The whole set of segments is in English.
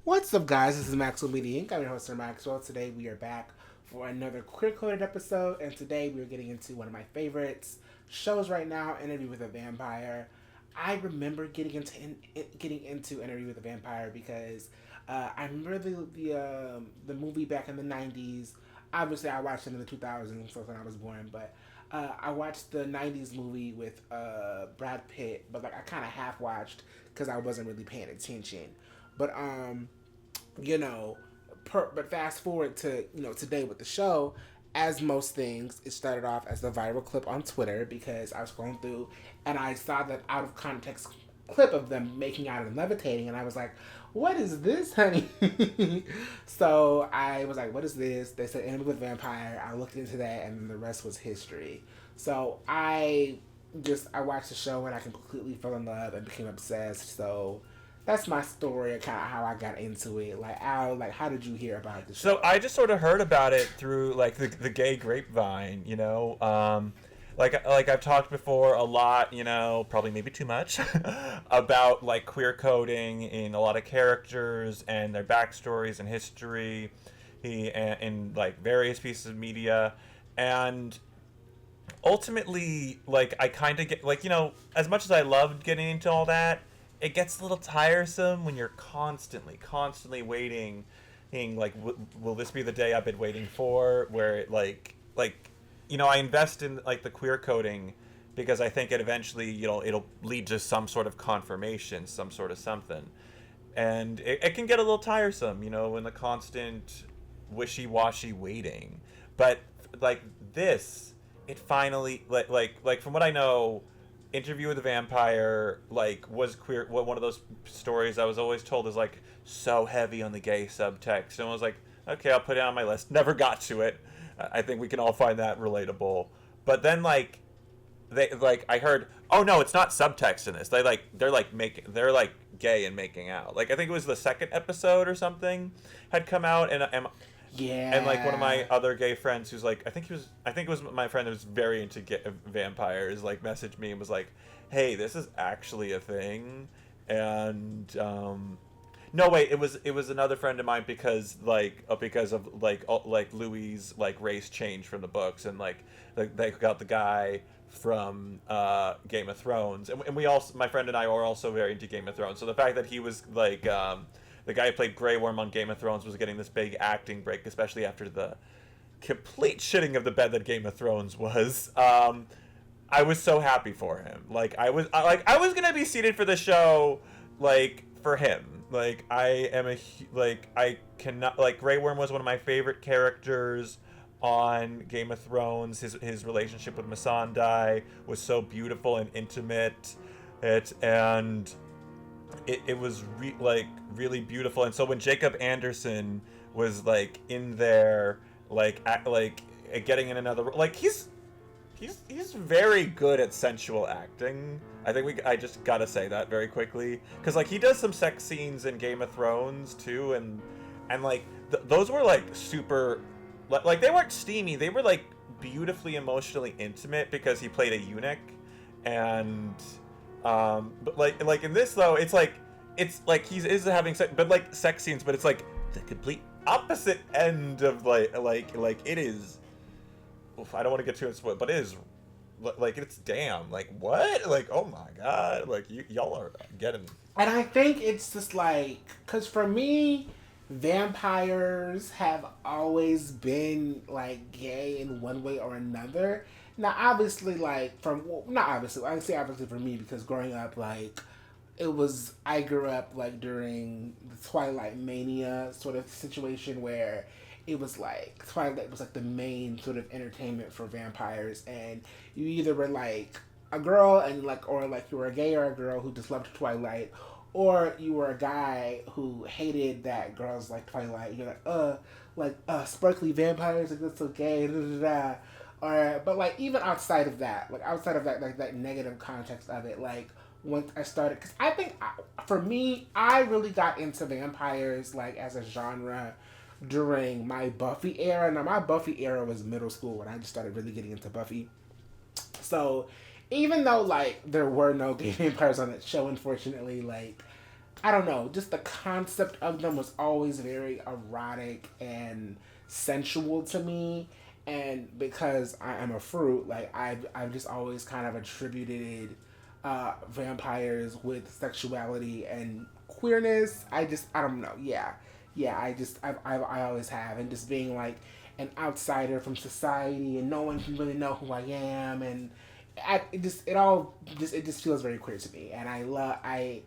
What's up, guys? This is Maxwell Media Inc. I'm your host, Sir Maxwell. Today we are back for another queer-coded episode, and today we are getting into one of my favorites shows right now, Interview with a Vampire. I remember getting into Interview with a Vampire because I remember the movie back in the '90s. Obviously, I watched it in the 2000s, so when I was born, but I watched the '90s movie with Brad Pitt, but like I kind of half watched because I wasn't really paying attention. But you know, but fast forward to today with the show. As most things, it started off as a viral clip on Twitter because I was scrolling through and I saw that out of context clip of them making out and levitating, and I was like, "What is this, honey?" So I was like, "What is this?" They said "Enemy with Vampire." I looked into that, and the rest was history. So I watched the show and I completely fell in love and became obsessed. So that's my story of kind of how I got into it. Like, Al, like, how did you hear about the So show? I just sort of heard about it through like the gay grapevine, like I've talked before a lot, probably maybe too much, about like queer coding in a lot of characters and their backstories and history, in like various pieces of media, and ultimately, like I kind of get like as much as I loved getting into all that, it gets a little tiresome when you're constantly waiting, being like, will this be the day I've been waiting for? Where it I invest in like the queer coding because I think it eventually it'll lead to some sort of confirmation, some sort of something, and it can get a little tiresome, in the constant wishy-washy waiting. But like this, it finally like from what I know, Interview with a Vampire like was queer. One of those stories I was always told is like so heavy on the gay subtext, and I was like, okay, I'll put it on my list. Never got to it. I think we can all find that relatable. But then I heard, oh no, it's not subtext in this. They're like gay and making out. Like I think it was the second episode or something had come out, and like one of Yeah. my other gay friends who's like, I think it was my friend who was very into vampires, like messaged me and was like, hey, this is actually a thing. And no, wait, it was another friend of mine because of like Louie's like race change from the books, and like they got the guy from Game of Thrones, and we also, my friend and I, were also very into Game of Thrones. So the fact that he was like the guy who played Grey Worm on Game of Thrones was getting this big acting break, especially after the complete shitting of the bed that Game of Thrones was. I was so happy for him. I was gonna be seated for the show, like for him. Like I cannot, like, Grey Worm was one of my favorite characters on Game of Thrones. His relationship with Missandei was so beautiful and intimate. It was really beautiful. And so when Jacob Anderson was like in there, getting in another, like he's very good at sensual acting. I just gotta say that very quickly, because like he does some sex scenes in Game of Thrones too, and like those were like super, like they weren't steamy, they were like beautifully emotionally intimate because he played a eunuch. And but like in this though, it's like he is having sex, but like sex scenes, but it's like the complete opposite end of like it is. Oof, I don't want to get too into it, but it is like it's damn, like what, like oh my god, like y'all are getting. And I think it's just like, because for me, vampires have always been like gay in one way or another. Now, obviously, like, well, not obviously, I say obviously for me because growing up, like, I grew up like during the Twilight Mania sort of situation where it was like Twilight was like the main sort of entertainment for vampires, and you either were like a girl and like, or like you were a gay or a girl who just loved Twilight, or you were a guy who hated that girls like Twilight. You're sparkly vampires, like that's so gay, da da da. Or but like even outside of that, like that negative context of it, like once I started, because I think for me, I really got into vampires like as a genre during my Buffy era. Now my Buffy era was middle school when I just started really getting into Buffy. So even though like there were no gay vampires on that show, unfortunately, like I don't know, just the concept of them was always very erotic and sensual to me. And because I am a fruit, like I've just always kind of attributed vampires with sexuality and queerness. I don't know. Yeah, yeah. I always have, and just being like an outsider from society, and no one can really know who I am, and it just feels very queer to me, and I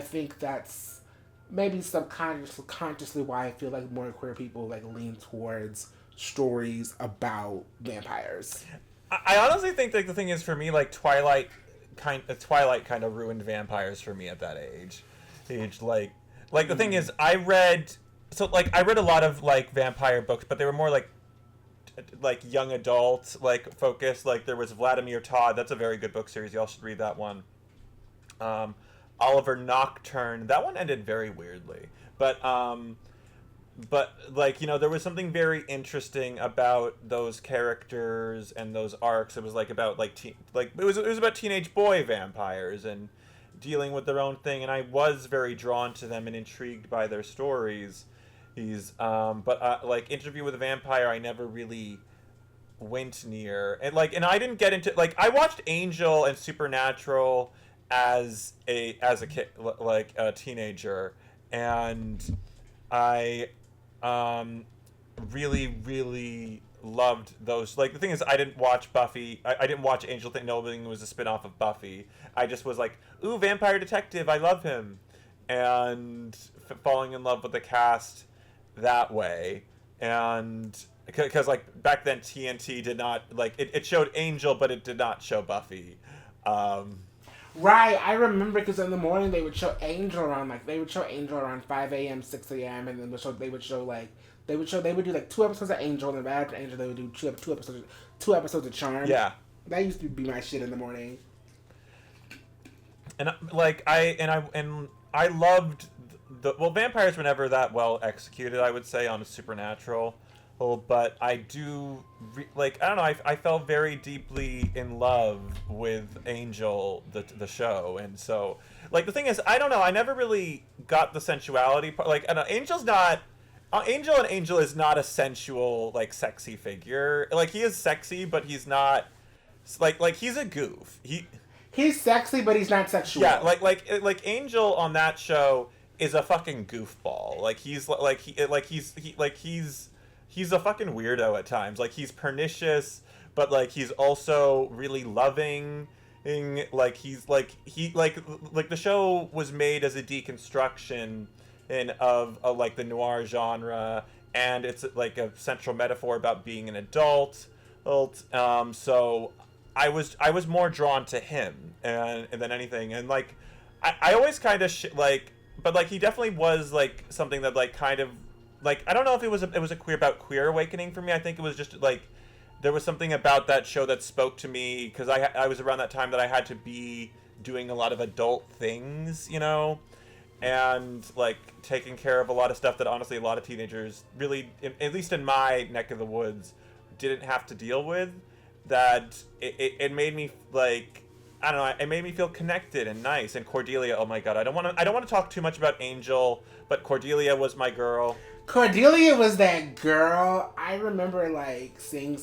think that's maybe subconsciously why I feel like more queer people like lean towards stories about vampires. I honestly think like the thing is for me like Twilight kind of ruined vampires for me at that age like the thing is I read a lot of like vampire books, but they were more like young adult like focus. Like there was Vladimir Todd, that's a very good book series, y'all should read that one. Oliver Nocturne, that one ended very weirdly, but like there was something very interesting about those characters and those arcs. It was like about it was about teenage boy vampires and dealing with their own thing, and I was very drawn to them and intrigued by their stories. Like Interview with a Vampire, I never really went near, and I didn't get into I watched Angel and Supernatural as a kid, like a teenager, and I really really loved those. Like the thing is, I didn't watch Buffy. I didn't watch Angel, knowing it was a spin-off of Buffy. I just was like, ooh, vampire detective, I love him, and falling in love with the cast that way. And because like back then TNT did not it showed Angel, but it did not show Buffy. Right, I remember because in the morning they would show Angel around 5 a.m., 6 a.m., and then they would do like 2 episodes of Angel, and then right after Angel they would do two episodes of Charm. Yeah, that used to be my shit in the morning. And I loved vampires were never that well executed, I would say, on a Supernatural. But I do I don't know. I fell very deeply in love with Angel, the show, and so the thing is, I don't know. I never really got the sensuality part. Angel's not. Angel is not a sensual sexy figure. He is sexy, but he's not he's a goof. He's sexy, but he's not sexual. Yeah, Angel on that show is a fucking goofball. He's a fucking weirdo at times. He's pernicious, but he's also really loving. The show was made as a deconstruction of the noir genre, and it's a central metaphor about being an adult. So I was more drawn to him and than anything, and I always kind of but he definitely was something that kind of. I don't know if it was a queer awakening for me. I think it was just there was something about that show that spoke to me because I was around that time that I had to be doing a lot of adult things, and taking care of a lot of stuff that honestly a lot of teenagers really, at least in my neck of the woods, didn't have to deal with. That it made me I don't know. It made me feel connected and nice. And Cordelia, oh my god, I don't want to talk too much about Angel, but Cordelia was my girl. Cordelia was that girl. I remember watching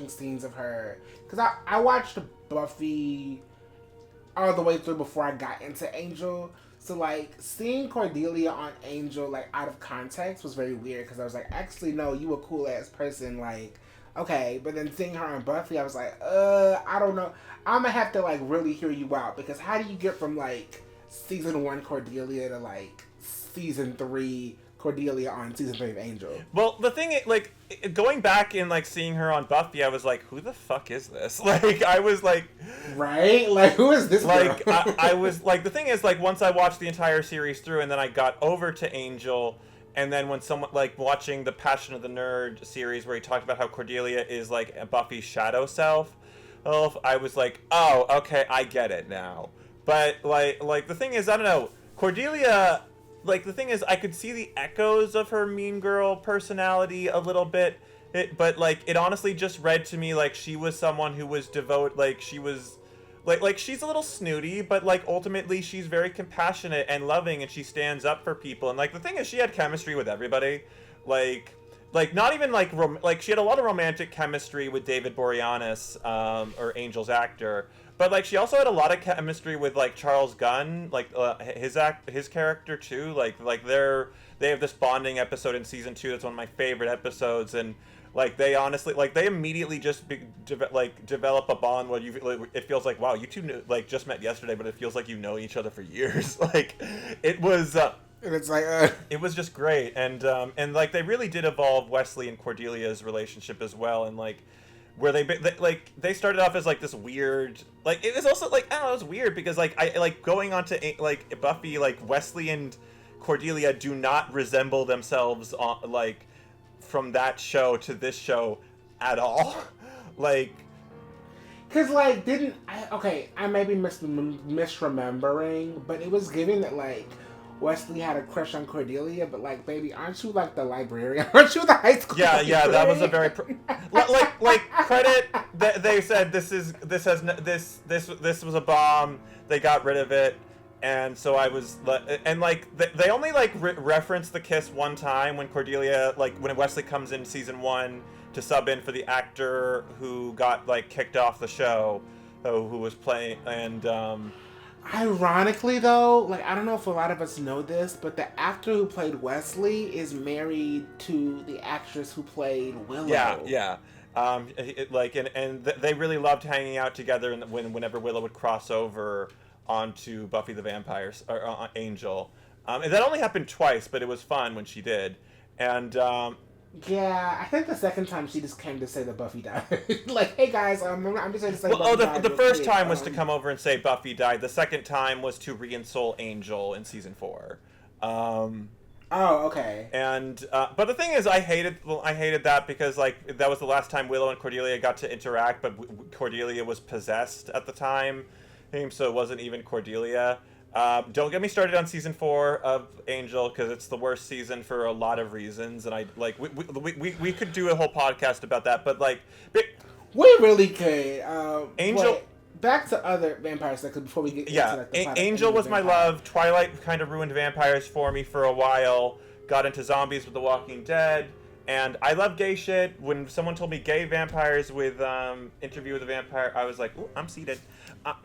scenes of her because I watched Buffy all the way through before I got into Angel. So seeing Cordelia on Angel out of context was very weird because I was like, actually no, you a cool ass person, okay. But then seeing her on Buffy, I was like, I don't know. I'm gonna have to really hear you out because how do you get from season 1 Cordelia to season 3 Cordelia on season 3 of Angel? Well, the thing going back and seeing her on Buffy, I was like, who the fuck is this? I was right, who is this girl? I was the thing is once I watched the entire series through and then I got over to Angel. And then when someone watching the Passion of the Nerd series where he talked about how Cordelia is Buffy's shadow self, I was oh, okay, I get it now. But the thing is, I don't know, Cordelia. The thing is, I could see the echoes of her mean girl personality a little bit, but it honestly just read to me she was someone who was devoted. She was like she's a little snooty, but like ultimately she's very compassionate and loving, and she stands up for people. And like the thing is, she had chemistry with everybody, like not even like like she had a lot of romantic chemistry with David Boreanaz, or Angel's actor, but like she also had a lot of chemistry with like Charles Gunn, like his character too. They have this bonding episode in season 2 that's one of my favorite episodes, and like they honestly, like they immediately just develop a bond where it feels like, wow, you two like just met yesterday, but it feels like you know each other for years. Like it was. And it's like, It was just great, and like they really did evolve Wesley and Cordelia's relationship as well, and like where they started off as like this weird, like it was also like, I don't know, it was weird because like I like going on to like Buffy, like Wesley and Cordelia do not resemble themselves on like from that show to this show at all. Like, because like I may be misremembering, but it was given that like Wesley had a crush on Cordelia, but like, baby, aren't you like the librarian? Aren't you the high school? Yeah, librarian? that was a very like credit. They said this was a bomb. They got rid of it, and so I was and like they only like referenced the kiss one time when Cordelia, like when Wesley comes in season 1 to sub in for the actor who got like kicked off the show, who was playing, and ironically, though, like, I don't know if a lot of us know this, but the actor who played Wesley is married to the actress who played Willow. Yeah. They really loved hanging out together, and whenever Willow would cross over onto Buffy the Vampire or Angel, and that only happened twice, but it was fun when she did, and. Yeah, I think the second time she just came to say that Buffy died. Like, hey guys, I'm just going to say Buffy died. The first time was to come over and say Buffy died. The second time was to reinsult Angel in season 4. Oh, okay. And but the thing is, I hated that because like that was the last time Willow and Cordelia got to interact, but Cordelia was possessed at the time, so it wasn't even Cordelia. Don't get me started on season 4 of Angel, because it's the worst season for a lot of reasons, and I like we could do a whole podcast about that, but like we really could. Angel. Back to other vampire stuff before we get into like, the Angel was my love. Twilight kind of ruined vampires for me for a while. Got into zombies with The Walking Dead. And I love gay shit. When someone told me gay vampires with Interview with a Vampire, I was like, ooh, I'm seated.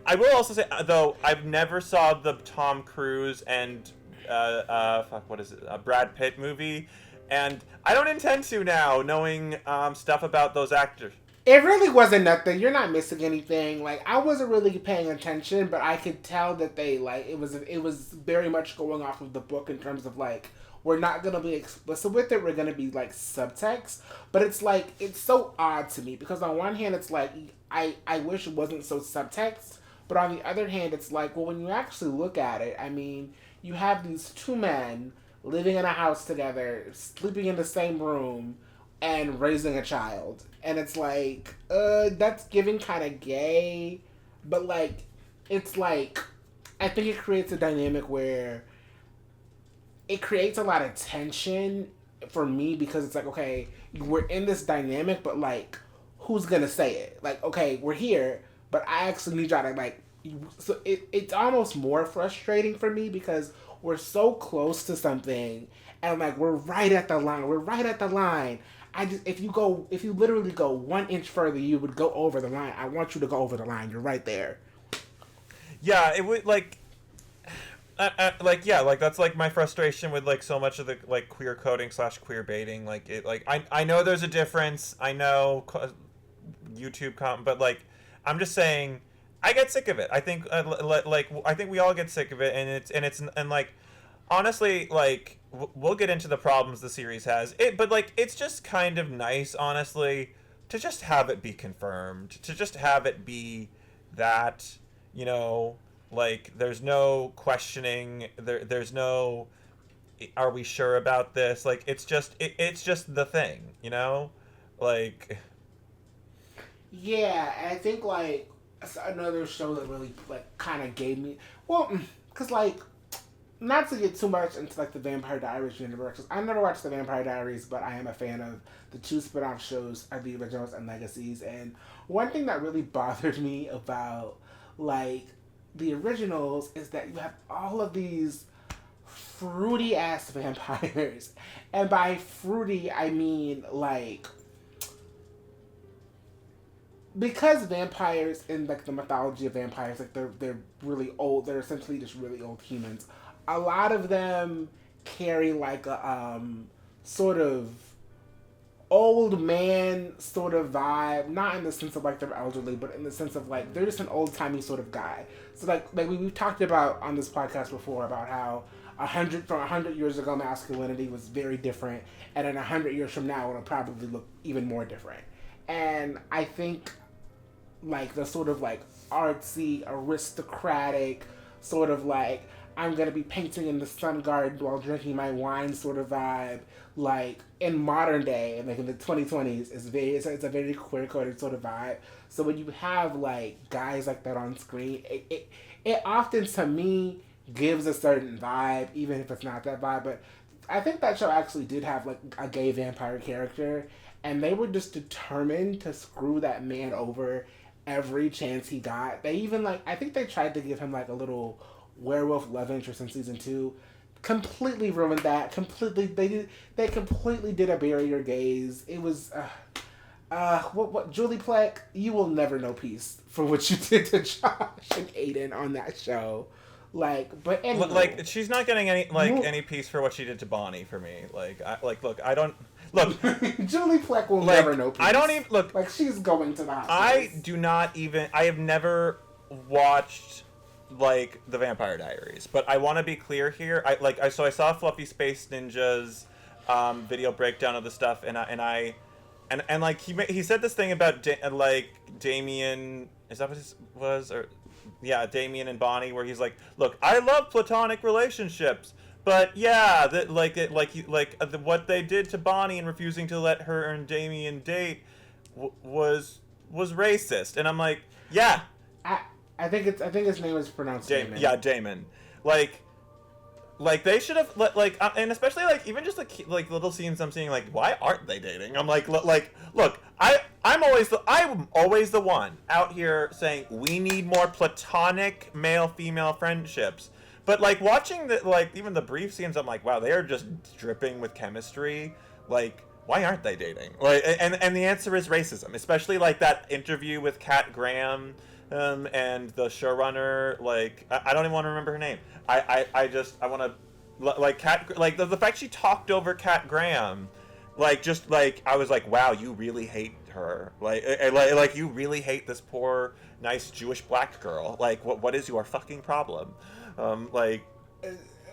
I will also say, though, I've never saw the Tom Cruise and Brad Pitt movie. And I don't intend to now, knowing stuff about those actors. It really wasn't nothing. You're not missing anything. Like, I wasn't really paying attention, but I could tell that they, like, it was very much going off of the book in terms of, like, we're not going to be explicit with it. We're going to be, like, subtext. But it's, like, it's so odd to me. Because on one hand, it's, like, I wish it wasn't so subtext. But on the other hand, it's, like, well, when you actually look at it, I mean, you have these two men living in a house together, sleeping in the same room, and raising a child. And it's like, that's giving kind of gay. But, like, it's like, I think it creates a dynamic where it creates a lot of tension for me, because it's like, okay, we're in this dynamic, but, like, who's gonna say it? Like, okay, we're here, but I actually need y'all to, like, so it's almost more frustrating for me because we're so close to something, and, like, we're right at the line. If you literally go 1 inch further, you would go over the line. I want you to go over the line. You're right there. Yeah, it would like that's like my frustration with like so much of the like queer coding / queer baiting. Like it, like I know there's a difference. I know YouTube but like I'm just saying I get sick of it. I think I think we all get sick of it, and like honestly, like we'll get into the problems the series has. But like it's just kind of nice, honestly, to just have it be confirmed, to just have it be that, you know, like there's no questioning, there's no are we sure about this? Like it's just the thing, you know? Like yeah, I think like another show that really like kind of gave me, well, cuz like, not to get too much into like the Vampire Diaries universe, 'cause I never watched the Vampire Diaries, but I am a fan of the 2 spin-off shows, The Originals and Legacies. And one thing that really bothered me about like the originals is that you have all of these fruity ass vampires. And by fruity I mean like because vampires in like the mythology of vampires, like they're really old. They're essentially just really old humans. A lot of them carry like a sort of old man sort of vibe, not in the sense of like they're elderly, but in the sense of like they're just an old timey sort of guy. So like we've talked about on this podcast before about how 100 years ago masculinity was very different, and in 100 years from now it'll probably look even more different. And I think like the sort of like artsy, aristocratic, sort of like I'm gonna be painting in the sun garden while drinking my wine sort of vibe. Like in modern day, like in the 2020s, it's a very queer coded sort of vibe. So when you have like guys like that on screen, it often to me gives a certain vibe, even if it's not that vibe. But I think that show actually did have like a gay vampire character, and they were just determined to screw that man over every chance he got. They even like I think they tried to give him like a little werewolf love interest in season 2. Completely ruined that. They completely did a barrier gaze. It was what Julie Plec, you will never know peace for what you did to Josh and Aiden on that show. Like, but anyway, like she's not getting any peace for what she did to Bonnie for me. Look, I don't look. Julie Plec will never know peace. I don't even look. Like she's going to the hospital. I have never watched like the Vampire Diaries, but I want to be clear here. I saw Fluffy Space Ninja's video breakdown of the stuff, and like he said this thing about Damien. Is that what it was? Or yeah, Damien and Bonnie, where he's like, look, I love platonic relationships, but yeah, what they did to Bonnie and refusing to let her and Damien date was racist, and I'm like, yeah. I think his name is pronounced Damon. Yeah, Damon. Like they should have and especially like even just like little scenes I'm seeing like why aren't they dating? I'm like look, I'm always the one out here saying we need more platonic male female friendships. But like watching the like even the brief scenes, I'm like, wow, they are just dripping with chemistry. Like why aren't they dating? Like and the answer is racism, especially like that interview with Kat Graham. And the showrunner, like I don't even want to remember her name. I want to like Kat, like the fact she talked over Kat Graham, like just like I was like, wow, you really hate her, like you really hate this poor nice Jewish black girl. Like what is your fucking problem? Like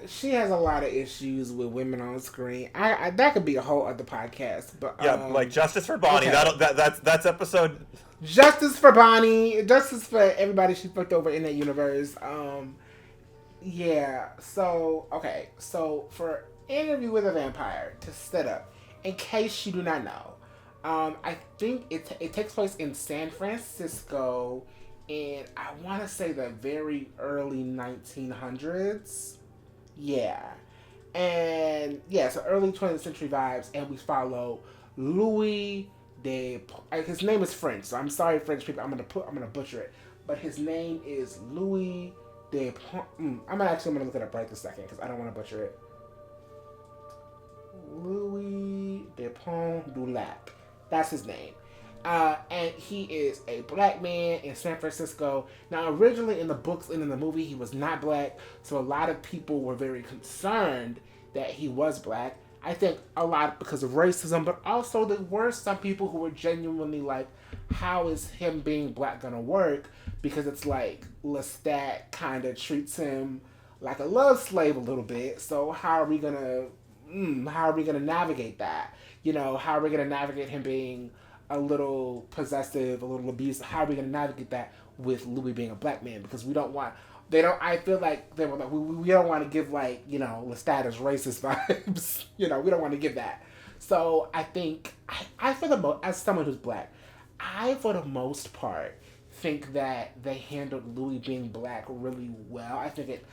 she has a lot of issues with women on screen. I that could be a whole other podcast, but yeah, like Justice for Bonnie. Okay. That's episode. Justice for Bonnie. Justice for everybody she fucked over in that universe. Yeah. So okay. So for Interview with a Vampire to set up, in case you do not know, I think it takes place in San Francisco, in I want to say the very early 1900s. Yeah. And yeah, so early 20th century vibes, and we follow Louis. His name is French, so I'm sorry, French people. I'm gonna butcher it, but his name is Louis de. I'm gonna look it up right this second because I don't want to butcher it. Louis de Pont du Lac, that's his name, and he is a black man in San Francisco. Now, originally in the books and in the movie, he was not black, so a lot of people were very concerned that he was black. I think a lot because of racism, but also there were some people who were genuinely like, how is him being black gonna work? Because it's like Lestat kind of treats him like a love slave a little bit. So how are we gonna navigate that? You know, how are we gonna navigate him being a little possessive, a little abusive? How are we gonna navigate that with Louis being a black man? Because we don't want. I feel like they were like, we don't want to give like, you know, Lestat as racist vibes. You know, we don't want to give that. So I think I for the as someone who's black, I for the most part think that they handled Louis being black really well. I think it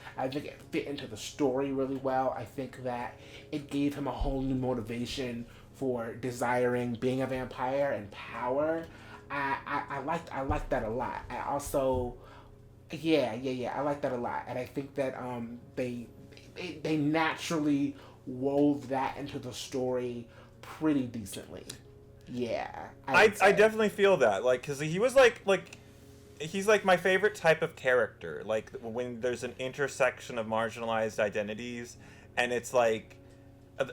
fit into the story really well. I think that it gave him a whole new motivation for desiring being a vampire and power. I liked that a lot. I also. Yeah. I like that a lot, and I think that they naturally wove that into the story pretty decently. Yeah, I definitely feel that, like, because he was like he's like my favorite type of character, like when there's an intersection of marginalized identities, and it's like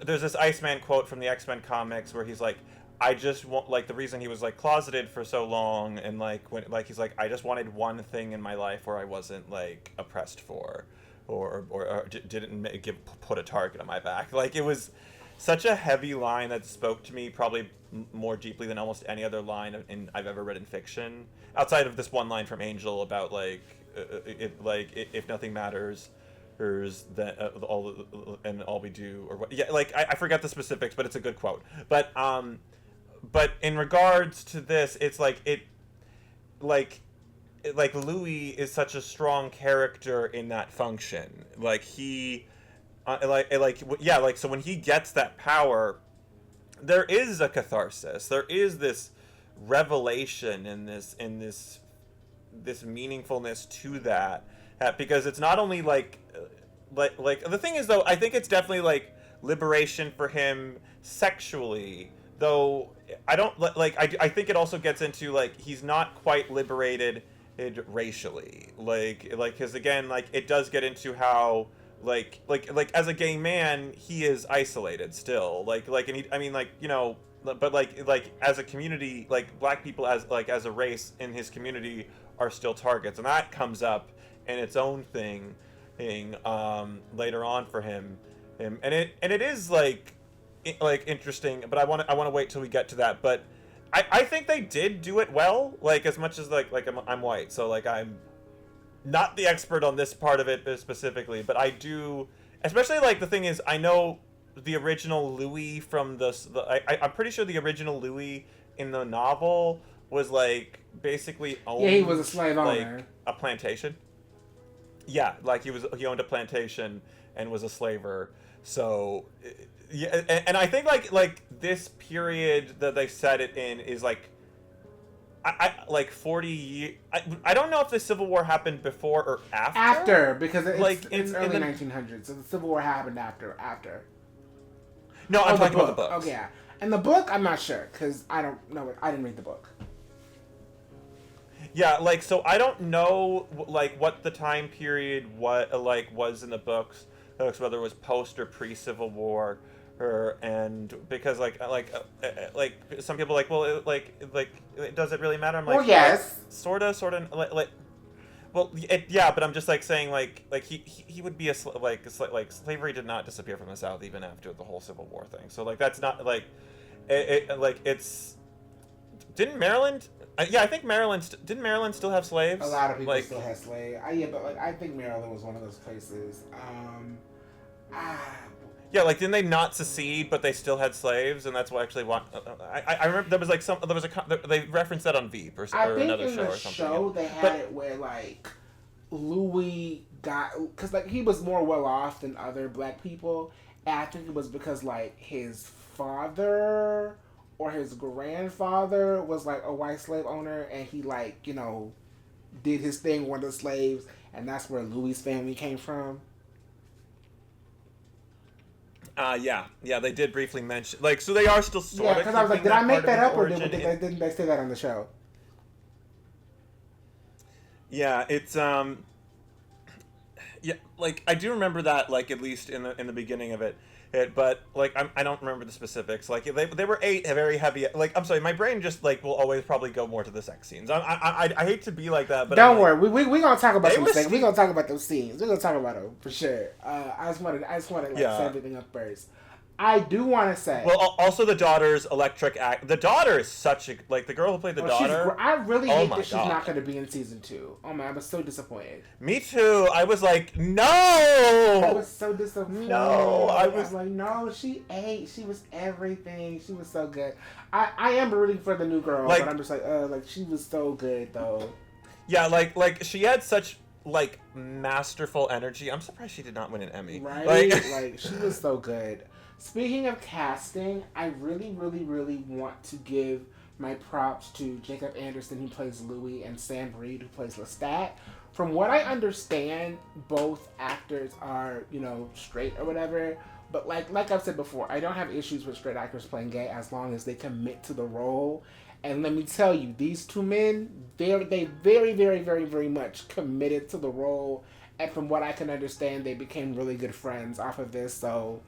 there's this Iceman quote from the X-Men comics where he's like, I just want, like, the reason he was like closeted for so long, and like when, like, he's like, I just wanted one thing in my life where I wasn't like oppressed for, or didn't put a target on my back. Like, it was such a heavy line that spoke to me probably more deeply than almost any other line I've ever read in fiction, outside of this one line from Angel about like if nothing matters, that all we do, or what, yeah, like I forget the specifics, but it's a good quote. But in regards to this, it's like Louis is such a strong character in that function. Like he, yeah, like, so when he gets that power, there is a catharsis. There is this revelation in this meaningfulness to that, because it's not only like the thing is, though, I think it's definitely like liberation for him sexually, though I don't like I think it also gets into like he's not quite liberated racially, like because again, like, it does get into how like as a gay man he is isolated still, and he, I mean, like, you know, but like as a community, like black people as a race in his community are still targets, and that comes up in its own thing later on for him, and it is like interesting, but I want to wait till we get to that. But I think they did do it well, like, as much as like I'm white, so like I'm not the expert on this part of it specifically, but I do, especially, like, the thing is, I know the original Louis from I'm pretty sure the original Louis in the novel was like basically owned, he was a slave like owner, a plantation. Yeah, like he owned a plantation and was a slaver. So yeah, and I think like this period that they set it in is like I like 40 years. I don't know if the Civil War happened before or after. After, because it's like it's early 1900s, so the Civil War happened after. No, I'm talking about the books. Okay, yeah. And the book, I'm not sure, because I don't know. I didn't read the book. Yeah, like, so I don't know like what the time period was in the books, whether it was post or pre Civil War, and because like some people are like, well, does it really matter? I'm like, well, yes, sort of like well, yeah, but I'm just like saying like he would be like slavery did not disappear from the South even after the whole Civil War thing. So like that's not like it's didn't Maryland. Yeah, I think didn't Maryland still have slaves? A lot of people still have slaves. Yeah, but like I think Maryland was one of those places. Yeah, like, didn't they not secede, but they still had slaves, and that's why actually I remember there was like they referenced that on Veep or another show or something. I think in the show they had it where like Louis got, because like he was more well off than other black people, and I think it was because like his father or his grandfather was like a white slave owner, and he like, you know, did his thing with the slaves, and that's where Louis' family came from. Yeah, they did briefly mention, like, so they are still sort of. Yeah, because I was like, did I make that up, or didn't they say that on the show? Yeah, it's yeah, like I do remember that, like, at least in the beginning of it, but like I don't remember the specifics. Like they were very heavy. Like, I'm sorry, my brain just like will always probably go more to the sex scenes. I hate to be like that, but don't worry. We gonna talk about some things. We gonna talk about those scenes. We gonna talk about them for sure. I just wanted like set everything up first. I do want to say. Well, also the daughter's electric act. The daughter is such a, like, the girl who played the daughter. I really hate that she's not going to be in season 2. Oh man, I was so disappointed. Me too. I was like, no. I was so disappointed. No, I was like, no, she ain't. She was everything. She was so good. I am rooting for the new girl, but I'm just like she was so good though. Yeah, like she had such like masterful energy. I'm surprised she did not win an Emmy. Right? Like she was so good. Speaking of casting, I really, really, really want to give my props to Jacob Anderson, who plays Louis, and Sam Reed, who plays Lestat. from what I understand, both actors are, you know, straight or whatever. But like I've said before, I don't have issues with straight actors playing gay as long as they commit to the role. And let me tell you, these two men, they very, very, very, very much committed to the role. And from what I can understand, they became really good friends off of this. So,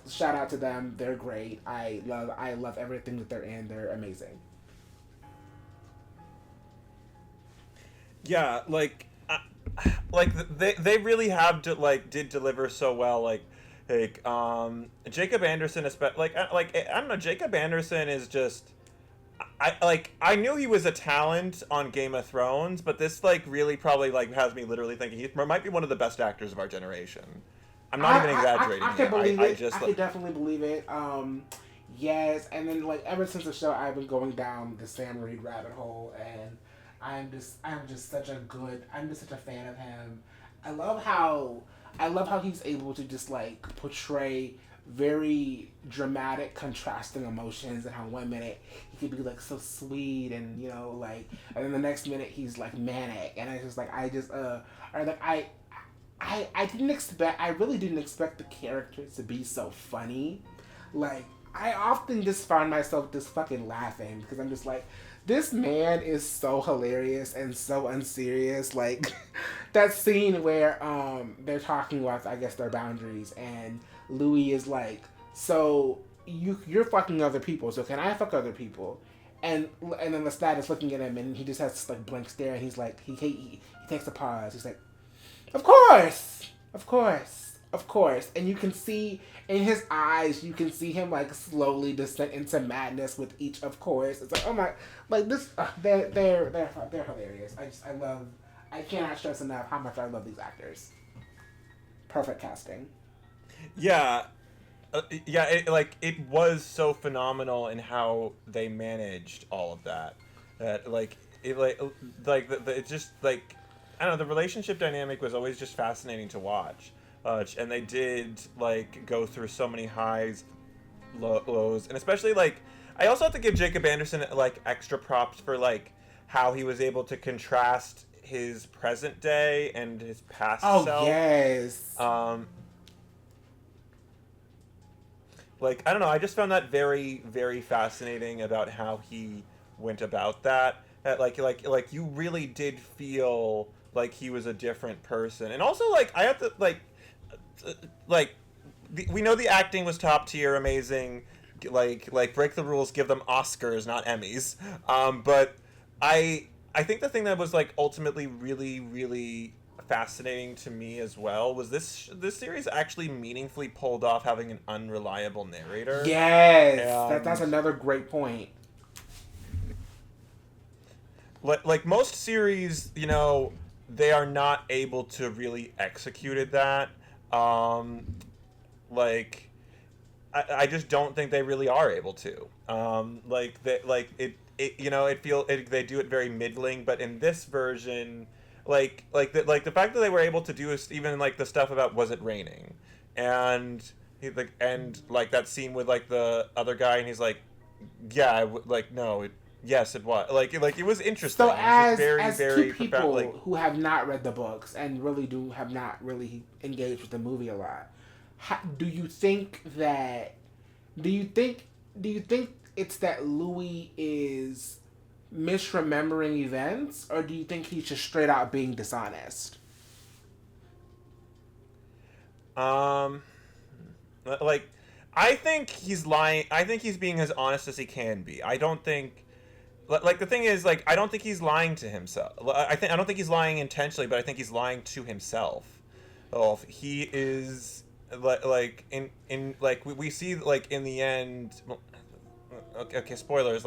shout out to them. They're great. I love everything that they're in. They're amazing. Yeah, they really have to did deliver so well. Jacob Anderson, I don't know, Jacob Anderson is just I knew he was a talent on Game of Thrones, but this really probably has me literally thinking he might be one of the best actors of our generation. I'm not even exaggerating. I can believe it. I could definitely believe it. Yes, and then ever since the show, I've been going down the Sam Reed rabbit hole, and I'm just such a fan of him. I love how he's able to just portray very dramatic, contrasting emotions, and how one minute he could be so sweet and and then the next minute he's manic, and it's just I really didn't expect the character to be so funny. I often just find myself just fucking laughing because I'm just this man is so hilarious and so unserious. That scene where they're talking about, I guess, their boundaries, and Louie is so you're fucking other people, so can I fuck other people? And then Lestat is looking at him, and he just has this blank stare, and he's he takes a pause. He's like, of course, of course, of course. And you can see in his eyes, you can see him slowly descend into madness with each of course. It's oh my, this, they're hilarious. I cannot stress enough how much I love these actors. Perfect casting. Yeah. It was so phenomenal in how they managed all of that. It's just I don't know, the relationship dynamic was always just fascinating to watch. And they did go through so many highs, lows, and especially I also have to give Jacob Anderson extra props for how he was able to contrast his present day and his past self. Oh yes. I don't know, I just found that very, very fascinating about how he went about that. That you really did feel like he was a different person. And also I have to we know the acting was top tier, amazing. Break the rules, give them Oscars, not Emmys. But I think the thing that was ultimately really, really fascinating to me as well was this series actually meaningfully pulled off having an unreliable narrator. Yes, that's another great point. Most series, they are not able to really execute that. I just don't think they really are able to. They do it very middling, but in this version, the fact that they were able to do is even the stuff about was it raining, and that scene with the other guy, and he's yeah, no, yes, it was it was interesting. So as very two people who have not read the books and really have not really engaged with the movie a lot, do you think it's that Louis is misremembering events, or do you think he's just straight out being dishonest? I think he's lying. I think he's being as honest as he can be. I don't think the thing is I don't think he's lying to himself. I don't think he's lying intentionally, but I think he's lying to himself. He is we see in the end. Okay, spoilers.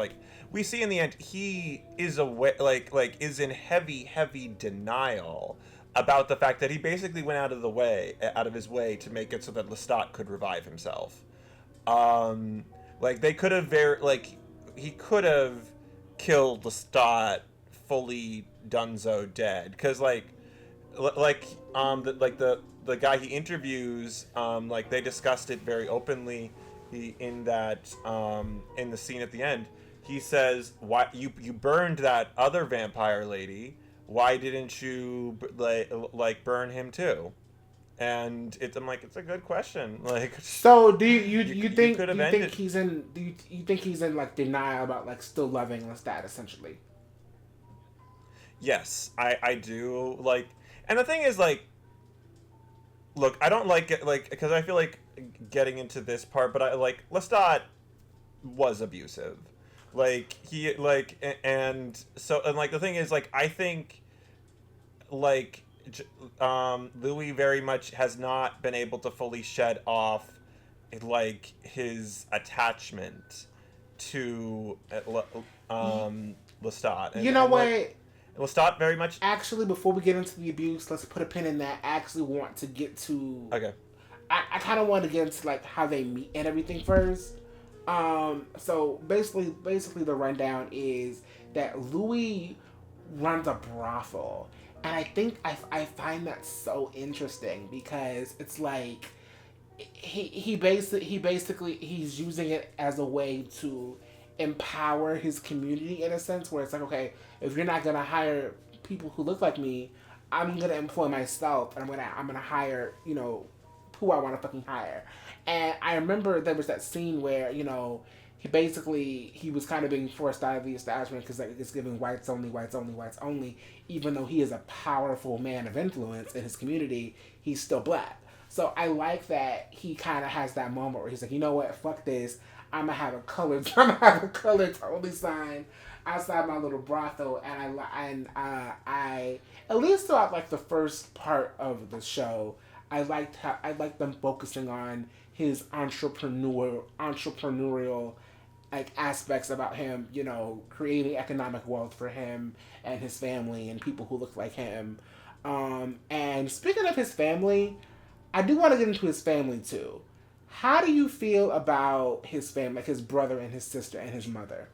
We see in the end he is is in heavy denial about the fact that he basically went out of his way to make it so that Lestat could revive himself. They could have he could have killed Lestat fully donezo dead, because the guy he interviews, they discussed it very openly in that in the scene at the end. He says, "Why you burned that other vampire lady? why didn't you like burn him too? And I'm like, it's a good question. Like, So do you you could have think ended. he's in you think he's in like denial about like still loving Lestat essentially? Yes, I do like, and the thing is like, look, I don't like it like because I feel like getting into this part, but I like Lestat was abusive, like he like and so and like the thing is like I think like Louis very much has not been able to fully shed off like his attachment to Lestat You know and like what? Lestat very much Actually, before we get into the abuse, let's put a pin in that. I actually want to get to. okay. I kind of want to get into like how they meet and everything first. So basically, the rundown is that Louis runs a brothel, and I think I find that so interesting because it's like he basically he's using it as a way to empower his community in a sense where it's like, okay, if you're not gonna hire people who look like me, I'm gonna employ myself and I'm gonna hire, who I want to fucking hire. And I remember there was that scene where, he was kind of being forced out of the establishment because like it's giving whites only, whites only, whites only. Even though he is a powerful man of influence in his community, he's still black. So I like that he kind of has that moment where he's like, you know what, fuck this. I'm gonna have a colored, I'm gonna have a colored only sign outside my little brothel, and I at least throughout like the first part of the show, I liked them focusing on his entrepreneurial like aspects about him, creating economic wealth for him and his family and people who look like him. And speaking of his family, I do want to get into his family too. How do you feel about his family, like his brother and his sister and his mother?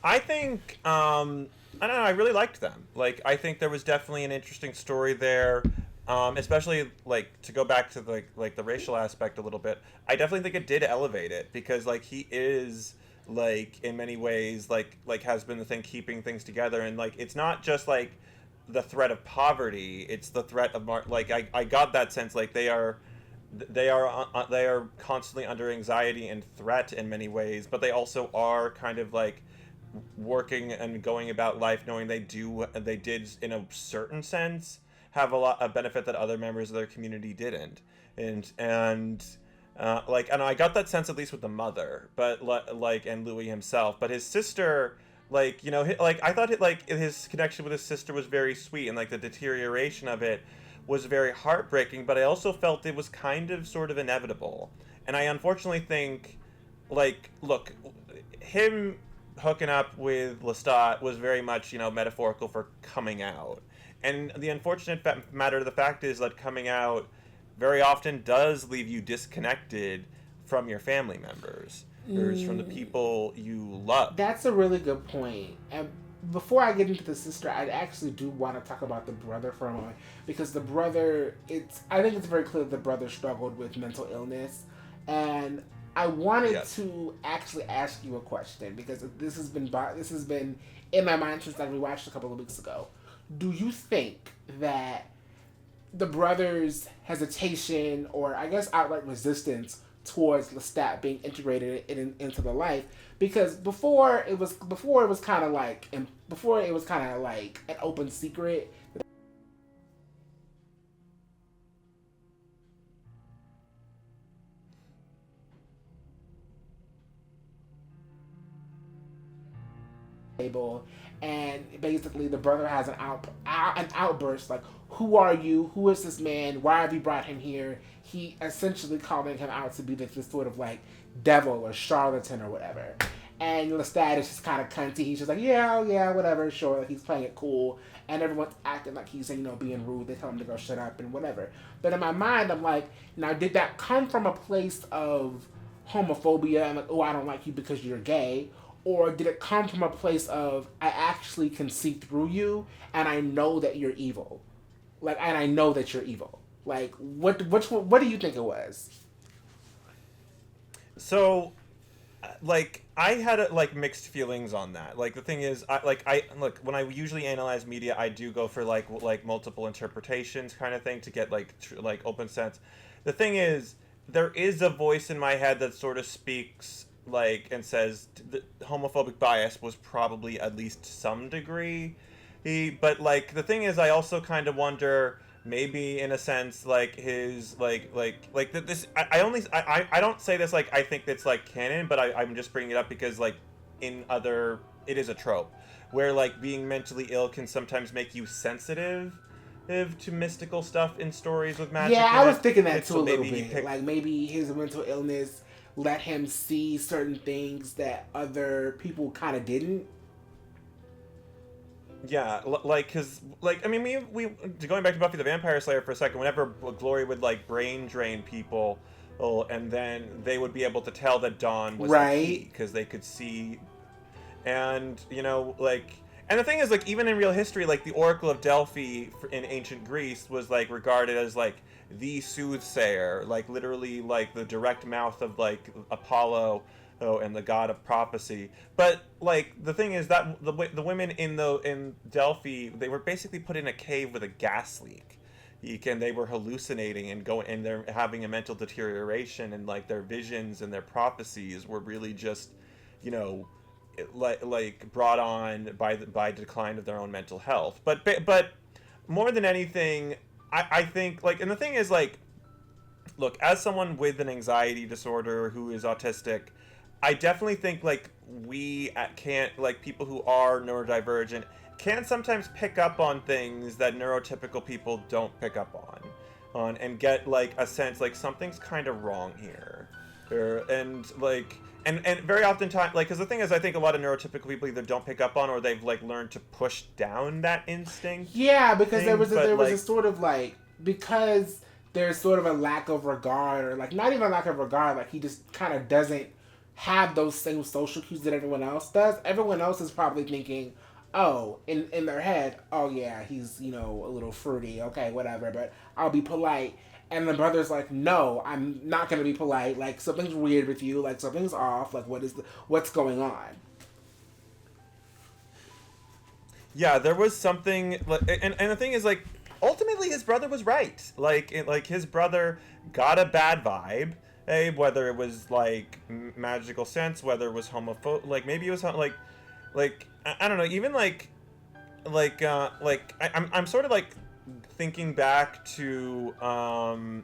I think I don't know. I really liked them. Like I think there was definitely an interesting story there, especially like to go back to like the racial aspect a little bit. I definitely think it did elevate it because like he is like in many ways like has been the thing keeping things together and like it's not just like the threat of poverty. It's the threat of like I got that sense like they are constantly under anxiety and threat in many ways, but they also are kind of like working and going about life knowing they did in a certain sense have a benefit that other members of their community didn't and like and I got that sense at least with the mother but like and Louis himself but his sister like like I thought like his connection with his sister was very sweet and like the deterioration of it was very heartbreaking but I also felt it was kind of sort of inevitable and I unfortunately think like look him hooking up with Lestat was very much, metaphorical for coming out. And the unfortunate matter of the fact is that coming out very often does leave you disconnected from your family members or from the people you love. That's a really good point. And before I get into the sister, I actually do want to talk about the brother for a moment because the brother, I think it's very clear the brother struggled with mental illness, and I wanted Yes. to actually ask you a question because this has been in my mind since I rewatched a couple of weeks ago. Do you think that the brother's hesitation, or I guess outright resistance towards Lestat being integrated into the life, because before it was kind of like an open secret. Table, and basically the brother has an outburst like, "Who are you? Who is this man? Why have you brought him here?" He essentially calling him out to be this sort of like devil or charlatan or whatever. And Lestat is just kind of cunty. He's just like, yeah, oh, yeah, whatever, sure. Like he's playing it cool, and everyone's acting like he's being rude. They tell him to go shut up and whatever. But in my mind, I'm like, now did that come from a place of homophobia and like, oh, I don't like you because you're gay? Or did it come from a place of I actually can see through you and I know that you're evil, and I know that you're evil. Like what do you think it was? So like I had like mixed feelings on that. Like the thing is, I look when I usually analyze media, I do go for like multiple interpretations kind of thing to get like like open sense. The thing is, there is a voice in my head that sort of speaks like and says the homophobic bias was probably at least to some degree. But like the thing is, I also kind of wonder maybe in a sense like his this I don't say this like I think it's like canon, but I'm just bringing it up because like in other it is a trope where like being mentally ill can sometimes make you sensitive to mystical stuff in stories with magic. Yeah, I was thinking that too so a little bit. Like maybe his mental illness let him see certain things that other people kind of didn't. Yeah, like, because, like, I mean, we going back to Buffy the Vampire Slayer for a second, whenever Glory would, like, brain drain people, and then they would be able to tell that Dawn was the key, because they could see, and, you know, like, and the thing is, like, even in real history, like, the Oracle of Delphi in ancient Greece was, like, regarded as, like, the soothsayer, like, literally, like, the direct mouth of, like, Apollo, and the god of prophecy. But like the thing is that the women in Delphi, they were basically put in a cave with a gas leak. And they were hallucinating and they're having a mental deterioration, and like their visions and their prophecies were really just, you know, like brought on by decline of their own mental health. But more than anything, I think like, and the thing is like, look, as someone with an anxiety disorder who is autistic, I definitely think like we can't, like people who are neurodivergent can sometimes pick up on things that neurotypical people don't pick up on and get like a sense like something's kind of wrong here, and like and very often time like, because the thing is I think a lot of neurotypical people either don't pick up on or they've like learned to push down that instinct. Yeah, because there was a sort of like, because there's sort of a lack of regard, or like not even a lack of regard, like he just kind of doesn't have those same social cues that everyone else does. Everyone else is probably thinking, oh, in their head, oh yeah, he's, you know, a little fruity, okay, whatever, but I'll be polite. And the brother's like, no, I'm not gonna be polite. Like something's weird with you. Like something's off. Like what's going on? Yeah, there was something, and the thing is like, ultimately his brother was right. Like his brother got a bad vibe. Whether it was like magical sense, whether it was homophobic, like maybe it was like I don't know, even I'm sort of like thinking back to you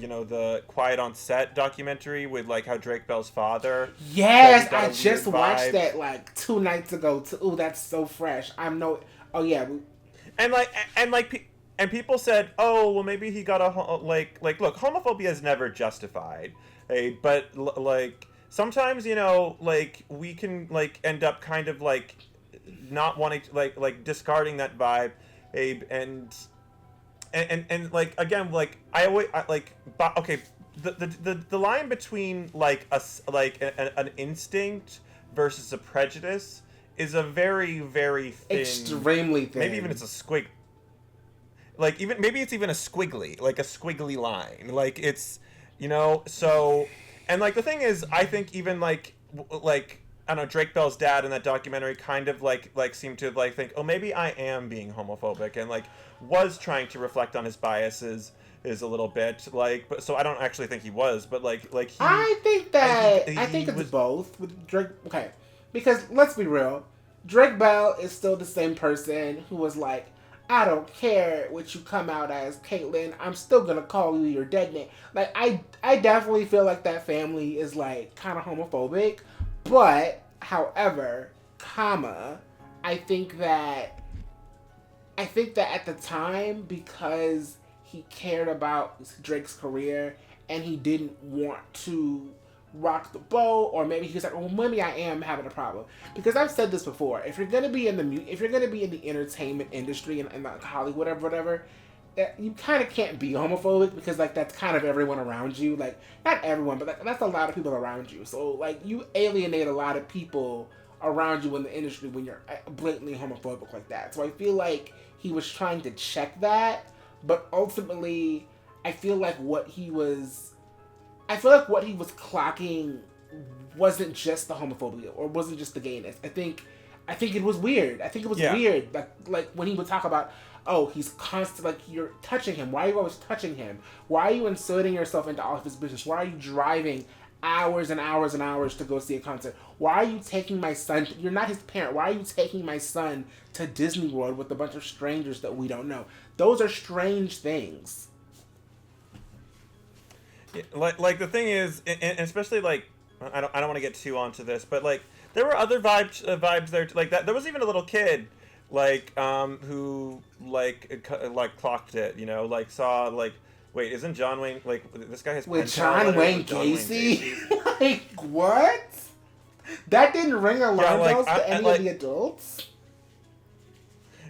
know, the Quiet on Set documentary with like how Drake Bell's father. Yes, I just watched that like 2 nights ago. Ooh, that's so fresh. Oh yeah, and people said, oh, well, maybe he got look, homophobia is never justified, but like sometimes, you know, like we can like end up kind of like not wanting to, like discarding that vibe, and like again, like okay, the line between like an instinct versus a prejudice is a very, very thin, extremely thin. Maybe even it's a squig. Like even maybe it's even a squiggly line. Like it's, you know, so, and like the thing is, I think even like I don't know, Drake Bell's dad in that documentary kind of like seemed to like think, oh, maybe I am being homophobic, and like was trying to reflect on his biases is a little bit like, but so I don't actually think he was, but like he, I think it's both with Drake. Okay, because let's be real, Drake Bell is still the same person who was like, I don't care what you come out as, Caitlyn. I'm still gonna call you your dead name. Like I definitely feel like that family is like kind of homophobic, but however, I think that at the time, because he cared about Drake's career and he didn't want to rock the boat, or maybe he's like, well, maybe I am having a problem, because I've said this before. If you're gonna be in the entertainment industry and like Hollywood, whatever, you kind of can't be homophobic, because like that's kind of everyone around you. Like not everyone, but like, that's a lot of people around you. So like you alienate a lot of people around you in the industry when you're blatantly homophobic like that. So I feel like he was trying to check that, but ultimately I feel like what he was clocking wasn't just the homophobia or wasn't just the gayness. I think it was weird. I think it was weird. Like when he would talk about, oh, he's constant, like you're touching him. Why are you always touching him? Why are you inserting yourself into all of his business? Why are you driving hours and hours and hours to go see a concert? Why are you taking my son? You're not his parent. Why are you taking my son to Disney World with a bunch of strangers that we don't know? Those are strange things. Like the thing is, and especially like, I don't want to get too onto this, but like there were other vibes there, like that. There was even a little kid, like who like clocked it, you know, like saw like, wait, isn't John Wayne like this guy has with John Wayne Gacy? Like what? That didn't ring alarm bells to any of the adults.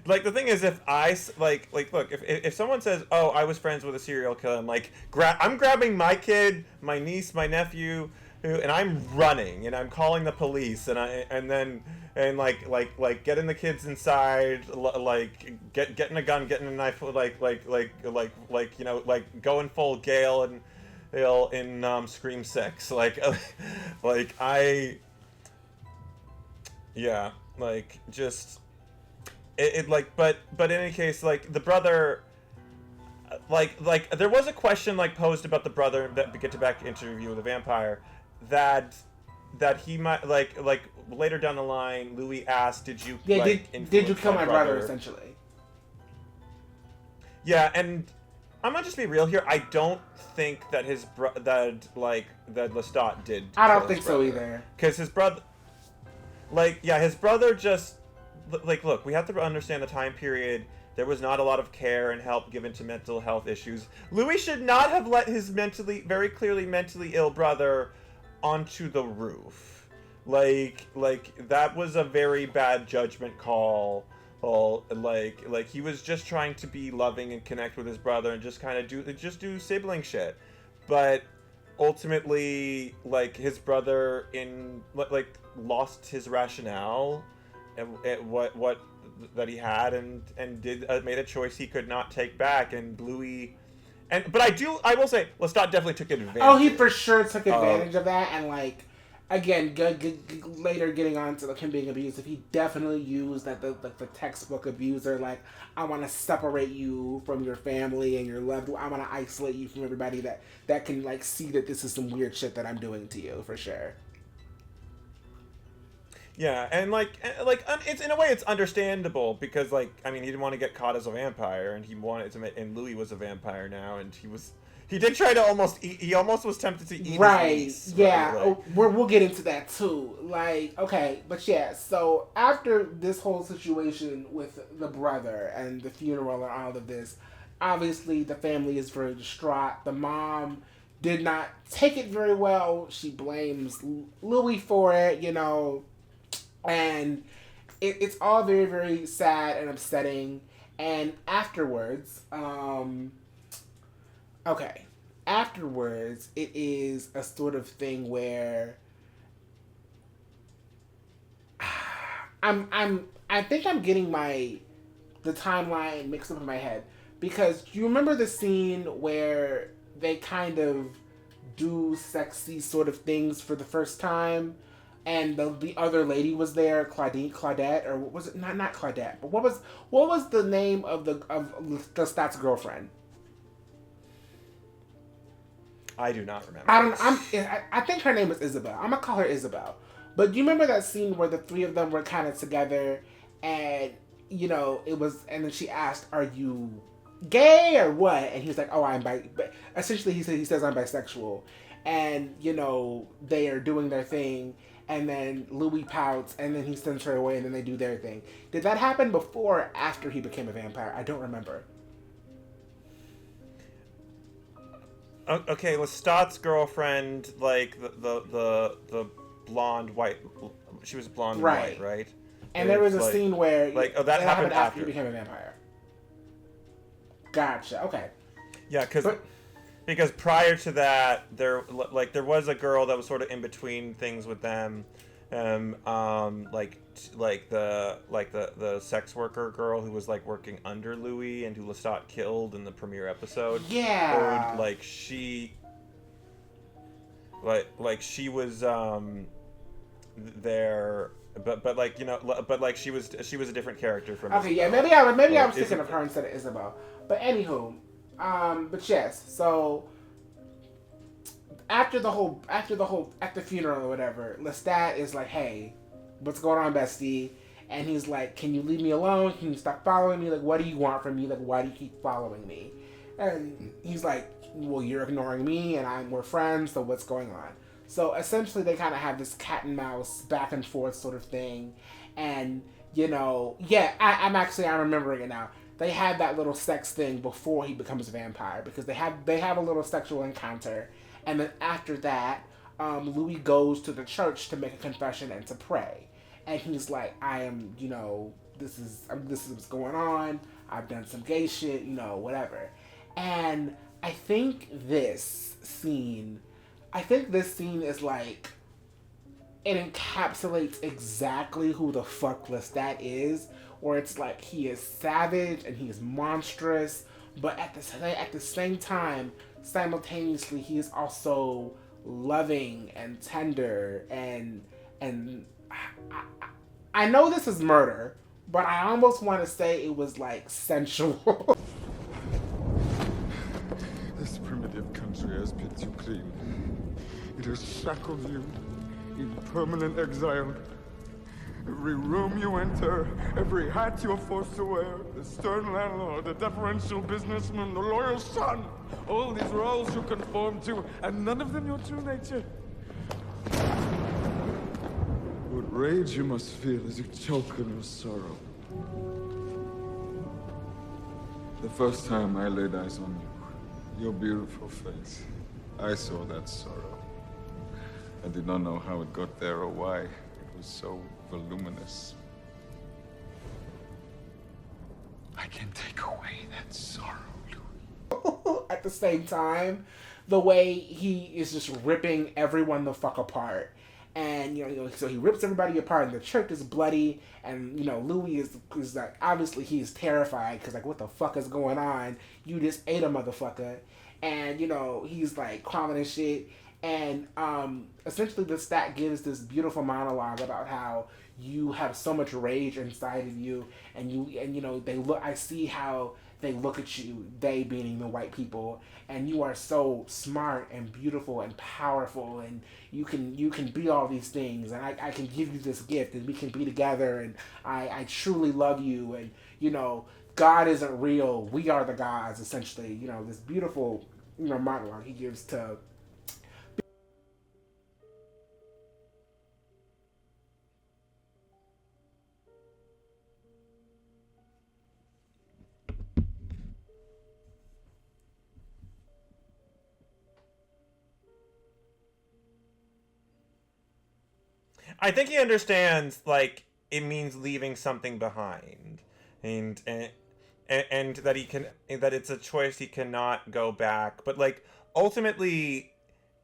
Like the thing is, if I like look, if someone says, "Oh, I was friends with a serial killer," I'm like, I'm grabbing my kid, my niece, my nephew, and I'm running, and I'm calling the police, and then getting the kids inside, like getting a gun, getting a knife, like you know, like going full Gale and in Scream 6, like yeah, like just. But in any case, like the brother, like there was a question like posed about the brother that we get to back interview with the vampire, that he might like later down the line, Louie asked, did you did you kill my brother essentially? Yeah, and I'm gonna just be real here. I don't think that that Lestat did. I don't think so either. Because his brother, his brother just. Like, look, we have to understand the time period. There was not a lot of care and help given to mental health issues. Louis should not have let his very clearly mentally ill brother onto the roof. Like that was a very bad judgment call. Like he was just trying to be loving and connect with his brother and just kind of do sibling shit. But ultimately, like his brother lost his rationale. What that he had and made a choice he could not take back, and Louis, but I will say Lestat definitely took advantage. Oh, he for sure took advantage of that, and like again, later getting on to like him being abusive, he definitely used that the textbook abuser, like I want to separate you from your family and your loved one. I want to isolate you from everybody that can like see that this is some weird shit that I'm doing to you, for sure. Yeah, and it's in a way it's understandable because like I mean he didn't want to get caught as a vampire and he wanted to and Louis was a vampire now and he did try to he almost was tempted to eat right his niece, yeah right? we'll get into that too, like okay, but yeah, so after this whole situation with the brother and the funeral and all of this, obviously the family is very distraught. The mom did not take it very well. She blames Louis for it, you know. And it's all very, very sad and upsetting. And afterwards, it is a sort of thing where I think I'm getting the timeline mixed up in my head, because do you remember the scene where they kind of do sexy sort of things for the first time? And the other lady was there, Claudette, or was it not Claudette? But what was the name of Lestat's girlfriend? I do not remember. I think her name is Isabelle. I'm gonna call her Isabelle. But do you remember that scene where the three of them were kind of together, and you know it was, and then she asked, "Are you gay or what?" And he was like, "Oh, I'm bi." But essentially, he says I'm bisexual, and you know they are doing their thing. And then Louis pouts, and then he sends her away, and then they do their thing. Did that happen before or after he became a vampire? I don't remember. Okay, Lestat's girlfriend, like the blonde white, she was blonde and white, right? And there was a scene where that happened after he became a vampire. Gotcha. Okay. Yeah, because prior to that, there was a girl that was sort of in between things with them, the sex worker girl who was like working under Louis and who Lestat killed in the premiere episode. Yeah. like she was there, but like but like she was a different character from Okay, Isabelle. yeah, maybe I Like, was thinking of her instead of Isabelle. But anywho, but yes, so after the funeral or whatever, Lestat is like, hey, what's going on, bestie? And he's like, can you leave me alone? Can you stop following me? Like, what do you want from me? Like, why do you keep following me? And he's like, well, you're ignoring me and we're friends, so what's going on? So essentially they kind of have this cat and mouse back and forth sort of thing. And, I'm remembering it now. They had that little sex thing before he becomes a vampire because they have a little sexual encounter. And then after that, Louis goes to the church to make a confession and to pray. And he's like, I am, this is what's going on. I've done some gay shit, whatever. And I think this scene is like, it encapsulates exactly who the fuck Lestat is, where it's like he is savage and he is monstrous, but at the same time, simultaneously, he is also loving and tender and I know this is murder, but I almost want to say it was like sensual. This primitive country has picked you clean. It has shackled you in permanent exile. Every room you enter, every hat you are forced to wear, the stern landlord, the deferential businessman, the loyal son, all these roles you conform to, and none of them your true nature. What rage you must feel as you choke in your sorrow. The first time I laid eyes on you, your beautiful face, I saw that sorrow. I did not know how it got there or why. It was so voluminous. I can take away that sorrow, Louis. At the same time, the way he is just ripping everyone the fuck apart. And, so he rips everybody apart, and the church is bloody, and, Louis is like, obviously he is terrified, because, like, what the fuck is going on? You just ate a motherfucker. And, he's, like, crying and shit. And, essentially the stat gives this beautiful monologue about how you have so much rage inside of you, I see how they look at you, they being the white people, and you are so smart and beautiful and powerful, and you can be all these things, and I can give you this gift, and we can be together, and I truly love you, and God isn't real, we are the gods, essentially, this beautiful monologue he gives to. I think he understands, like, it means leaving something behind, and that it's a choice he cannot go back. But, like, ultimately,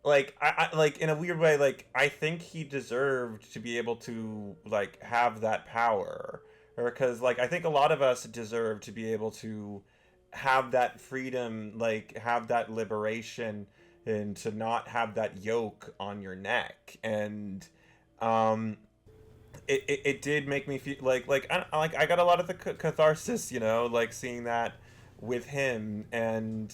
like, I like, in a weird way, like, I think he deserved to be able to, like, have that power, or because, like, I think a lot of us deserve to be able to have that freedom, like, have that liberation, and to not have that yoke on your neck. And um it did make me feel like I got a lot of the catharsis, like, seeing that with him. And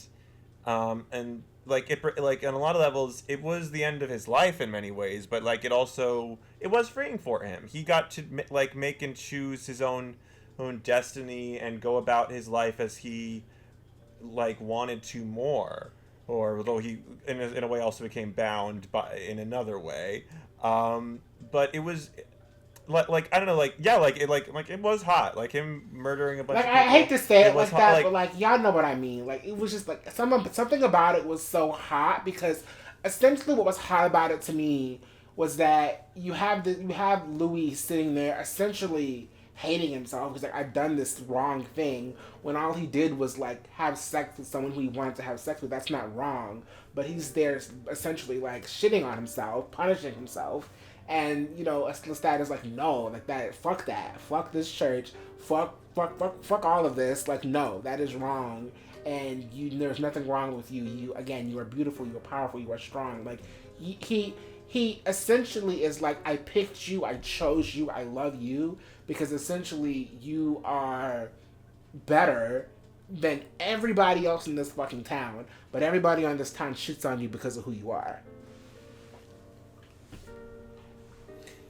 like, like, on a lot of levels it was the end of his life in many ways, but, like, it was freeing for him. He got to, like, make and choose his own destiny and go about his life as he, like, wanted to more, or although he in a way also became bound by in another way. But it was like, I don't know, like, yeah, like it was hot, like him murdering a bunch Like, of people. I hate to say it like hot, that, like, but, like, y'all know what I mean. Like, it was just like something about it was so hot, because essentially what was hot about it to me was that you have Louis sitting there essentially hating himself because, like, I've done this wrong thing, when all he did was, like, have sex with someone who he wanted to have sex with. That's not wrong, but he's there essentially, like, shitting on himself, punishing himself. And, Lestat is like, no, like, fuck that, fuck this church, fuck all of this, like, no, that is wrong, and there's nothing wrong with you. You are beautiful, you are powerful, you are strong, like, he essentially is like, I picked you, I chose you, I love you, because essentially you are better than everybody else in this fucking town, but everybody on this town shits on you because of who you are.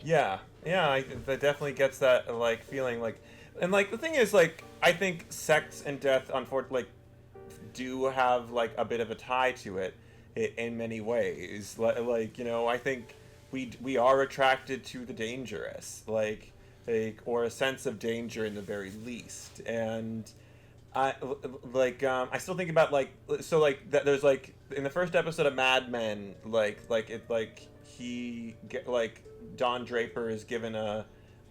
Yeah, that definitely gets that like feeling like, and like the thing is like I think sex and death, unfortunately, like, do have like a bit of a tie to it in many ways. Like you know, I think we are attracted to the dangerous, like or a sense of danger in the very least, and I I still think about like so like that there's like in the first episode of Mad Men he get like Don Draper is given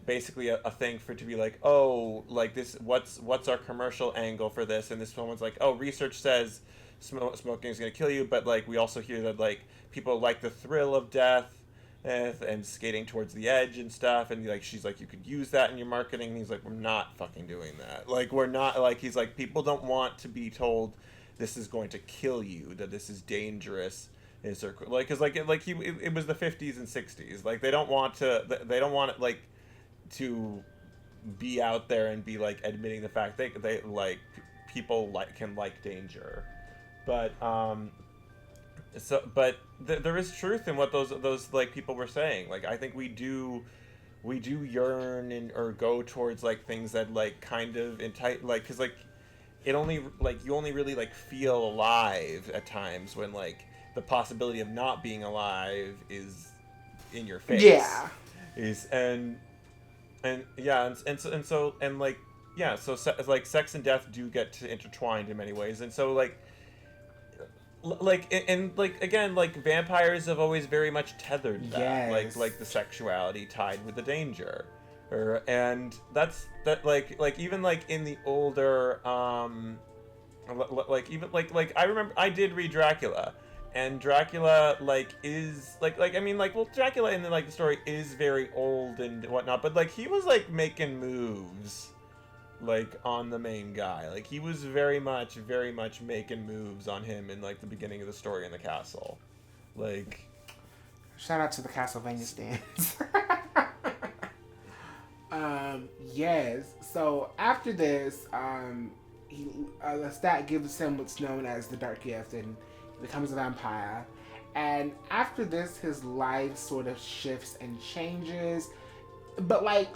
basically a thing for it to be like, oh, like this what's our commercial angle for this, and this woman's like, oh, research says smoking is going to kill you, but like we also hear that like people like the thrill of death and skating towards the edge and stuff, and like she's like, you could use that in your marketing, and he's like, we're not fucking doing that, like we're not, like he's like, people don't want to be told this is going to kill you, that this is dangerous. Is there, like, cause like it was the 50s and 60s, like they don't want it like to be out there and be like admitting the fact they like people can like danger, but there is truth in what those like people were saying. Like I think we do yearn or go towards like things that like kind of entice, like because like it only like you only really like feel alive at times when like the possibility of not being alive is in your face. Yeah. So like sex and death do get intertwined in many ways, and so like again, like vampires have always very much tethered that, yes. like the sexuality tied with the danger, and that's like even like in the older like even like I remember I did read Dracula. And Dracula, like, is, I mean, like, well, Dracula in the, like, the story is very old and whatnot, but, like, he was, like, making moves, like, on the main guy. Like, he was very much making moves on him in, like, the beginning of the story in the castle. Like... Shout out to the Castlevania stands. Yes. So, after this, Lestat gives him what's known as the Dark Gift, and becomes a vampire, and after this his life sort of shifts and changes, but like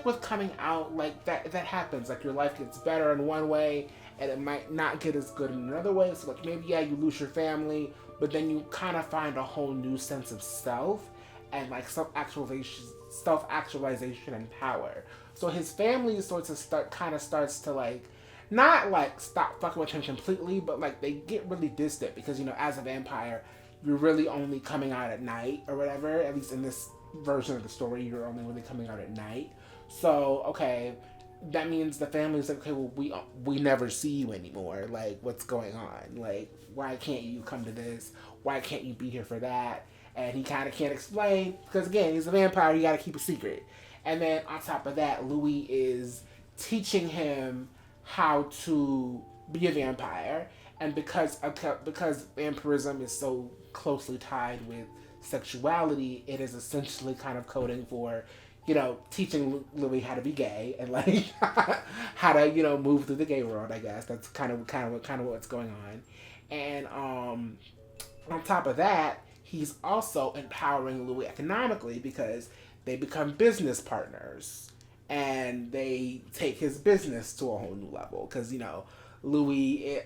with coming out, like that happens, like your life gets better in one way and it might not get as good in another way. So like maybe you lose your family, but then you kind of find a whole new sense of self and like self-actualization and power. So his family starts to like not like stop fucking with him completely, but like they get really distant because, you know, as a vampire, you're really only coming out at night or whatever. At least in this version of the story, you're only really coming out at night. So, okay, that means the family's like, okay, well, we never see you anymore. Like, what's going on? Like, why can't you come to this? Why can't you be here for that? And he kind of can't explain because, again, he's a vampire. You got to keep a secret. And then on top of that, Louie is teaching him how to be a vampire, and because vampirism is so closely tied with sexuality, it is essentially kind of coding for, you know, teaching Louie how to be gay and like how to, you know, move through the gay world. I guess that's kind of what's going on, and on top of that, he's also empowering Louie economically because they become business partners. And they take his business to a whole new level. Because, you know, Louis,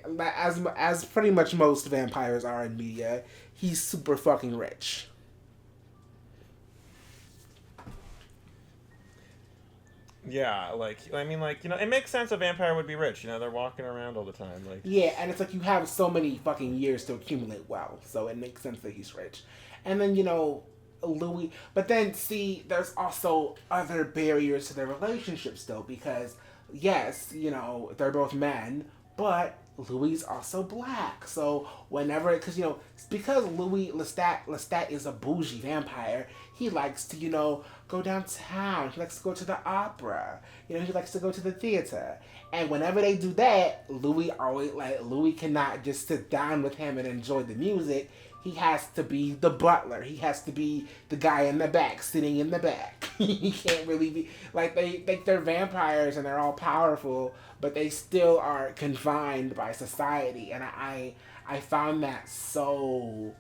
as pretty much most vampires are in media, he's super fucking rich. Yeah, like, I mean, like, you know, it makes sense a vampire would be rich. You know, they're walking around all the time. Like, yeah, and it's like you have so many fucking years to accumulate wealth. So it makes sense that he's rich. And then, you know, Louis, but then see, there's also other barriers to their relationship still, because yes, you know, they're both men, but Louis also black. So whenever, because, you know, because Lestat is a bougie vampire, he likes to, you know, go downtown. He likes to go to the opera. You know, he likes to go to the theater. And whenever they do that, Louis cannot just sit down with him and enjoy the music. he has to be the butler. He has to be the guy in the back, sitting in the back. He can't really be like they're vampires and they're all powerful, but they still are confined by society. And I found that so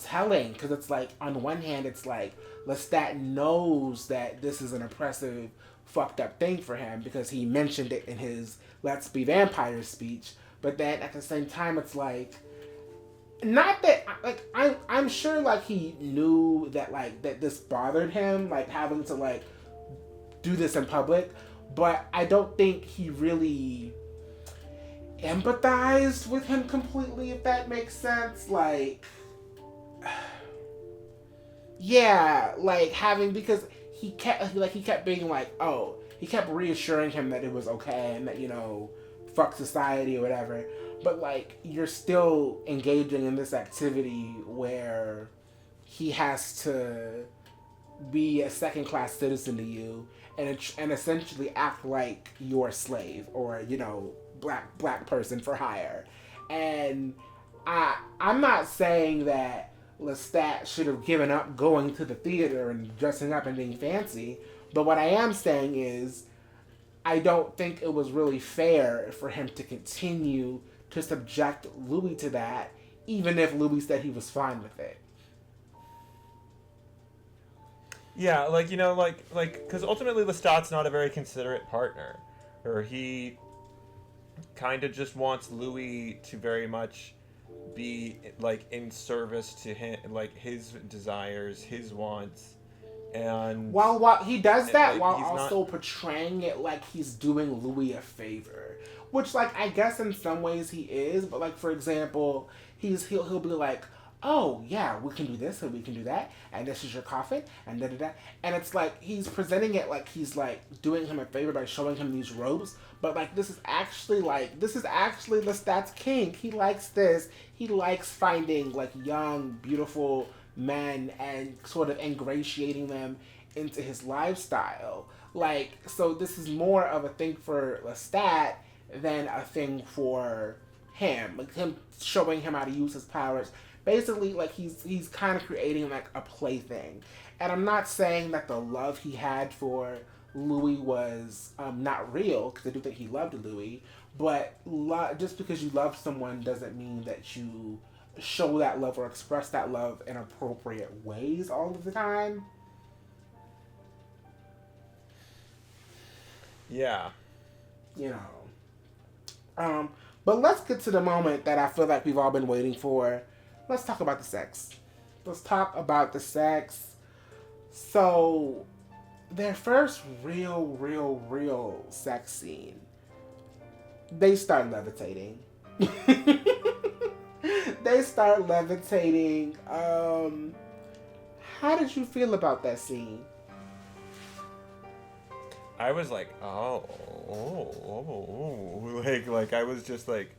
telling, because it's like, on one hand, it's like Lestat knows that this is an oppressive, fucked up thing for him because he mentioned it in his "Let's Be Vampires" speech. But then at the same time, it's like, not that like I'm sure like he knew that like that this bothered him, like having to like do this in public, but I don't think he really empathized with him completely, if that makes sense. Like, yeah, like having, because he kept being like, oh, he kept reassuring him that it was okay and that, you know, fuck society or whatever. But like, you're still engaging in this activity where he has to be a second-class citizen to you and essentially act like you're a slave or, you know, black person for hire. And I'm not saying that Lestat should have given up going to the theater and dressing up and being fancy, but what I am saying is I don't think it was really fair for him to continue to subject Louie to that, even if Louie said he was fine with it. Yeah, like, you know, like, because ultimately Lestat's not a very considerate partner, or he kind of just wants Louie to very much be like in service to him, like his desires, his wants, and while he does that, like, while also portraying it like he's doing Louie a favor, which, like, I guess in some ways he is, but like, for example, he'll be like, oh yeah, we can do this and we can do that, and this is your coffin, and da da da, and it's like he's presenting it like he's like doing him a favor by showing him these robes, but like this is actually Lestat's kink. He likes this. He likes finding like young, beautiful men and sort of ingratiating them into his lifestyle. Like, so this is more of a thing for Lestat than a thing for him. Like him showing him how to use his powers. Basically, like he's kind of creating like a plaything. And I'm not saying that the love he had for Louie was not real, because I do think he loved Louie. But just because you love someone doesn't mean that you show that love or express that love in appropriate ways all of the time. yeah. You know. But let's get to the moment that I feel like we've all been waiting for. Let's talk about the sex. Let's talk about the sex. So, their first real sex scene, they start levitating. They start levitating. How did you feel about that scene? I was like, like I was just like,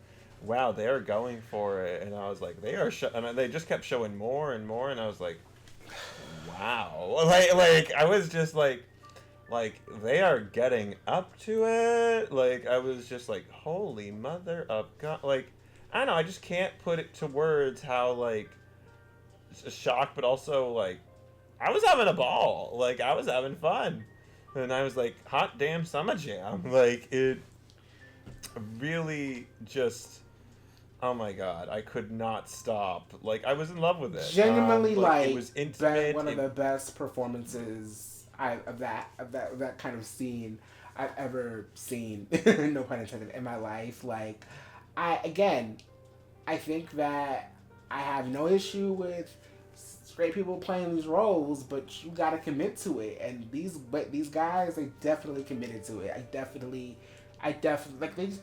wow, they're going for it, and I was like, and they just kept showing more and more, and I was like, wow, like I was just like they are getting up to it. Like I was just like, holy mother of God, like I don't know, I just can't put it to words how like shocked, but also like I was having a ball, like I was having fun. And I was like, hot damn summer jam. Like, it really just, oh my God, I could not stop. Like, I was in love with it. Genuinely, like it was intimate. One of the best performances of that kind of scene I've ever seen, no pun intended, in my life. Like, I think that I have no issue with straight people playing these roles, but you gotta commit to it. And these guys, they definitely committed to it. I definitely like they just,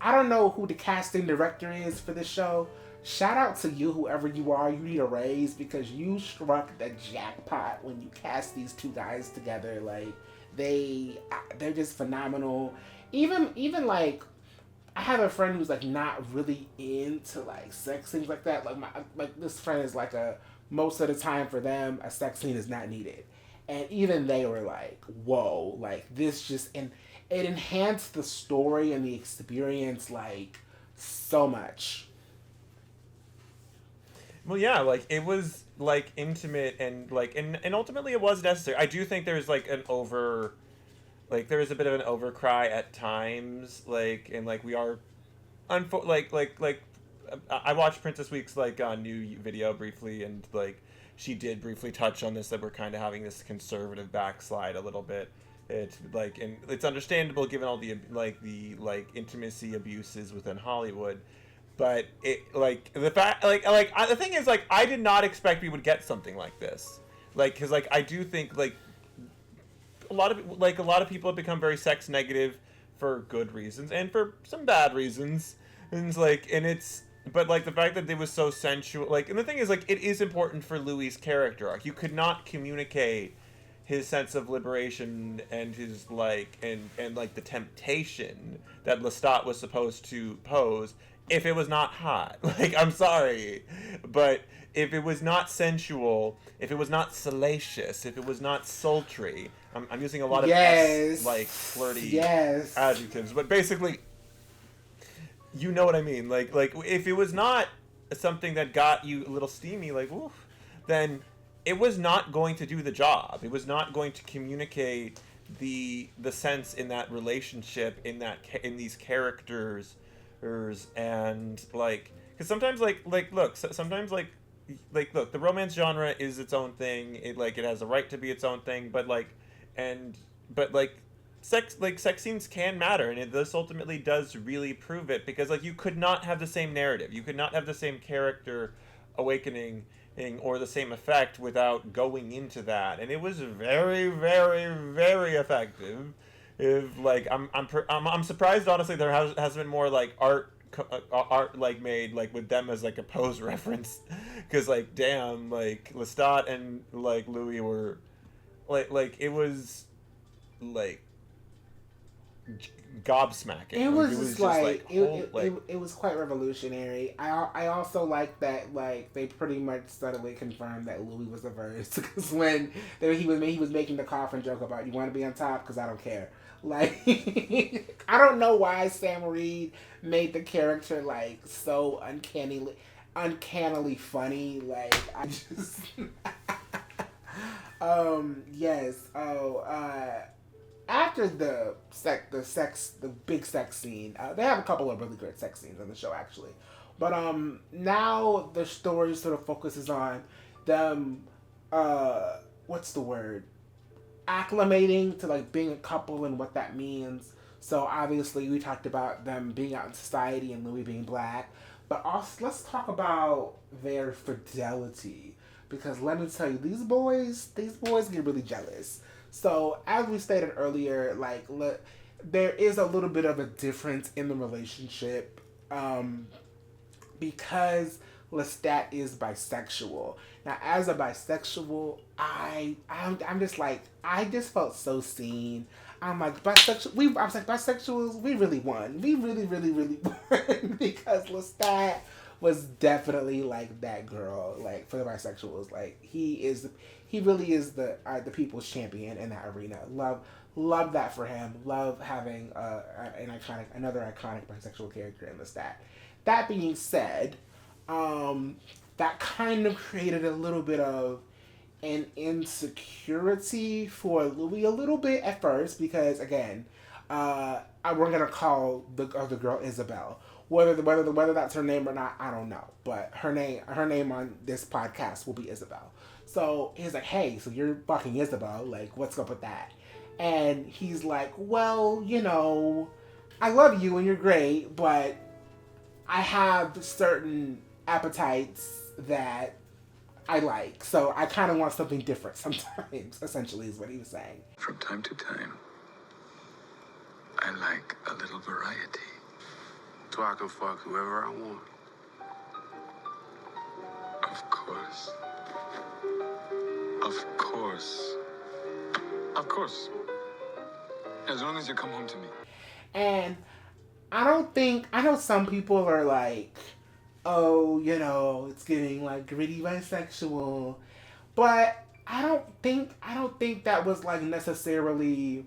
I don't know who the casting director is for this show. Shout out to you, whoever you are. You need a raise, because you struck the jackpot when you cast these two guys together. Like they're just phenomenal. Even like, I have a friend who's like not really into like sex scenes like that. Like this friend is like most of the time for them, a sex scene is not needed. And even they were like, whoa, like this just, and it enhanced the story and the experience like so much. Well, yeah, like it was like intimate and like and ultimately it was necessary. I do think there's like there is a bit of an overcry at times, like and like we are, I watched Princess Week's like new video briefly, and like she did briefly touch on this, that we're kind of having this conservative backslide a little bit. It's like, and it's understandable given all the intimacy abuses within Hollywood. But it like the fact the thing is, like, I did not expect we would get something like this, like, because like I do think like a lot of people have become very sex negative for good reasons and for some bad reasons, and it's like, and it's, but like the fact that it was so sensual, like, and the thing is, like, it is important for Louis's character arc. You could not communicate his sense of liberation and his like and like the temptation that Lestat was supposed to pose if it was not hot. Like, I'm sorry, but if it was not sensual, if it was not salacious, if it was not sultry, I'm using a lot of like flirty adjectives, but basically, you know what I mean. Like if it was not something that got you a little steamy, like, oof, then it was not going to do the job. It was not going to communicate the sense in that relationship, in these characters, and like, because sometimes sometimes look, the romance genre is its own thing. It has a right to be its own thing, but sex scenes can matter, and this ultimately does really prove it, because like you could not have the same narrative, you could not have the same character awakening or the same effect without going into that, and it was very, very, very effective. If like I'm surprised, honestly, there hasn't been more like art like made like with them as like a pose reference, because like, damn, like Lestat and like Louis were like it was like gobsmacking. It was it was quite revolutionary. I also like that, like, they pretty much subtly confirmed that Louis was a verse, because when he was making the coffin joke about, you want to be on top because I don't care. Like, I don't know why Sam Reed made the character like so uncannily funny. Like, I just yes. After the big sex scene, they have a couple of really great sex scenes on the show, actually. But now the story sort of focuses on them, what's the word? Acclimating to like being a couple and what that means. So obviously we talked about them being out in society and Louis being black, but also let's talk about their fidelity, because let me tell you, these boys get really jealous. So as we stated earlier, like, there is a little bit of a difference in the relationship, because Lestat is bisexual. Now, as a bisexual, I'm just like, I just felt so seen. I'm like, bisexuals, we really won. We really, really, really won, because Lestat was definitely like that girl, like, for the bisexuals. Like, he really is the people's champion in that arena. Love that for him. Love having another iconic bisexual character in Lestat. That being said, that kind of created a little bit of an insecurity for Louis a little bit at first, because again, we're gonna call the other girl Isabelle. Whether that's her name or not, I don't know. But her name on this podcast will be Isabelle. So he's like, hey, so you're fucking Isabelle, like, what's up with that? And he's like, well, you know, I love you and you're great, but I have certain appetites that I like, so I kind of want something different sometimes, essentially, is what he was saying. From time to time, I like a little variety. So I can fuck whoever I want. Of course. Of course. Of course. As long as you come home to me. And I know some people are like, oh, you know, it's getting like gritty bisexual, but I don't think that was like necessarily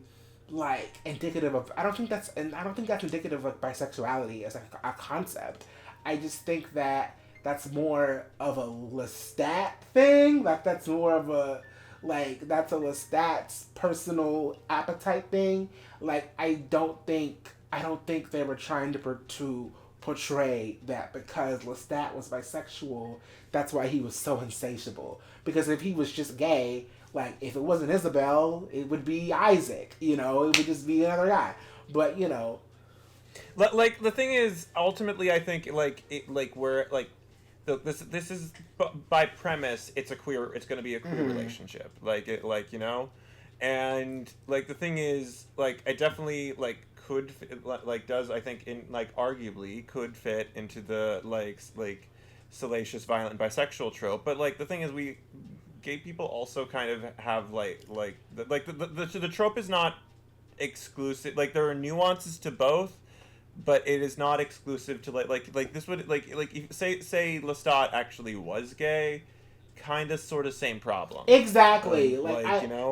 like indicative of, I don't think that's indicative of bisexuality as like a concept. I just think that that's more of a Lestat thing. Like that's more of a that's a Lestat's personal appetite thing. Like I don't think they were trying to portray that because Lestat was bisexual, that's why he was so insatiable. Because if he was just gay, like if it wasn't Isabelle, it would be Isaac. You know, it would just be another guy. But you know, like the thing is, ultimately, I think where this is by premise, it's going to be a queer relationship, and like the thing is, like I definitely could does I think in arguably could fit into the salacious, violent, bisexual trope, but like the thing is, we gay people also kind of have the trope is not exclusive. Like there are nuances to both, but it is not exclusive to this would say Lestat actually was gay, kind of sort of same problem. Exactly.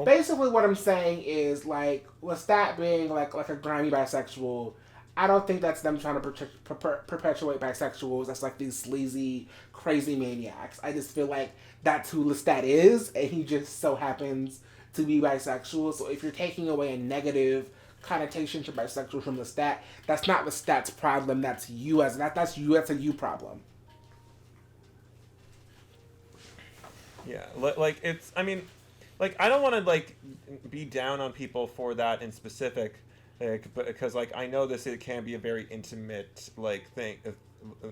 Basically what I'm saying is Lestat being like a grimy bisexual. I don't think that's them trying to perpetuate bisexuals. That's like these sleazy, crazy maniacs. I just feel like that's who Lestat is, and he just so happens to be bisexual. So if you're taking away a negative connotation to bisexual from Lestat, that's not Lestat's problem. That's you that's a you problem. Yeah, it's. I mean, I don't want to be down on people for that in specific, because I know it can be a very intimate thing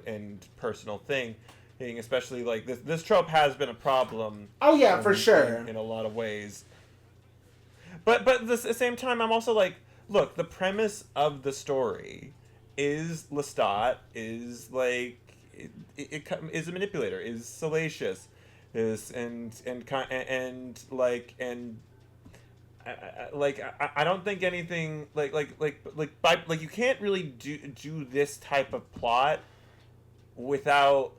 and personal thing, especially this trope has been a problem. Oh yeah, for sure. In a lot of ways. But at the same time, I'm also look, the premise of the story is Lestat is is a manipulator, is salacious, I don't think anything you can't really do this type of plot without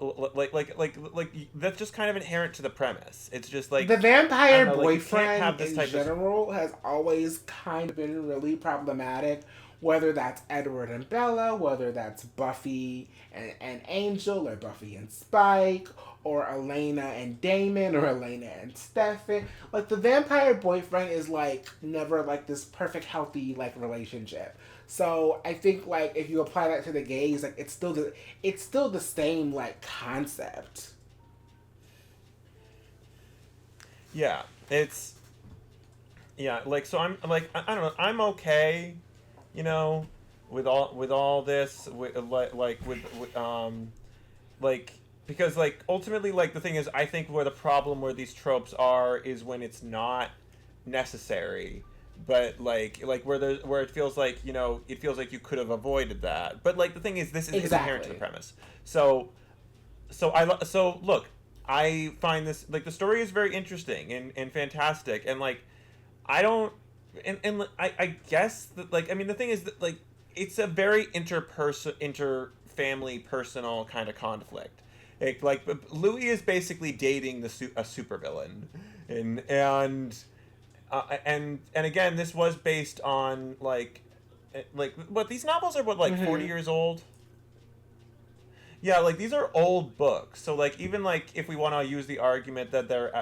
that's just kind of inherent to the premise. It's just the vampire boyfriend in general has always kind of been really problematic, whether that's Edward and Bella, whether that's Buffy and Angel, or Buffy and Spike, or Elena and Damon, or Elena and Stefan. The vampire boyfriend is never this perfect healthy relationship. So I think if you apply that to the gays, it's still the same concept. Yeah, it's so I'm I don't know, I'm okay, with all this because ultimately the thing is, I think where the problem where these tropes are is when it's not necessary. But where it feels it feels like you could have avoided that. But the thing is, this is inherent to the premise. So look, I find this the story is very interesting and fantastic, and I guess that I mean the thing is that it's a very inter-family personal kind of conflict. Louie is basically dating a supervillain, and again, this was based on what these novels are 40 years old. Yeah, these are old books. So even if we want to use the argument that they're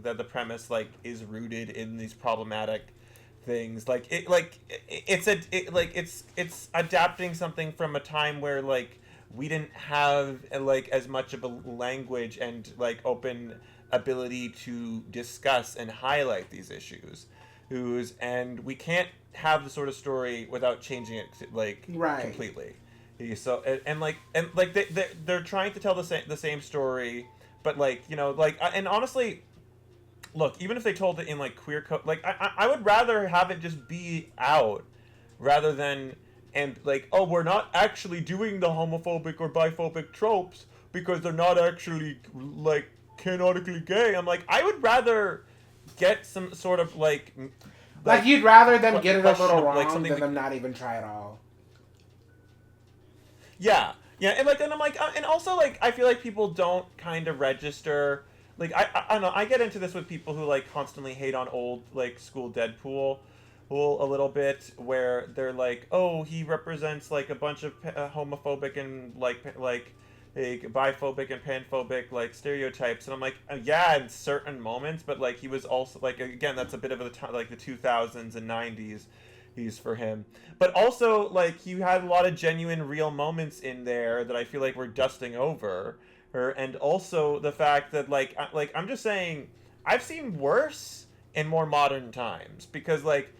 that the premise is rooted in these problematic things, it's adapting something from a time where we didn't have as much of a language and open ability to discuss and highlight these issues, and we can't have the sort of story without changing it completely. So they're trying to tell the same story, but and honestly, look, even if they told it in queer code, I would rather have it just be out rather than oh, we're not actually doing the homophobic or biphobic tropes because they're not actually canonically gay. I'm I would rather get some sort of you'd rather them get it a little wrong than them not even try at all. Yeah, and and I'm and also I feel people don't kind of register. I don't know. I get into this with people who constantly hate on old school Deadpool a little bit, where they're oh, he represents a bunch of homophobic and biphobic and panphobic like stereotypes, and I'm like, yeah, in certain moments, but like he was also like, again, that's a bit of the time, like the 2000s and 90s he's for him, but also like he had a lot of genuine real moments in there that I feel like we're dusting over her. And also the fact that like I'm just saying, I've seen worse in more modern times, because like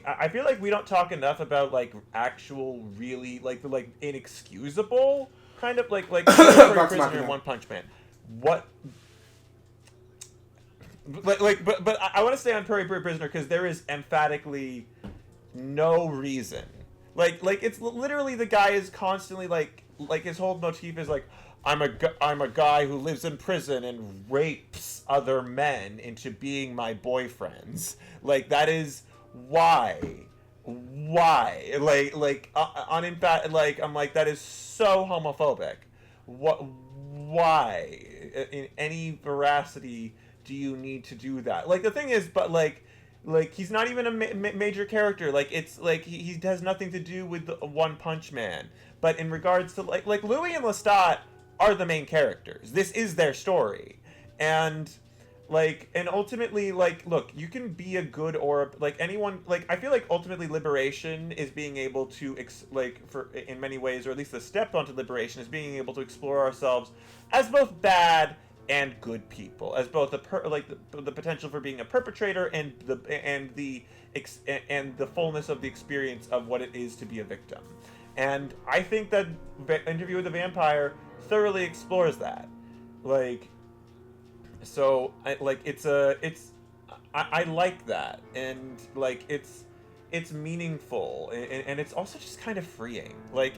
I feel like we don't talk enough about like actual really like the like inexcusable kind of like Prisoner and One Punch Man. What but I want to stay on Prairie Prisoner because there is emphatically no reason. Like it's literally the guy is constantly like his whole motif is like, I'm a guy who lives in prison and rapes other men into being my boyfriends. Like that is why like I'm like, that is so homophobic. Why in any veracity do you need to do that? Like the thing is, but like he's not even a major character. Like it's like he has nothing to do with the One Punch Man. But in regards to like Louie and Lestat are the main characters. This is their story, and ultimately, like, look, you can be a good or like anyone. Like I feel like ultimately liberation is being able to for in many ways, or at least the step onto liberation is being able to explore ourselves as both bad and good people, as both the potential for being a perpetrator and the fullness of the experience of what it is to be a victim. And I think that Interview with the Vampire thoroughly explores that. Like, so I like I like that, and like it's meaningful, and it's also just kind of freeing. Like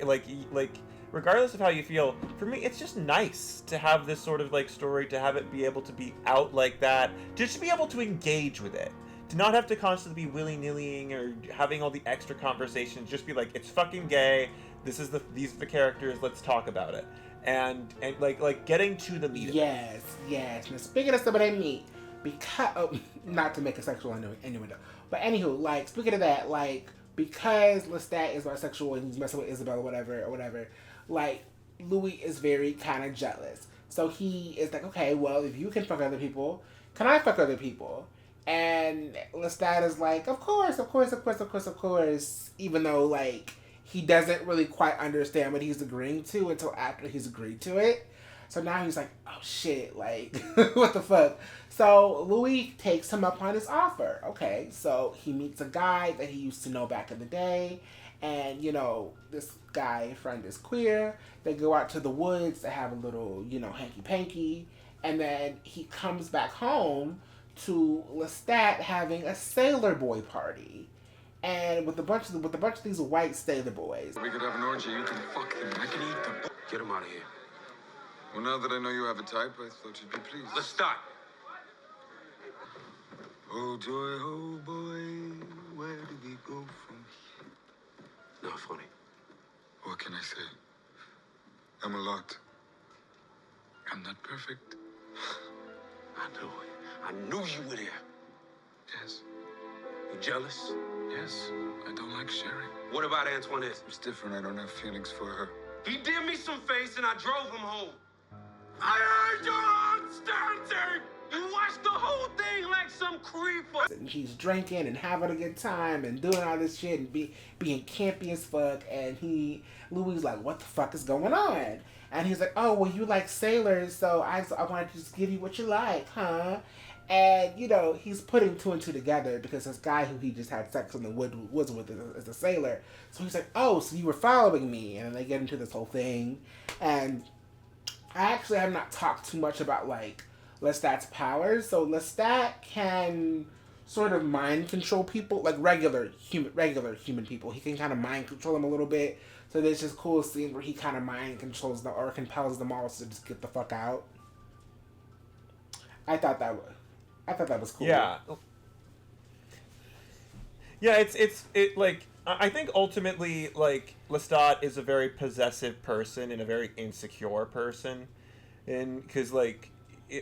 regardless of how you feel, for me, it's just nice to have this sort of like story, to have it be able to be out like that, just to be able to engage with it, to not have to constantly be willy-nillying or having all the extra conversations, just be like, it's fucking gay, these are the characters, let's talk about it. And like getting to the meat of it. Yes. Now, speaking of somebody meat, because not to make a sexual innuendo, but anywho, like speaking of that, like because Lestat is bisexual and he's messing with Isabelle or whatever, like Louis is very kind of jealous. So he is like, okay, well, if you can fuck other people, can I fuck other people? And Lestat is like, of course, even though like he doesn't really quite understand what he's agreeing to until after he's agreed to it. So now he's like, oh shit, like, what the fuck? So Louis takes him up on his offer. Okay, so he meets a guy that he used to know back in the day. And, you know, this guy friend is queer. They go out to the woods to have a little, you know, hanky-panky. And then he comes back home to Lestat having a sailor boy party. And with a bunch of these white sailor boys. We could have an orgy. You can fuck them. I can eat them. Get him out of here. Well, now that I know you have a type, I thought you'd be pleased. Let's start. Oh, joy, oh, boy, where do we go from here? Not funny. What can I say? I'm a lot. I'm not perfect. I knew it. I knew you were there. Yes. You jealous? Yes. I don't like sharing. What about Antoinnette? It's different. I don't have feelings for her. He did me some face and I drove him home. I heard your standing. You watched the whole thing like some creeper. And he's drinking and having a good time and doing all this shit and being campy as fuck. And Louis like, what the fuck is going on? And he's like, oh, well, you like sailors, so I wanted to just give you what you like, huh? And, you know, he's putting two and two together because this guy who he just had sex in the woods with is a sailor. So he's like, oh, so you were following me. And then they get into this whole thing. And I actually have not talked too much about, like, Lestat's powers. So Lestat can sort of mind control people, like regular human people. He can kind of mind control them a little bit. So there's this cool scene where he kind of mind controls them or compels them all to just get the fuck out. I thought that was cool. Yeah. Yeah, it like, I think ultimately, like, Lestat is a very possessive person and a very insecure person, and because like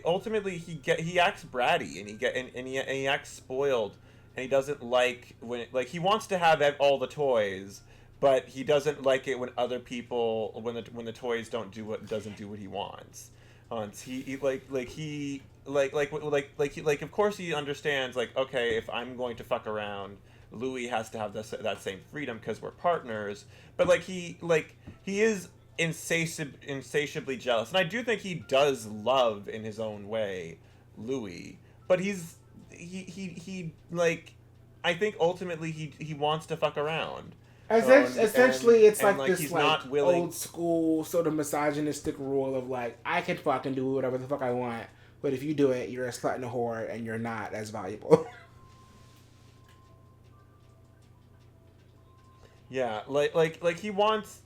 ultimately he acts bratty and he acts spoiled, and he doesn't like when, like, he wants to have all the toys, but he doesn't like it when other people when the toys doesn't do what he wants. Of course he understands, like, okay, if I'm going to fuck around, Louie has to have that same freedom because we're partners. But he is insatiably jealous, and I do think he does love in his own way Louie, but he I think ultimately he wants to fuck around. Essentially, it's like this he's like not willing... old school sort of misogynistic rule of like, I can fucking do whatever the fuck I want, but if you do it, you're a slut and a whore, and you're not as valuable. Yeah, he wants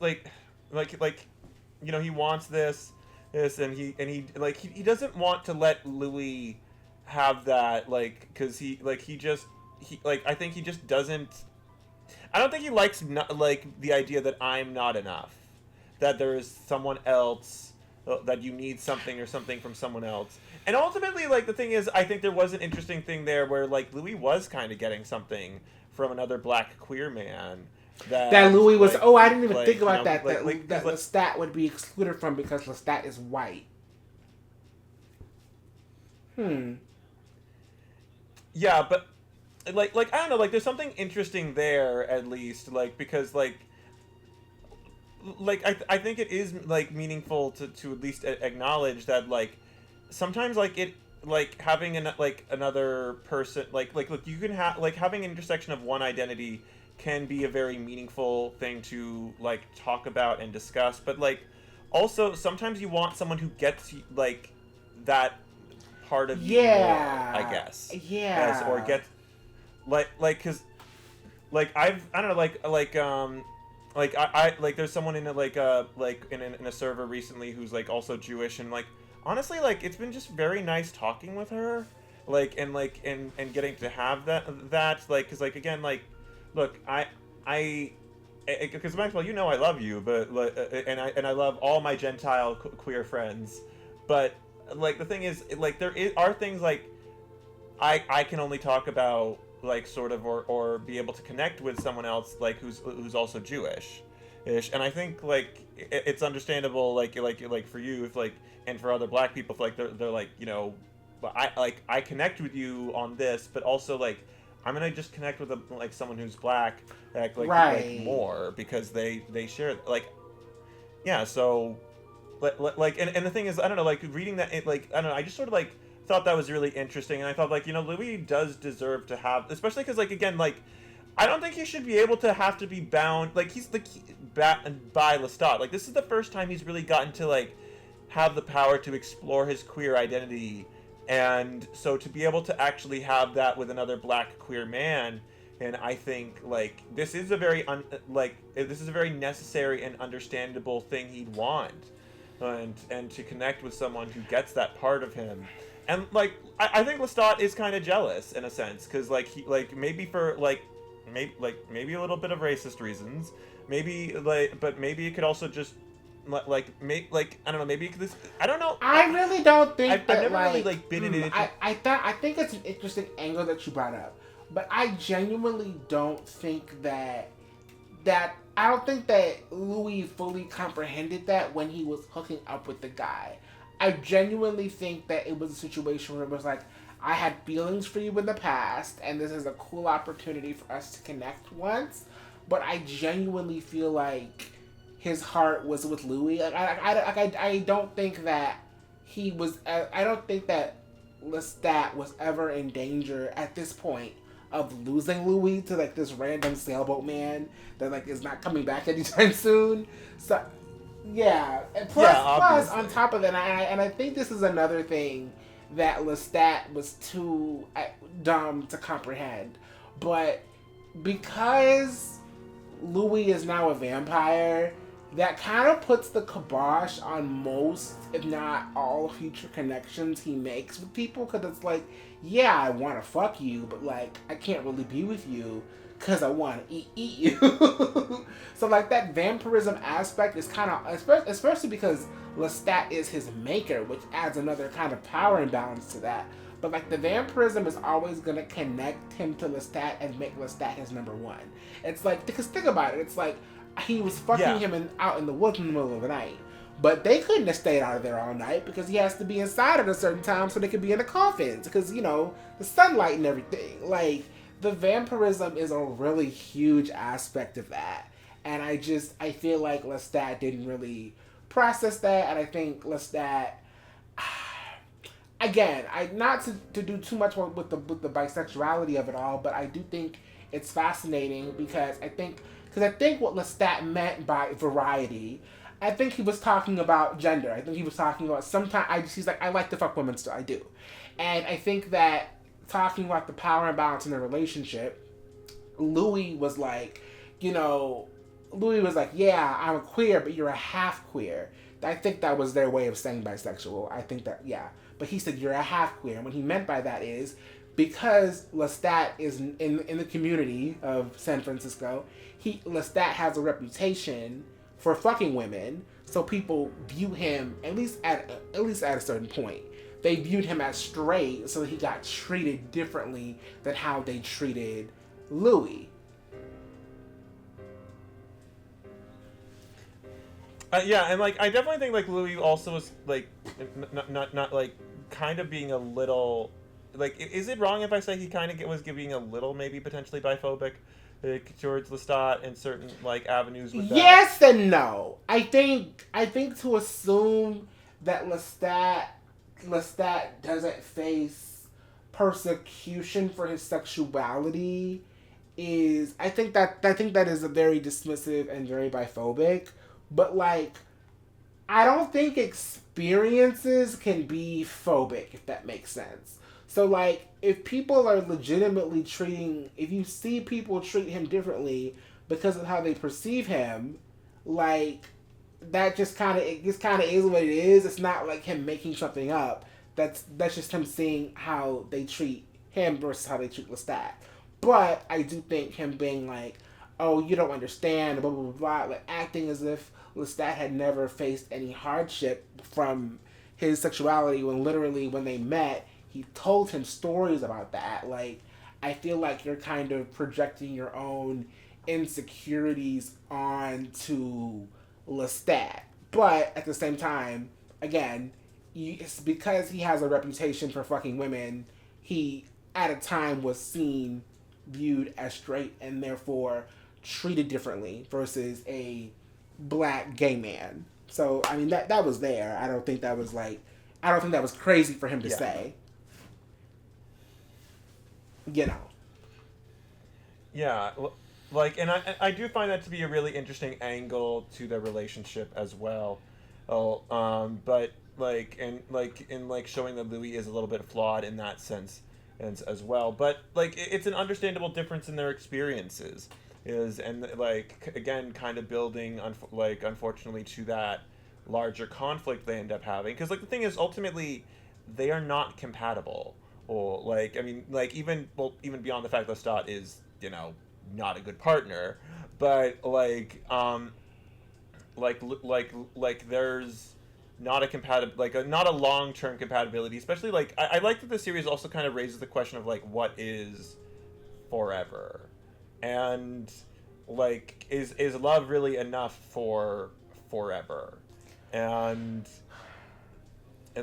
he wants this, and he doesn't want to let Louie have that, because I think he just doesn't. I don't think he likes the idea that I'm not enough, that there is someone else, that you need something or something from someone else. And ultimately, the thing is, I think there was an interesting thing there where Louie was kind of getting something from another black queer man. That Louie was. I didn't even think about that. That Lestat would be excluded from because Lestat is white. Yeah, but I don't know. There's something interesting there, at least. Because I think it is meaningful to at least acknowledge that sometimes having another person look, you can have having an intersection of one identity can be a very meaningful thing to talk about and discuss, but also sometimes you want someone who gets that part of you more, I guess. Yeah. Or get because I don't know I there's someone in in a server recently who's also Jewish, and honestly it's been just very nice talking with her, and getting to have that because again look, because Maxwell, I love you, but and I love all my Gentile queer friends, but the thing is, are things I can only talk about sort of or be able to connect with someone else who's also Jewish-ish, and I think it's understandable for you if and for other black people if they're I connect with you on this, but also I'm gonna just connect with someone who's black, right. more because they share yeah. So, and the thing is, I don't know, reading that, I don't know, I just sort of thought that was really interesting, and I thought Louie does deserve to have, especially because again I don't think he should be able to have to be bound he's by Lestat. This is the first time he's really gotten to have the power to explore his queer identity. And so to be able to actually have that with another black queer man, and I think this is a very this is a very necessary and understandable thing he'd want, and to connect with someone who gets that part of him, and I think Lestat is kind of jealous in a sense because he maybe for maybe a little bit of racist reasons, maybe but maybe it could also just. I don't know. Maybe this. I don't know. I really don't think I've never really been in it. I think it's an interesting angle that you brought up, but I genuinely don't think that I don't think that Louie fully comprehended that when he was hooking up with the guy. I genuinely think that it was a situation where it was I had feelings for you in the past, and this is a cool opportunity for us to connect once. But I genuinely feel his heart was with Louie. I don't think that he was. I don't think that Lestat was ever in danger at this point of losing Louie to this random sailboat man that is not coming back anytime soon. So yeah, and plus on top of that, and I think this is another thing that Lestat was too dumb to comprehend, but because Louie is now a vampire, that kind of puts the kibosh on most, if not all, future connections he makes with people. Because it's yeah, I want to fuck you, but I can't really be with you because I want to eat you. So that vampirism aspect is kind of, especially because Lestat is his maker, which adds another kind of power imbalance to that. But the vampirism is always going to connect him to Lestat and make Lestat his number one. It's because think about it. It's he was fucking him out in the woods in the middle of the night. But they couldn't have stayed out of there all night because he has to be inside at a certain time so they could be in the coffins because, you know, the sunlight and everything. Like, the vampirism is a really huge aspect of that. And I feel like Lestat didn't really process that. And I think Lestat, again, not to do too much with the bisexuality of it all, but I do think it's fascinating because I think what Lestat meant by variety, I think he was talking about gender. I think he was talking about sometimes he's like, I like to fuck women still, I do. And I think that talking about the power imbalance in a relationship, Louie was like, yeah, I'm a queer, but you're a half queer. I think that was their way of saying bisexual. I think that, yeah. But he said, you're a half queer. And what he meant by that is, because Lestat is in the community of San Francisco, Lestat has a reputation for fucking women, so people view him, at least at a certain point, they viewed him as straight, so he got treated differently than how they treated Louie. Yeah, and like I definitely think like Louie also was like not like kind of being a little like, is it wrong if I say he kind of was being a little maybe potentially biphobic towards Lestat in certain like avenues with that? Yes and no. I think to assume that Lestat doesn't face persecution for his sexuality is I think that is a very dismissive and very biphobic. But like, I don't think experiences can be phobic, if that makes sense. So like, if people are legitimately if you see people treat him differently because of how they perceive him, like, that just kind of is what it is. It's not like him making something up. That's just him seeing how they treat him versus how they treat Lestat. But I do think him being like, oh, you don't understand, blah, blah, blah, blah, like acting as if Lestat had never faced any hardship from his sexuality when literally when they met, he told him stories about that. Like, I feel like you're kind of projecting your own insecurities onto Lestat. But at the same time, again, it's because he has a reputation for fucking women, he at a time was viewed as straight and therefore treated differently versus a black gay man. So I mean that was there. I don't think that was crazy for him to say. You know. Yeah, like, and I do find that to be a really interesting angle to their relationship as well. But like, and like in like showing that Louie is a little bit flawed in that sense as well. But like, it's an understandable difference in their experiences. And like, again, kind of building unfortunately to that larger conflict they end up having, because like the thing is, ultimately they are not compatible, or like, I mean, like even beyond the fact that Lestat is, you know, not a good partner, but like there's not a not a long-term compatibility, especially like I like that the series also kind of raises the question of like, what is forever? And like, is love really enough for forever? And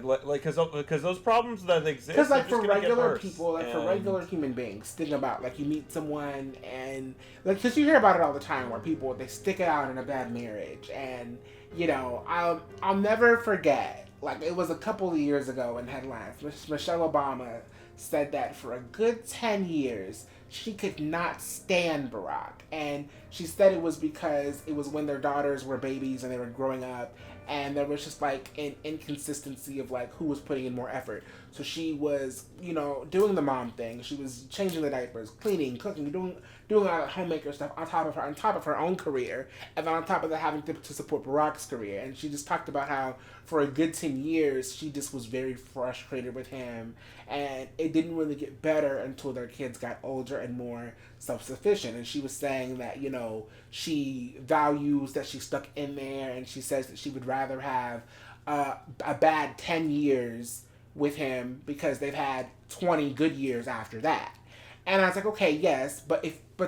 like, because those problems that exist, because like for regular worse. people, like for regular human beings, think about like you meet someone and like, because you hear about it all the time where people, they stick it out in a bad marriage, and you know, I'll never forget, like it was a couple of years ago in headlines, Michelle Obama said that for a good 10 years she could not stand Barack, and she said it was because it was when their daughters were babies and they were growing up, and there was just like an inconsistency of like who was putting in more effort. So she was, you know, doing the mom thing. She was changing the diapers, cleaning, cooking, doing all that homemaker stuff on top of her own career, and then on top of that having to support Barack's career. And she just talked about how for a good 10 years she just was very frustrated with him, and it didn't really get better until their kids got older and more self-sufficient. And she was saying that, you know, she values that she stuck in there, and she says that she would rather have a bad 10 years with him because they've had 20 good years after that. And I was like, okay, yes, but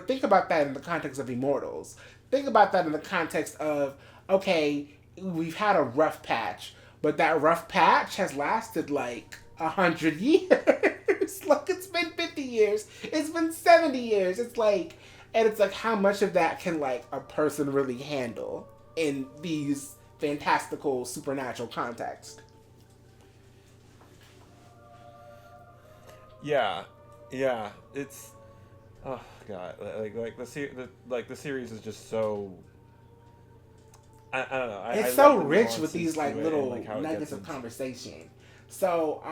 think about that in the context of Immortals. think about that in the context of, okay, we've had a rough patch, but that rough patch has lasted like 100 years. Like, it's been 50 years. It's been 70 years. It's like, and it's like, how much of that can like a person really handle in these fantastical supernatural contexts? Yeah, yeah. It's oh god, the series is just so. I don't know. It's I so love the rich with these nuances like to it little and, like, how it nuggets gets of into- conversation. So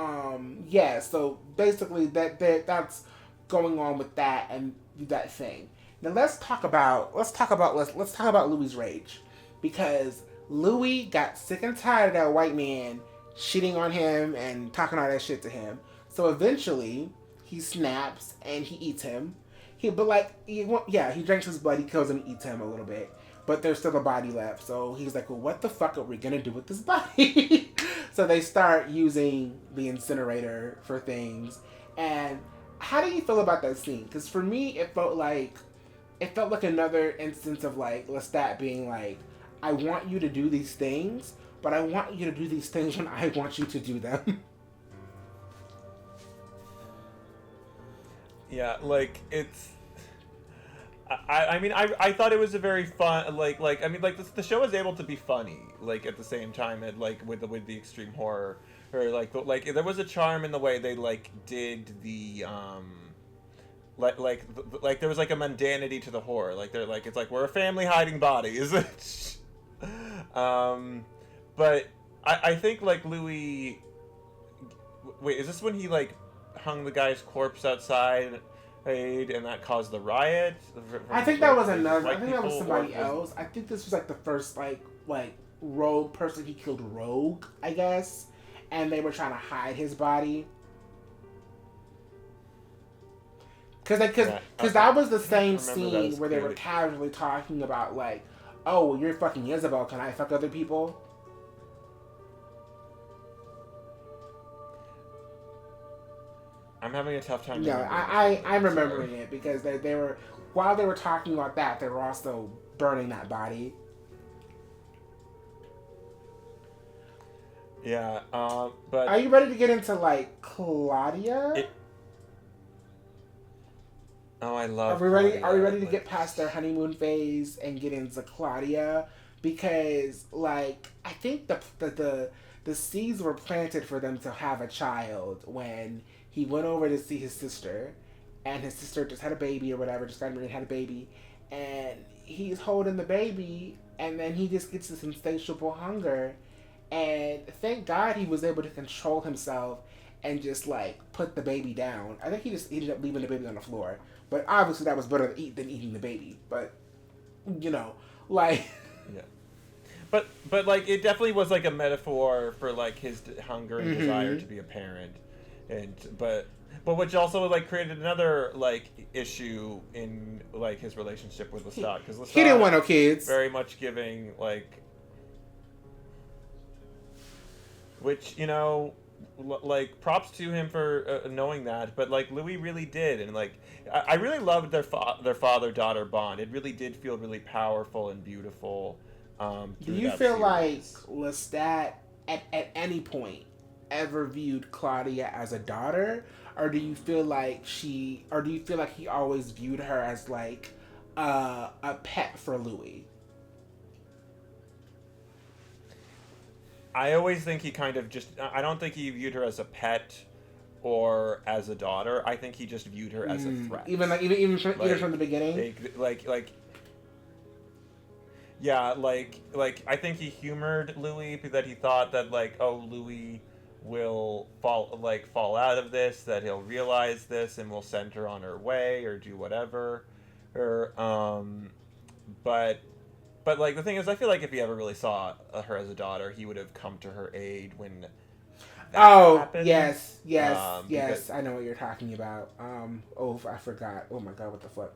yeah, so basically that's going on with that and that thing. Now let's talk about Louie's rage, because Louie got sick and tired of that white man cheating on him and talking all that shit to him. So eventually he snaps and he eats him. He drinks his blood, he kills him, eats him a little bit. But there's still a body left. So he's like, well, what the fuck are we going to do with this body? So they start using the incinerator for things. And how do you feel about that scene? Because for me, it felt like another instance of like Lestat being like, I want you to do these things, but I want you to do these things when I want you to do them. Yeah, like it's. I mean, I thought it was a very fun, the show is able to be funny, like, at the same time, and, like, with the extreme horror, or, like, there was a charm in the way they, like, did the, there was, like, a mundanity to the horror, like, they're, like, it's like, we're a family hiding bodies, but I think, like, Louis, wait, is this when he, like, hung the guy's corpse outside, and that caused the riot? I think that was another. I think that was somebody else. I think this was like the first like rogue person he killed. Rogue, I guess, and they were trying to hide his body. Because that was the same scene where they were casually talking about like, oh, well, you're fucking Isabelle. Can I fuck other people? I'm having a tough time. Yeah, I'm remembering it because they were, while they were talking about that, they were also burning that body. Yeah, but are you ready to get into like Claudia? I love. Are we ready? Claudia. Are we ready to get past their honeymoon phase and get into Claudia? Because like I think the seeds were planted for them to have a child when he went over to see his sister, and his sister just had a baby or whatever, just got married and had a baby, and he's holding the baby, and then he just gets this insatiable hunger, and thank God he was able to control himself and just like put the baby down. I think he just ended up leaving the baby on the floor, but obviously that was better than eating the baby. But you know, like yeah. But like it definitely was like a metaphor for like his hunger and desire to be a parent, but which also like created another like issue in like his relationship with Lestat, because Lestat he didn't want no kids. Very much giving like, which like props to him for knowing that, but like Louis really did, and like I really loved their father-daughter bond. It really did feel really powerful and beautiful. Do you feel like Lestat at any point ever viewed Claudia as a daughter, or do you feel like he always viewed her as like a pet for Louis? I always think he kind of just, I don't think he viewed her as a pet or as a daughter. I think he just viewed her as a threat. Even from the beginning? Yeah, like I think he humored Louis, that he thought that like, oh, Louis will fall out of this, that he'll realize this and will send her on her way or do whatever. But like the thing is, I feel like if he ever really saw her as a daughter, he would have come to her aid when that happened. Yes, because I know what you're talking about. I forgot. Oh my god, what the fuck?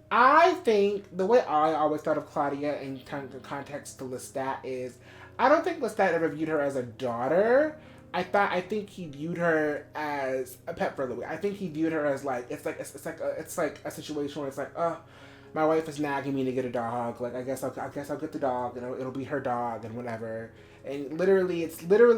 I think the way I always thought of Claudia in context to Lestat is, I don't think Lestat ever viewed her as a daughter. I think he viewed her as a pet for Louis. I think he viewed her as like it's like a situation where it's like, my wife is nagging me to get a dog. Like, I guess I'll get the dog, and it'll be her dog and whatever. And literally,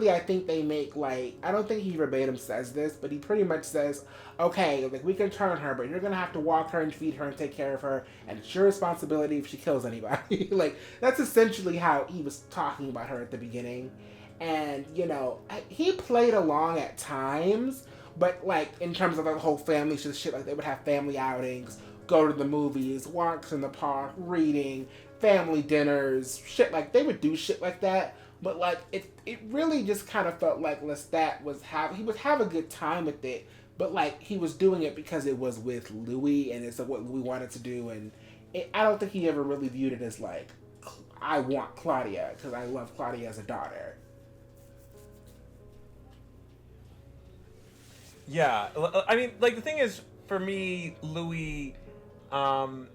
I think they make, like, I don't think he verbatim says this, but he pretty much says, okay, like, we can turn her, but you're going to have to walk her and feed her and take care of her, and it's your responsibility if she kills anybody. Like, that's essentially how he was talking about her at the beginning. And, you know, he played along at times, but, like, in terms of the whole family shit, like, they would have family outings, go to the movies, walks in the park, reading, family dinners, shit, like, they would do shit like that. But, like, it really just kind of felt like Lestat he would have a good time with it, but, like, he was doing it because it was with Louie, and it's what Louie wanted to do, and I don't think he ever really viewed it as, like, I want Claudia, because I love Claudia as a daughter. Yeah, I mean, like, the thing is, for me, Louis, like...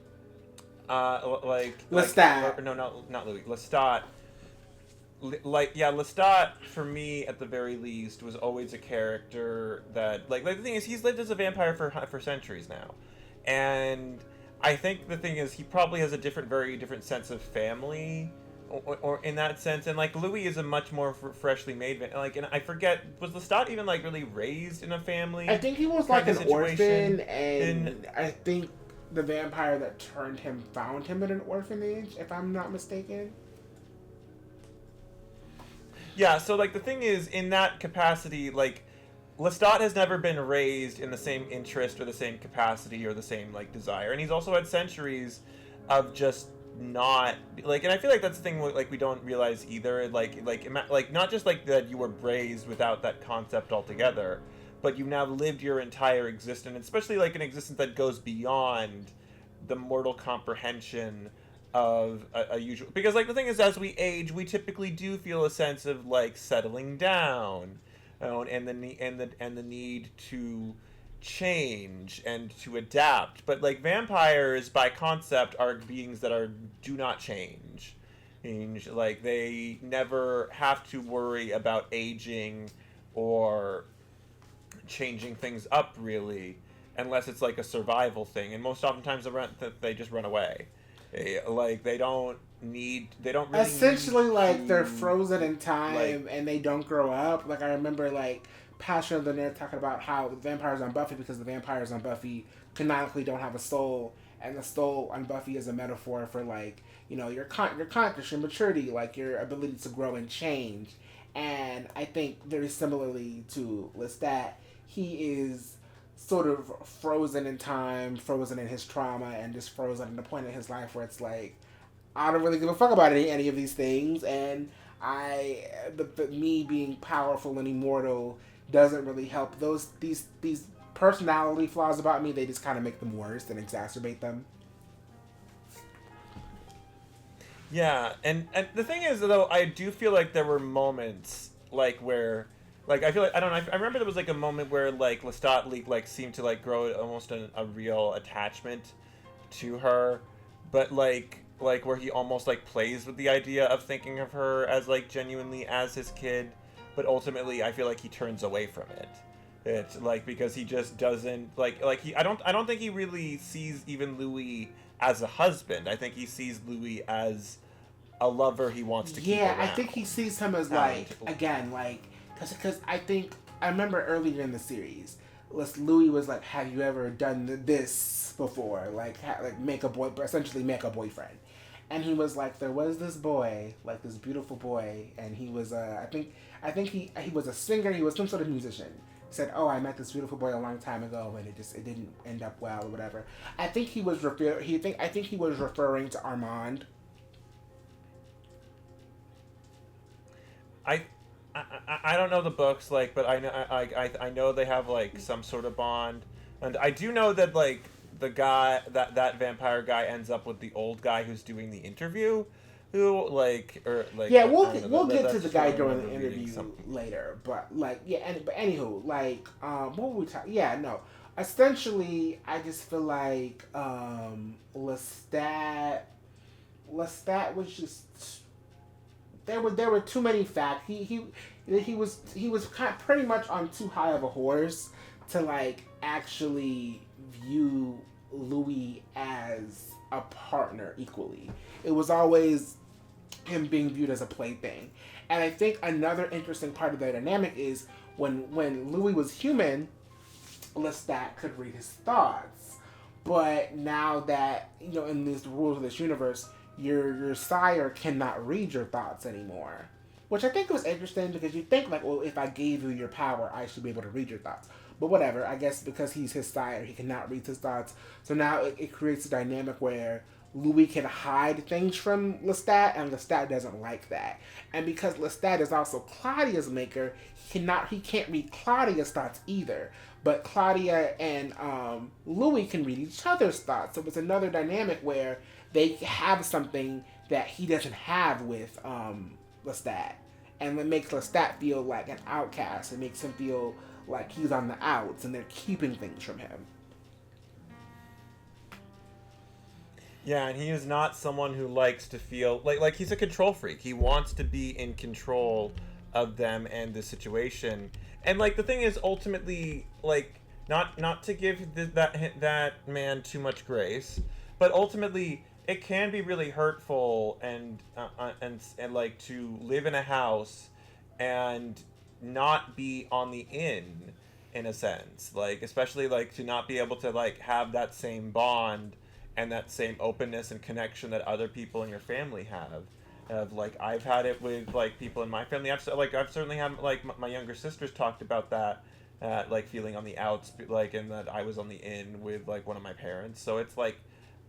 Lestat. No, not Louis. Lestat. Like, yeah, Lestat, for me, at the very least, was always a character that, like the thing is, he's lived as a vampire for centuries now. And I think the thing is, he probably has a very different sense of family, or in that sense. And, like, Louis is a much more freshly made, like, and I forget, was Lestat even, like, really raised in a family? I think he was, like, an orphan, and I think the vampire that turned him found him in an orphanage, if I'm not mistaken. Yeah, so, like, the thing is, in that capacity, like, Lestat has never been raised in the same interest or the same capacity or the same, like, desire. And he's also had centuries of just not, like, and I feel like that's the thing, like, we don't realize either, like, not just, like, that you were raised without that concept altogether, but you've now lived your entire existence, especially, like, an existence that goes beyond the mortal comprehension of a usual, because, like, the thing is, as we age, we typically do feel a sense of, like, settling down, you know, and the need to change and to adapt. But, like, vampires by concept are beings that do not change. Like, they never have to worry about aging or changing things up, really, unless it's, like, a survival thing. And most oftentimes they just run away. Like, they don't really essentially need like to, they're frozen in time, like, and they don't grow up. Like, I remember, like, Passion of the Nerd talking about how the vampires on Buffy, because the vampires on Buffy canonically don't have a soul, and the soul on Buffy is a metaphor for, like, you know, your conscious, your maturity, like, your ability to grow and change. And I think very similarly to Lestat, he is sort of frozen in time, frozen in his trauma, and just frozen at the point in his life where it's like, I don't really give a fuck about any of these things, and me being powerful and immortal doesn't really help. These personality flaws about me, they just kind of make them worse and exacerbate them. Yeah, and the thing is, though, I do feel like there were moments, like, where, like, I feel like, I don't know, I remember there was, like, a moment where, like, Lestat, like, seemed to, like, grow almost a real attachment to her, but, like, where he almost, like, plays with the idea of thinking of her as, like, genuinely as his kid, but ultimately I feel like he turns away from it. It's, like, because he just doesn't, like, I don't think he really sees even Louis as a husband. I think he sees Louis as a lover he wants to keep around. Yeah, I think he sees him as, like, again, like, because I think, I remember earlier in the series, Louis was like, have you ever done this before? Like, essentially make a boyfriend. And he was like, there was this boy, like, this beautiful boy, and he was, I think he was a singer, he was some sort of musician. He said, oh, I met this beautiful boy a long time ago, and it didn't end up well, or whatever. I think he was referring to Armand. I don't know the books, like, but I know they have, like, some sort of bond, and I do know that, like, the guy that vampire guy ends up with the old guy who's doing the interview, who, like, or, like, yeah, we'll get to the guy during the interview later, but, like, yeah, but anywho, like, what were we talking? Yeah, no, essentially, I just feel like Lestat was just. There were too many facts. He was kind of pretty much on too high of a horse to, like, actually view Louie as a partner equally. It was always him being viewed as a plaything. And I think another interesting part of their dynamic is when Louie was human, Lestat could read his thoughts. But now that, in these rules of this universe, your sire cannot read your thoughts anymore. Which I think was interesting because you think, like, well, if I gave you your power, I should be able to read your thoughts. But whatever, I guess because he's his sire, he cannot read his thoughts. So now it creates a dynamic where Louis can hide things from Lestat, and Lestat doesn't like that. And because Lestat is also Claudia's maker, he can't read Claudia's thoughts either. But Claudia and Louis can read each other's thoughts. So it's another dynamic where they have something that he doesn't have with Lestat. And it makes Lestat feel like an outcast. It makes him feel like he's on the outs and they're keeping things from him. Yeah, and he is not someone who likes to feel like he's a control freak. He wants to be in control of them and the situation. And like the thing is, ultimately, like not to give that man too much grace, but ultimately it can be really hurtful and like to live in a house and not be on the in a sense, like especially like to not be able to like have that same bond and that same openness and connection that other people in your family have. Like I've had it with like people in my family. I've certainly had like my younger sisters talked about that, like feeling on the outs, like, and that I was on the in with like one of my parents. So it's like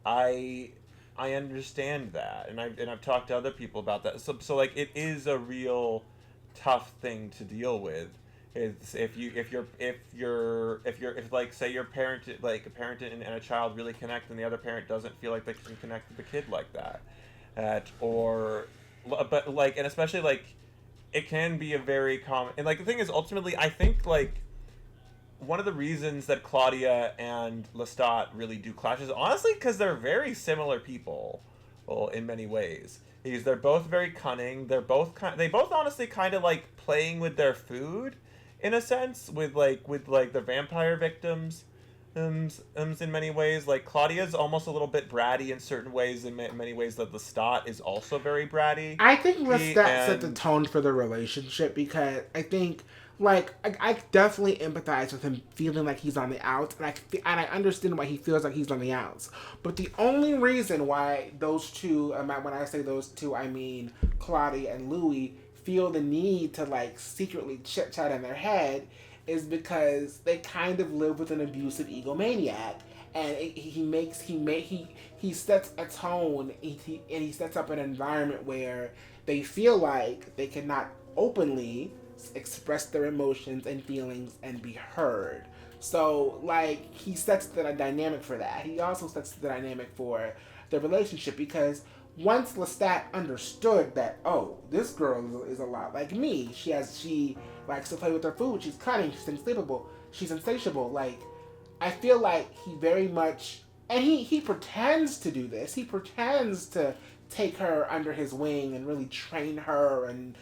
I understand that, and I've talked to other people about that. So like it is a real tough thing to deal with. It's if like say your parent, like a parent and a child really connect and the other parent doesn't feel like they can connect with the kid like that, but like, and especially like it can be a very common, and like the thing is ultimately I think like one of the reasons that Claudia and Lestat really do clash is honestly because they're very similar people, well, in many ways. Because they're both very cunning. They both honestly kind of like playing with their food, in a sense, with the vampire victims, in many ways. Like Claudia's almost a little bit bratty in certain ways. In many ways, that Lestat is also very bratty. I think Lestat set the tone for the relationship because I think. Like, I definitely empathize with him feeling like he's on the outs, and I understand why he feels like he's on the outs. But the only reason why those two, when I say those two, I mean Claudia and Louis, feel the need to, like, secretly chit-chat in their head is because they kind of live with an abusive egomaniac. And he sets a tone, and he sets up an environment where they feel like they cannot openly express their emotions and feelings and be heard. So, like, he sets the dynamic for that. He also sets the dynamic for the relationship because once Lestat understood that, oh, this girl is a lot like me. She likes to play with her food. She's cunning. She's insatiable. Like, I feel like he very much, and he pretends to do this. He pretends to take her under his wing and really train her and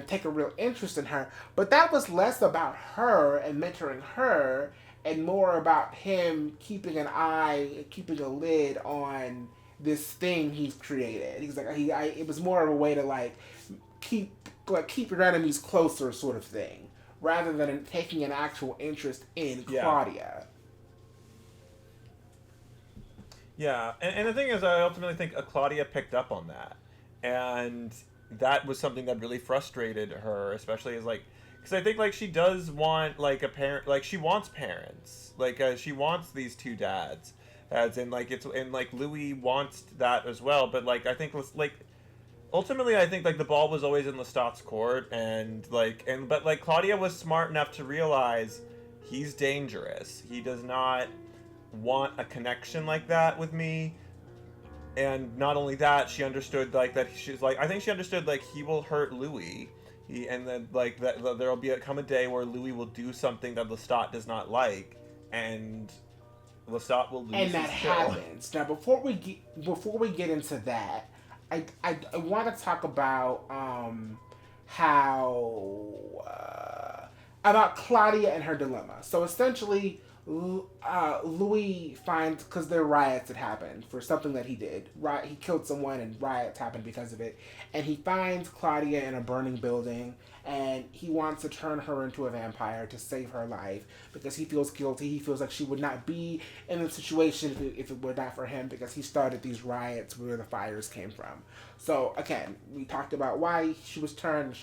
take a real interest in her. But that was less about her and mentoring her and more about him keeping a lid on this thing he's created. He's like, it was more of a way to like keep your enemies closer sort of thing, rather than taking an actual interest in Claudia. Yeah, and the thing is, I ultimately think Claudia picked up on that, and that was something that really frustrated her, especially as like, because I think like she does want like a parent, like she wants parents, like she wants these two dads, as in like like Louis wants that as well, but like I think like ultimately I think like the ball was always in Lestat's court, but like Claudia was smart enough to realize he's dangerous. He does not want a connection like that with me, and not only that, she understood like that she's like, I think she understood like he will hurt Louis, and then like that there will come a day where Louis will do something that Lestat does not like, and Lestat will lose. And that happens. Now, before we get into that, I want to talk about how about Claudia and her dilemma. So essentially, Louis finds, because there are riots that happened for something that he did. He killed someone and riots happened because of it. And he finds Claudia in a burning building and he wants to turn her into a vampire to save her life because he feels guilty. He feels like she would not be in the situation if it were not for him because he started these riots where the fires came from. So again, we talked about why she was turned.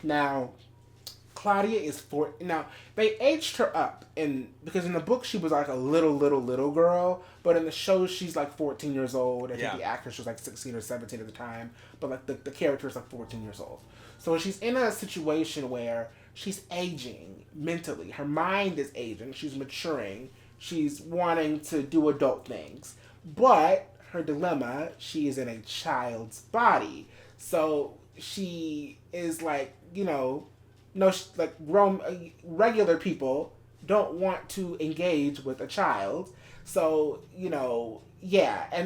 Now, Claudia is 4. Now, they aged her up because in the book she was like a little girl, but in the show she's like 14 years old. I think the actress was like 16 or 17 at the time, but like the character is like 14 years old. So she's in a situation where she's aging mentally. Her mind is aging. She's maturing. She's wanting to do adult things. But her dilemma, she is in a child's body. So she is like, regular people don't want to engage with a child. So, and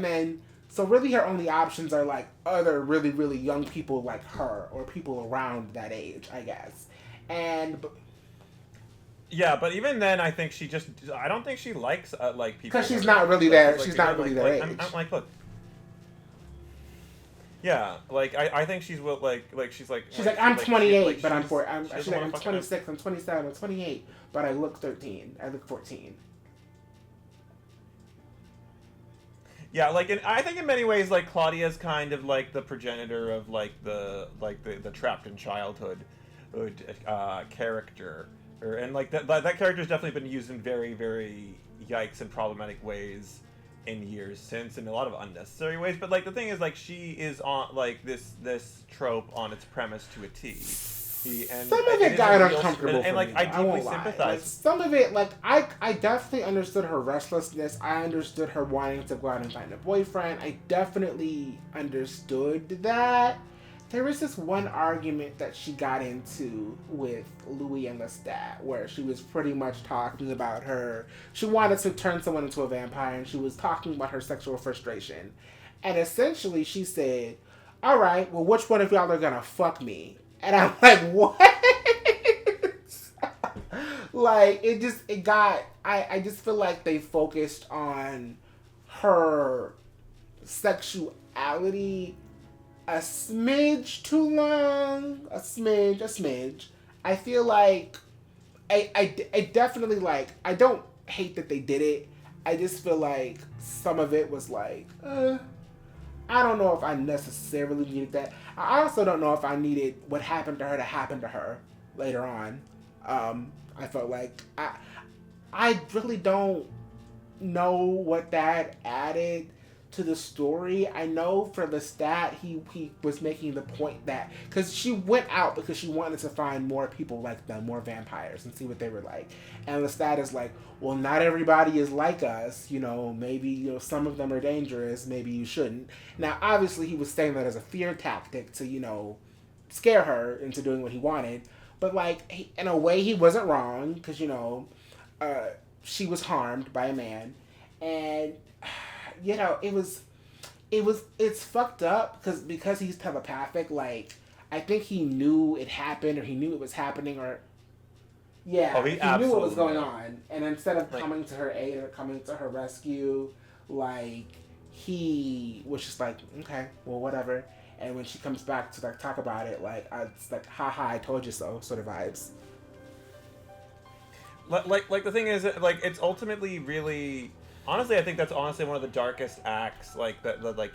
then, so really her only options are like other really, really young people like her or people around that age, I guess. Yeah, but even then, I think I don't think she likes, people. Because she's not really there. She's not really their age. I'm like, look. Yeah, I think she's she's like I'm 28, but I'm 4. I'm 26. I'm 27. I'm 28, but I look 13. I look 14. Yeah, and I think in many ways, Claudia's kind of the progenitor of the trapped in childhood character, and that character's definitely been used in very, very yikes and problematic ways in years since, in a lot of unnecessary ways. But the thing is, she is on this trope on its premise to a T. Some of it got uncomfortable for me. I deeply sympathize. Some of it, I definitely understood her restlessness. I understood her wanting to go out and find a boyfriend. I definitely understood that. There was this one argument that she got into with Louie and Lestat, where she was pretty much talking about she wanted to turn someone into a vampire, and she was talking about her sexual frustration. And essentially she said, all right, well, which one of y'all are gonna fuck me? And I'm like, what? I just feel like they focused on her sexuality a smidge too long. A smidge. I feel like I definitely I don't hate that they did it. I just feel like some of it was I don't know if I necessarily needed that. I also don't know if I needed what happened to her to happen to her later on. I felt like I really don't know what that added to the story. I know for Lestat, he was making the point that because she went out because she wanted to find more people like them, more vampires, and see what they were like. And Lestat is like, well, not everybody is like us. Maybe some of them are dangerous. Maybe you shouldn't. Now, obviously, he was saying that as a fear tactic to scare her into doing what he wanted. But in a way, he wasn't wrong because she was harmed by a man, and it's fucked up because he's telepathic. I think he knew it happened, or he knew it was happening, or he knew what was going on. And instead of coming to her aid or coming to her rescue, he was just okay, well, whatever. And when she comes back to talk about it, it's haha, I told you so, sort of vibes. The thing is, it's ultimately really. Honestly, I think that's one of the darkest acts. That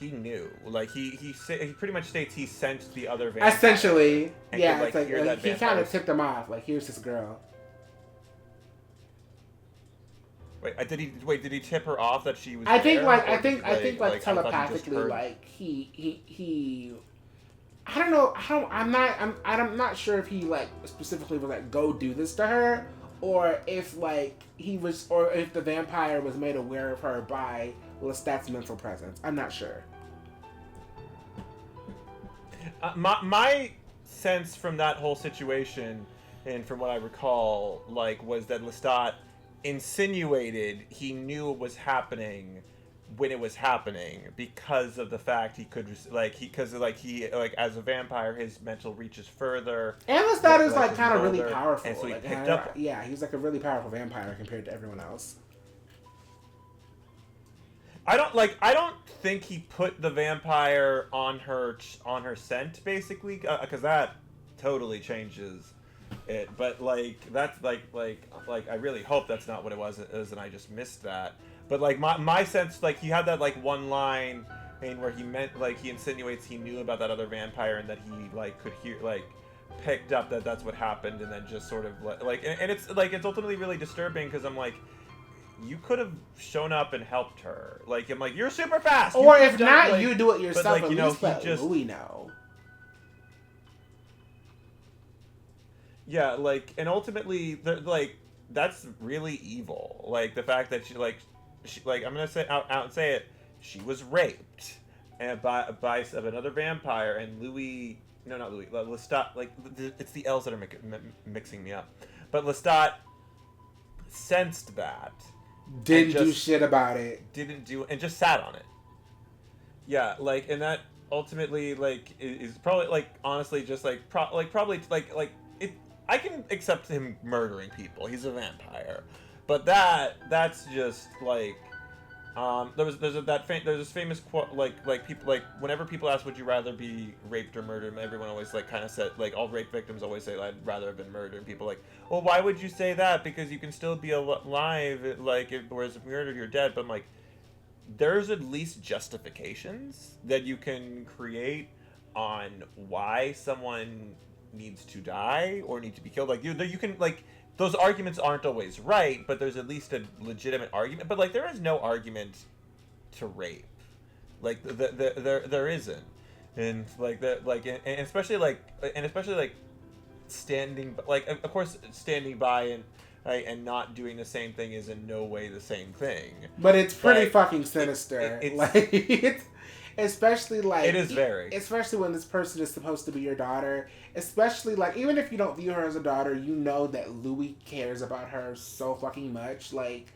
he knew. He pretty much states he sent the other vampire. Essentially, yeah. Could, he kind of tipped him off. Here's this girl. Did he tip her off that she was? I think telepathically, he. I don't know. I'm not sure if he specifically was go do this to her, or if he was, or if the vampire was made aware of her by Lestat's mental presence. I'm not sure. My sense from that whole situation, and from what I recall, was that Lestat insinuated he knew what was happening when it was happening because of the fact he could as a vampire his mental reaches further, and Lestat is like kind of really older, powerful, and so he like, picked up. Yeah, he's like a really powerful vampire compared to everyone else. I don't think he put the vampire on her scent, basically, because that totally changes it. But like that's like I really hope that's not what it was, and I just missed that. But like my sense, like he had that like one line, where he meant like he insinuates he knew about that other vampire and that he like could hear like picked up that that's what happened, and then just sort of like and it's like it's ultimately really disturbing because I'm like, you could have shown up and helped her. Like I'm like, you're super fast. Or if not, you do it yourself. But like, at least let just Louie know. Yeah, like, and ultimately, like, that's really evil. Like the fact that she I'm gonna say out and say it, she was raped, and by another vampire, and Louis, no, not Louis, Lestat, like it's the L's that are mixing me up, but Lestat sensed that, didn't do shit about it, and just sat on it. Yeah, like, and that ultimately like is probably like honestly just like probably like it. I can accept him murdering people. He's a vampire, but that's just like there's this famous quote like people like whenever people ask would you rather be raped or murdered, everyone always like kind of said like all rape victims always say I'd rather have been murdered. And people like, well, why would you say that? Because you can still be alive, like whereas if murdered you're dead. But I'm like, there's at least justifications that you can create on why someone needs to die or need to be killed. Like you can like those arguments aren't always right, but there's at least a legitimate argument. But like there is no argument to rape, like there isn't, and like that like and especially like standing like of course standing by and not doing the same thing is in no way the same thing. But it's pretty fucking sinister. It's especially like it is very, especially when this person is supposed to be your daughter. Especially like even if you don't view her as a daughter, you know that Louis cares about her so fucking much. Like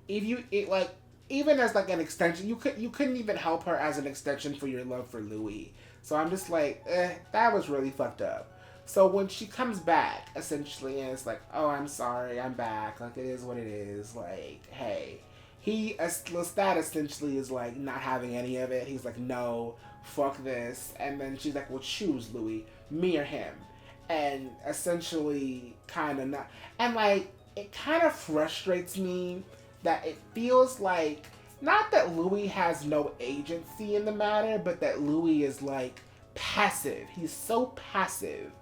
if like even as like an extension, you couldn't even help her as an extension for your love for Louis. So I'm just like, that was really fucked up. So when she comes back, essentially, and it's like, oh, I'm sorry, I'm back. Like, it is what it is. Like, hey. Lestat essentially is, like, not having any of it. He's like, no, fuck this. And then she's like, well, choose, Louis. Me or him. And essentially kind of not... And, like, it kind of frustrates me that it feels like... Not that Louis has no agency in the matter, but that Louis is, like, passive. He's so passive.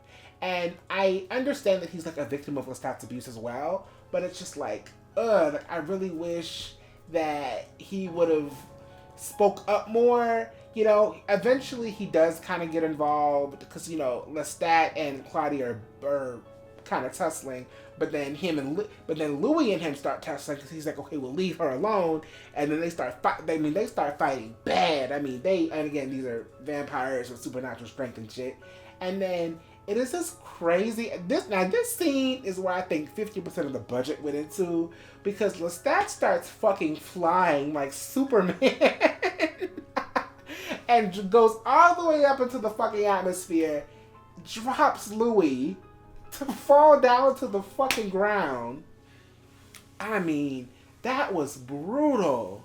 And I understand that he's, like, a victim of Lestat's abuse as well. But it's just like, like, I really wish that he would have spoke up more. You know, eventually he does kind of get involved because, you know, Lestat and Claudia are kind of tussling, but then Louis and him start tussling because he's like, okay, we'll leave her alone, and then they start fighting bad. I mean, and again, these are vampires with supernatural strength and shit, and then it is just crazy. This scene is where I think 50% of the budget went into, because Lestat starts fucking flying like Superman and goes all the way up into the fucking atmosphere, drops Louis to fall down to the fucking ground. I mean, that was brutal.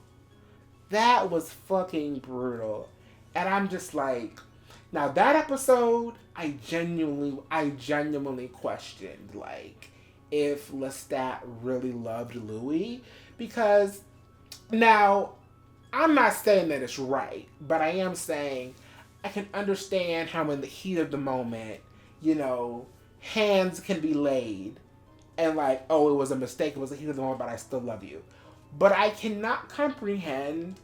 That was fucking brutal. And I'm just like, now that episode, I genuinely questioned, like, if Lestat really loved Louis, because now, I'm not saying that it's right, but I am saying I can understand how in the heat of the moment, you know, hands can be laid and like, oh, it was a mistake, it was the heat of the moment, but I still love you. But I cannot comprehend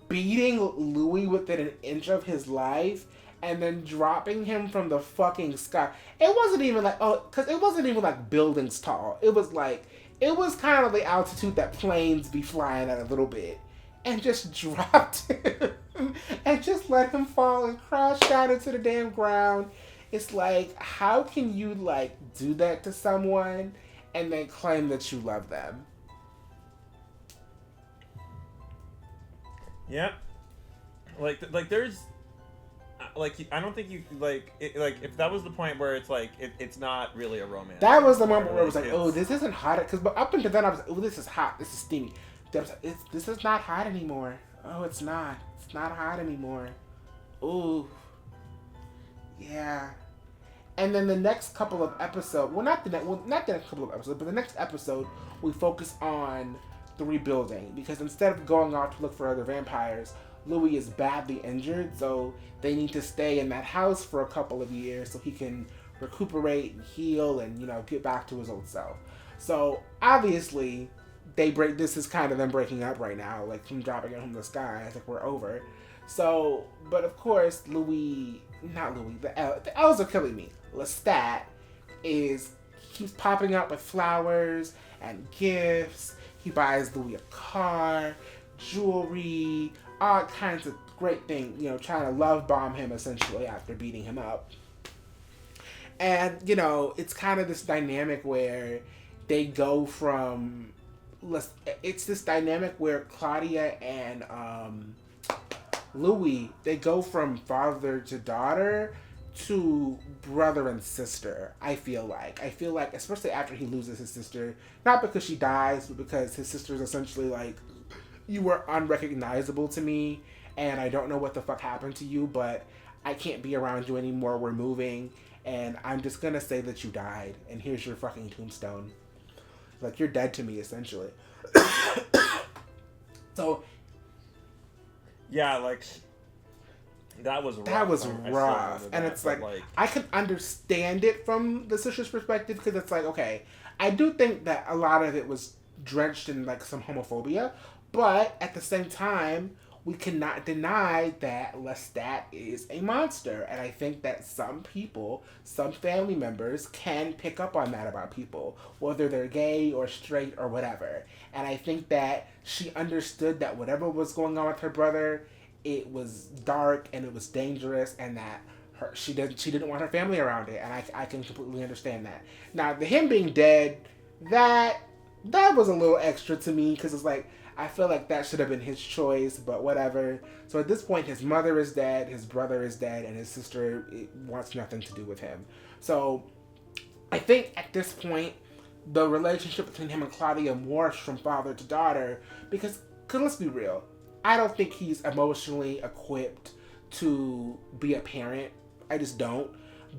beating Louis within an inch of his life and then dropping him from the fucking sky. It wasn't even like, because it wasn't even like buildings tall. It was kind of the altitude that planes be flying at a little bit. And just dropped him and just let him fall and crash down into the damn ground. It's like, how can you like do that to someone and then claim that you love them? Yeah. Like there's like I don't think you like it, like if that was the point where it's like it's not really a romance. That was the moment where it was like, it's- oh, this isn't hot. Because up until then, I was like, oh, this is hot. This is steamy. Then I was like, this is not hot anymore. Oh, it's not. It's not hot anymore. Ooh. Yeah. And then the next couple of episodes, not the next couple of episodes, but the next episode, we focus on the rebuilding. Because instead of going out to look for other vampires, Louis is badly injured, so they need to stay in that house for a couple of years so he can recuperate and heal and, you know, get back to his old self. So obviously, this is kind of them breaking up right now, like from dropping it from the sky. It's like we're over. So, but of course, the elves are killing me. Lestat keeps popping up with flowers and gifts. He buys Louis a car, jewelry, all kinds of great things, you know, trying to love bomb him essentially after beating him up. And, you know, it's kind of this dynamic where they go from, it's this dynamic where Claudia and Louis, they go from father to daughter to brother and sister. I feel like, especially after he loses his sister, not because she dies, but because his sister is essentially like, you were unrecognizable to me, and I don't know what the fuck happened to you, but I can't be around you anymore. We're moving, and I'm just gonna say that you died, and here's your fucking tombstone. Like, you're dead to me, essentially. So, yeah, like that was rough. That was I rough. And it's like, I can understand it from the sister's perspective, because it's like, okay, I do think that a lot of it was drenched in like some homophobia, but at the same time, we cannot deny that Lestat is a monster. And I think that some people, some family members, can pick up on that about people, whether they're gay or straight or whatever. And I think that she understood that whatever was going on with her brother, it was dark and it was dangerous, and that she didn't want her family around it. And I can completely understand that. Now, him being dead, that was a little extra to me, because it's like, I feel like that should have been his choice, but whatever. So at this point, his mother is dead, his brother is dead, and his sister wants nothing to do with him. So I think at this point, the relationship between him and Claudia morphs from father to daughter, because let's be real, I don't think he's emotionally equipped to be a parent. I just don't.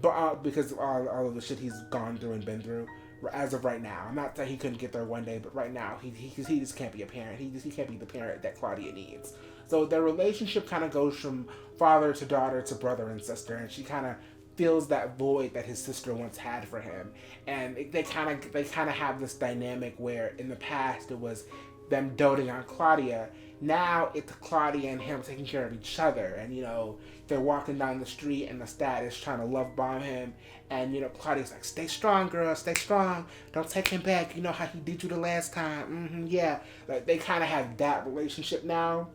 But because of all of the shit he's gone through and been through. As of right now, I'm not saying he couldn't get there one day, but right now he just can't be a parent. He can't be the parent that Claudia needs. So their relationship kind of goes from father to daughter to brother and sister, and she kind of fills that void that his sister once had for him. And they kind of have this dynamic where in the past it was them doting on Claudia. Now it's Claudia and him taking care of each other, and you know, they're walking down the street and Lestat is trying to love bomb him, and you know, Claudia's like, stay strong, girl, stay strong, don't take him back, you know how he did you the last time. Yeah, like they kind of have that relationship now,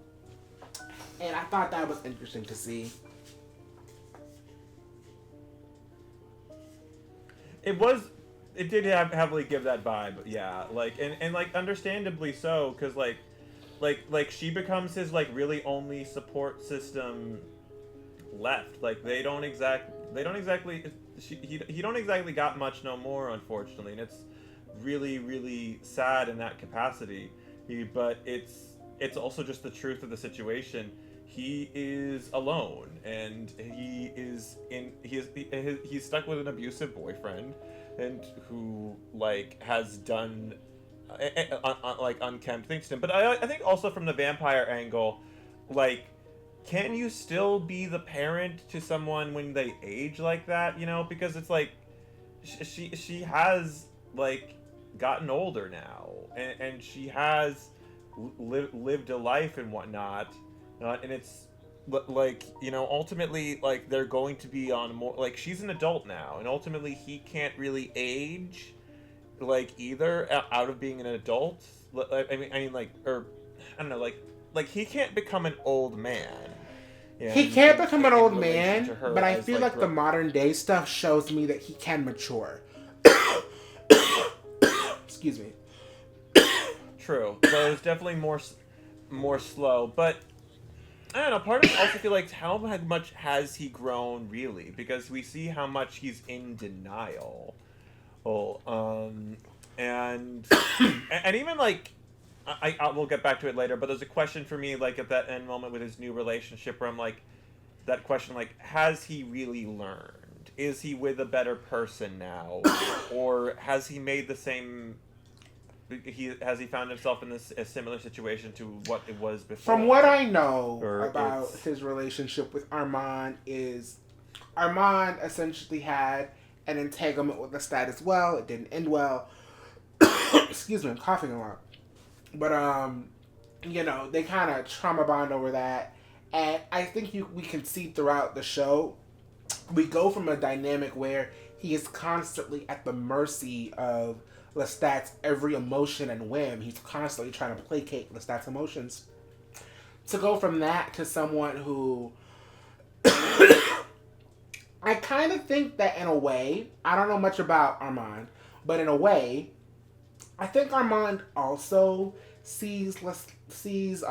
and I thought that was interesting to see. It did heavily give that vibe, yeah, like and like understandably so, because like she becomes his like really only support system left. Like he don't exactly got much no more, unfortunately, and it's really, really sad in that capacity. But it's also just the truth of the situation. He is alone, and he's stuck with an abusive boyfriend, and who like has done like unkempt things to him. But I think also from the vampire angle, like, can you still be the parent to someone when they age like that? You know, because it's like she has like gotten older now, and she has lived a life and whatnot, and it's like, you know, ultimately, like, they're going to be on more, like, she's an adult now, and ultimately he can't really age like either out of being an adult. I mean like, or I don't know, like he can't become an old man. Yeah, he can't become an old man, but I feel like the modern modern day stuff shows me that he can mature. Excuse me. True, but it's definitely more slow. But I don't know. Part of me also feel like how much has he grown really? Because we see how much he's in denial. Well, and and even like I we'll get back to it later. But there's a question for me like at that end moment with his new relationship where I'm like that question like has he really learned? Is he with a better person now, or has he made the same? Has he found himself in a similar situation to what it was before? From what I know Or about it's- his relationship with Armand is Armand essentially had an entanglement with Lestat as well. It didn't end well. Excuse me, I'm coughing a lot. But you know, they kind of trauma bond over that, and I think we can see throughout the show, we go from a dynamic where he is constantly at the mercy of Lestat's every emotion and whim. He's constantly trying to placate Lestat's emotions. To go from that to someone who I kind of think that in a way, I don't know much about Armand, but in a way, I think Armand also sees Louis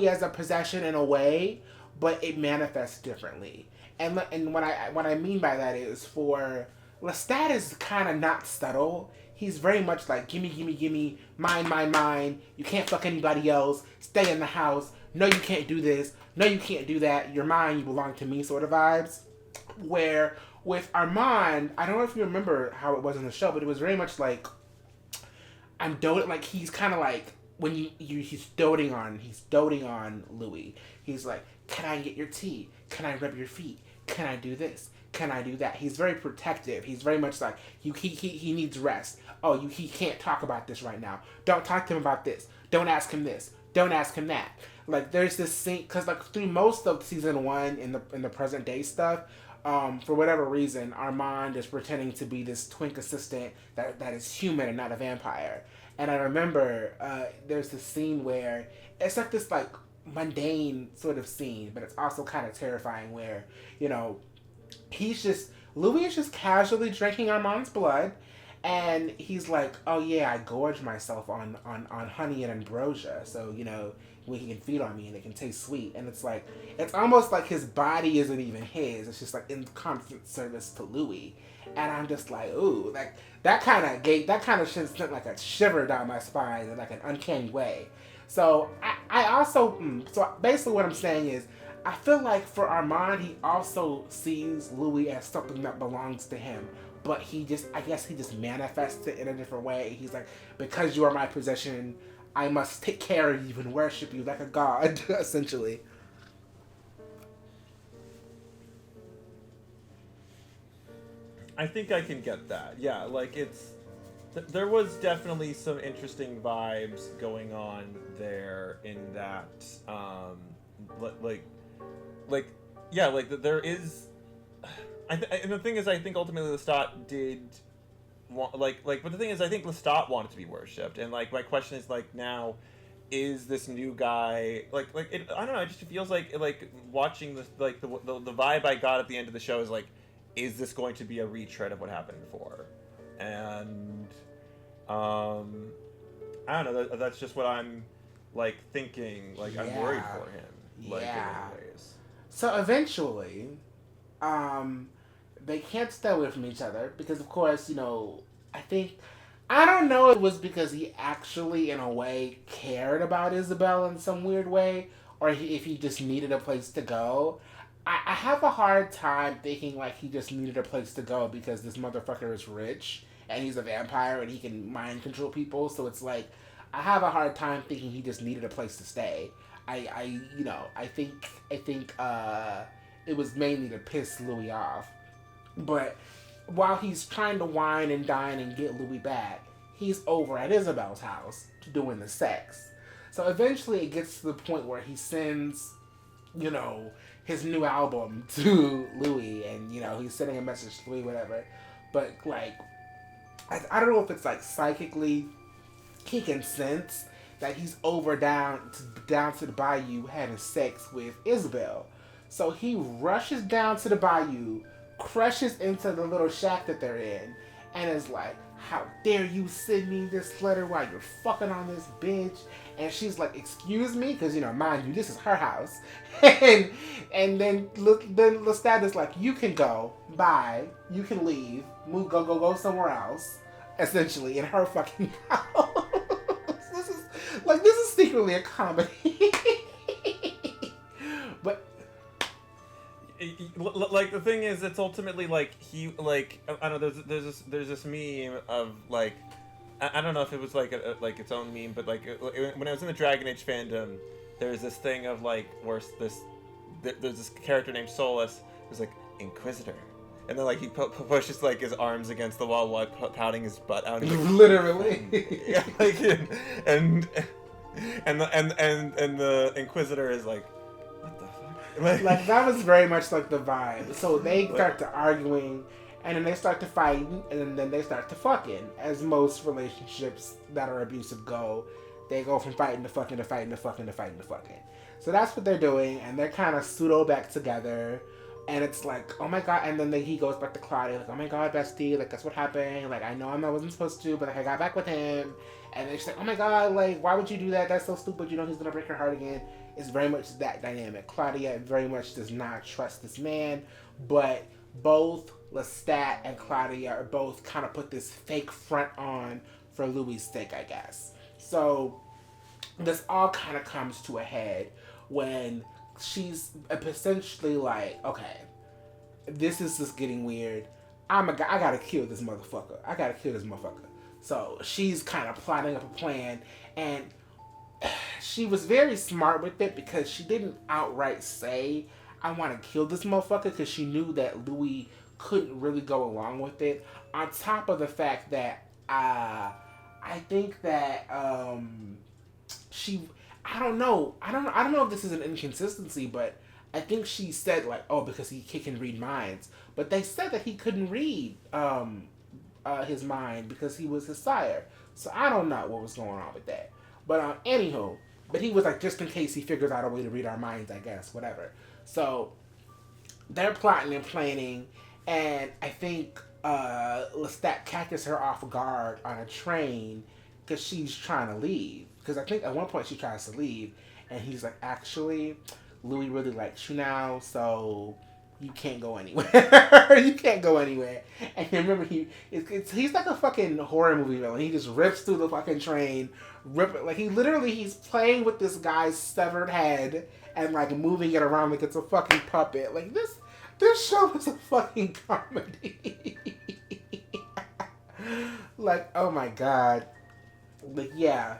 as a possession in a way, but it manifests differently. And what I mean by that is for Lestat is kind of not subtle. He's very much like gimme, gimme, gimme, mine, mine, mine. You can't fuck anybody else. Stay in the house. No, you can't do this. No, you can't do that. You're mine. You belong to me. Sort of vibes. Where with Armand, I don't know if you remember how it was in the show, but it was very much like I'm doting. Like he's kind of like when he's doting on Louis. He's like, can I get your tea? Can I rub your feet? Can I do this? Can I do that? He's very protective. He's very much like he needs rest. Oh, he can't talk about this right now. Don't talk to him about this. Don't ask him this. Don't ask him that. Like there's this scene because like through most of season 1 in the present day stuff, for whatever reason, Armand is pretending to be this twink assistant that is human and not a vampire. And I remember there's this scene where it's like this like mundane sort of scene, but it's also kind of terrifying where, you know, Louis is just casually drinking Armand's blood, and he's like, oh yeah, I gorge myself on honey and ambrosia, so, you know, when he can feed on me and it can taste sweet. And it's like, it's almost like his body isn't even his, it's just like in constant service to Louis. And I'm just like, ooh, like that kind of sent like a shiver down my spine in like an uncanny way. So I also, so basically what I'm saying is, I feel like for Armand, he also sees Louis as something that belongs to him. But I guess he just manifests it in a different way. He's like, because you are my possession, I must take care of you and worship you like a god, essentially. I think I can get that. Yeah, like there was definitely some interesting vibes going on there in that, there is. And the thing is, I think ultimately Lestat did want, but the thing is, I think Lestat wanted to be worshipped, and like my question is like now, is this new guy it? I don't know. It just feels like watching the vibe I got at the end of the show is like, is this going to be a retread of what happened before? And I don't know. That's just what I'm like thinking. Like I'm worried for him. Like in many ways. So eventually, they can't stay away from each other because, of course, you know, I don't know if it was because he actually, in a way, cared about Isabelle in some weird way, or if he just needed a place to go. I have a hard time thinking, like, he just needed a place to go because this motherfucker is rich, and he's a vampire, and he can mind control people, so it's like, I have a hard time thinking he just needed a place to stay. I think it was mainly to piss Louis off. But while he's trying to wine and dine and get Louis back, he's over at Isabelle's house doing the sex. So eventually it gets to the point where he sends, you know, his new album to Louis, and, you know, he's sending a message to Louis, whatever. But, like, I don't know if it's, like, psychically he can sense that he's down to the bayou having sex with Isabelle. So he rushes down to the bayou, crushes into the little shack that they're in, and is like, how dare you send me this letter while you're fucking on this bitch? And she's like, excuse me? Because, mind you, this is her house. and then Lestat is like, you can go. Bye. You can leave. Go somewhere else. Essentially, in her fucking house. This is secretly a comedy. But like the thing is, it's ultimately like he like I don't know. There's this meme of like I don't know if it was like like its own meme, but like when I was in the Dragon Age fandom, there's this thing of like where there's this character named Solus who's like Inquisitor, and then like he pushes like his arms against the wall while pouting his butt out. Literally. Yeah, like and the Inquisitor is like, what the fuck? Like that was very much like the vibe. So they start to arguing, and then they start to fighting, and then they start to fucking. As most relationships that are abusive go, they go from fighting to fucking to fighting to fucking to fighting to fucking. So that's what they're doing, and they're kind of pseudo back together. And it's like, oh my god, and then he goes back to Claudia, like, oh my god, bestie, like, that's what happened, like, I know I wasn't supposed to, but, like, I got back with him, and then she's like, oh my god, like, why would you do that, that's so stupid, he's gonna break her heart again. It's very much that dynamic. Claudia very much does not trust this man, but both Lestat and Claudia are both kind of put this fake front on for Louis' sake, I guess. So, this all kind of comes to a head when she's essentially like, okay, this is just getting weird. I gotta kill this motherfucker. So she's kind of plotting up a plan, and she was very smart with it because she didn't outright say, I want to kill this motherfucker, because she knew that Louis couldn't really go along with it. On top of the fact that I think that I don't know if this is an inconsistency, but I think she said like, oh, because he can read minds. But they said that he couldn't read his mind because he was his sire. So I don't know what was going on with that. But anywho, but he was like, just in case he figures out a way to read our minds, I guess, whatever. So they're plotting and planning, and I think Lestat catches her off guard on a train because she's trying to leave. Because I think at one point she tries to leave, and he's like, actually, Louis really likes you now, so you can't go anywhere. You can't go anywhere. And remember, he's like a fucking horror movie villain. He just rips through the fucking train, he's playing with this guy's severed head and like moving it around like it's a fucking puppet. Like this show is a fucking comedy. Like, oh my god. Like, yeah.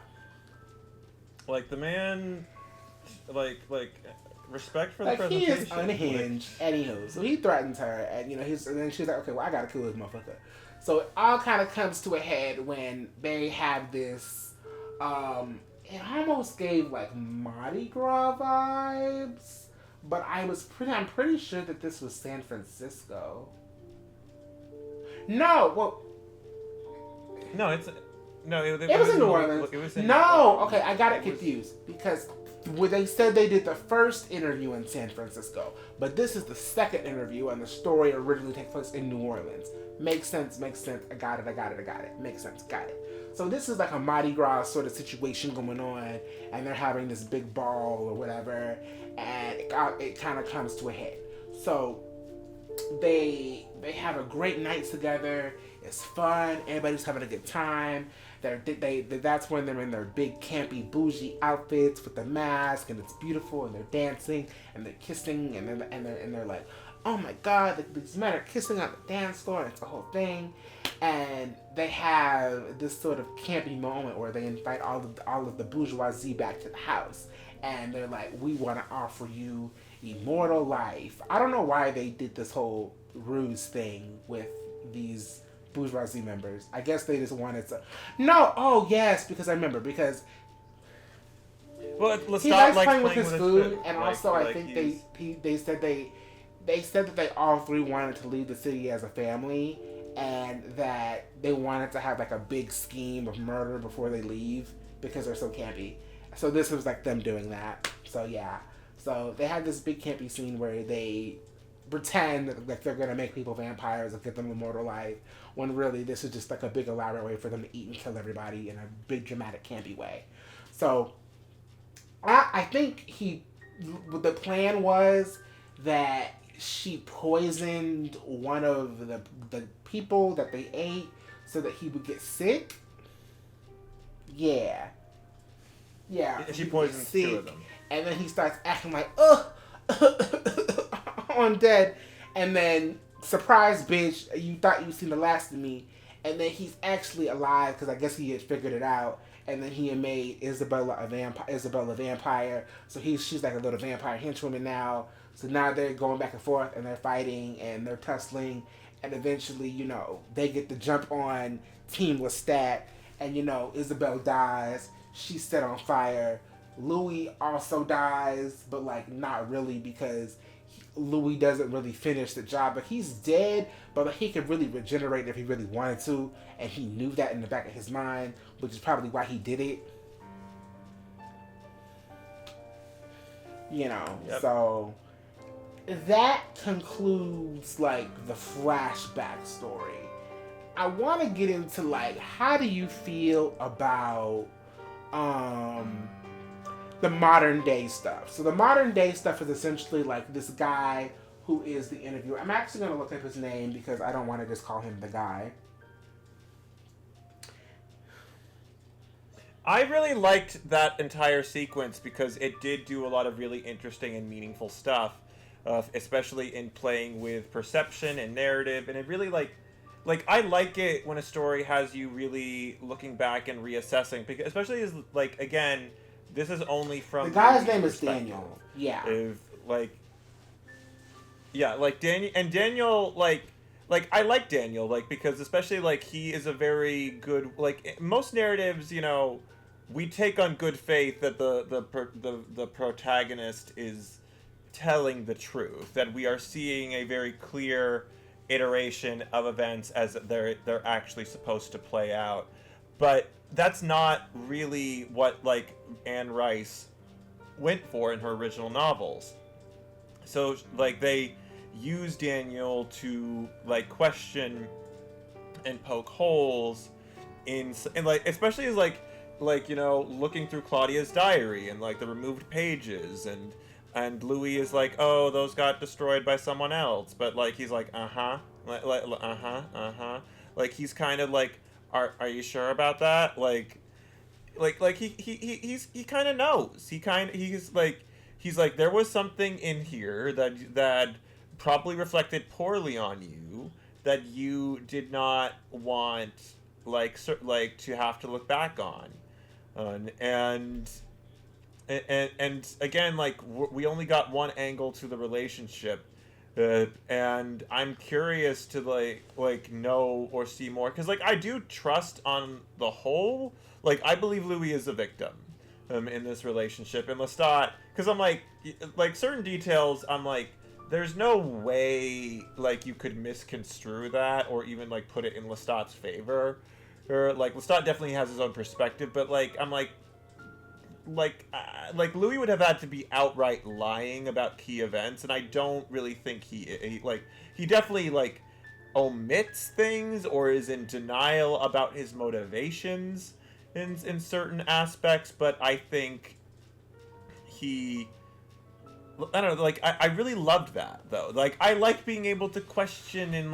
Like, the man, like respect for the like, presentation. he is unhinged. Anywho, so he threatens her, and and then she's like, okay, well, I gotta kill this motherfucker. So it all kind of comes to a head when they have this. It almost gave like Mardi Gras vibes, but I'm pretty sure that this was San Francisco. No, well, no, it was in New Orleans. It was in okay, I got it confused because they said they did the first interview in San Francisco, but this is the second interview, and the story originally takes place in New Orleans. Makes sense. I got it. Makes sense. Got it. So this is like a Mardi Gras sort of situation going on, and they're having this big ball or whatever, and it kind of comes to a head. So they have a great night together. It's fun. Everybody's having a good time. That's when they're in their big campy bougie outfits with the mask, and it's beautiful, and they're dancing and they're kissing, and they're like, oh my god, these men are kissing on the dance floor, and it's the whole thing. And they have this sort of campy moment where they invite all of the bourgeoisie back to the house, and they're like, we want to offer you immortal life. I don't know why they did this whole ruse thing with these bourgeoisie members. I guess they just wanted to. No, oh yes, because I remember well, he likes playing with his food, and also I think they said that they all three wanted to leave the city as a family, and that they wanted to have like a big scheme of murder before they leave because they're so campy. So this was like them doing that. So yeah. So they had this big campy scene where they pretend that they're gonna make people vampires and give them immortal life, when really this is just like a big elaborate way for them to eat and kill everybody in a big dramatic campy way. So I think the plan was that she poisoned one of the people that they ate so that he would get sick. Yeah. She poisoned two of them. And then he starts acting like, ugh, I'm dead. And then, surprise, bitch, you thought you seen the last of me. And then he's actually alive because I guess he had figured it out. And then he had made Isabelle a vampire. So she's like a little vampire henchwoman now. So now they're going back and forth and they're fighting and they're tussling. And eventually, they get the jump on Team Lestat. And, Isabelle dies. She's set on fire. Louie also dies, but like not really because Louie doesn't really finish the job. But he's dead, but like, he could really regenerate if he really wanted to. And he knew that in the back of his mind, which is probably why he did it. Yep. So that concludes like the flashback story. I want to get into like, how do you feel about the modern day stuff? So the modern day stuff is essentially like this guy who is the interviewer. I'm actually going to look up his name because I don't want to just call him the guy. I really liked that entire sequence because it did do a lot of really interesting and meaningful stuff, especially in playing with perception and narrative. And it really like I like it when a story has you really looking back and reassessing, because especially as like, again, this is only from the guy's name is Daniel. Yeah. Daniel, I like Daniel, because especially like he is a very good, like most narratives, we take on good faith that the protagonist is telling the truth, that we are seeing a very clear iteration of events as they're actually supposed to play out. But that's not really what like Anne Rice went for in her original novels. So like they use Daniel to like question and poke holes in like, especially as like looking through Claudia's diary and like the removed pages, and Louis is like, oh, those got destroyed by someone else, but like he's like, like he's kind of like, are you sure about that? Like he kind of knows. He's like there was something in here that probably reflected poorly on you that you did not want like to have to look back on, and again, like we only got one angle to the relationship, and I'm curious to like know or see more, because like I do trust on the whole, like I believe Louis is a victim in this relationship, and Lestat, because I'm like certain details, I'm like, there's no way like you could misconstrue that or even like put it in Lestat's favor, or like Lestat definitely has his own perspective, but like I'm like Louis would have had to be outright lying about key events, and I don't really think he definitely like omits things or is in denial about his motivations in certain aspects, but I think I don't know, like I really loved that though. Like I like being able to question and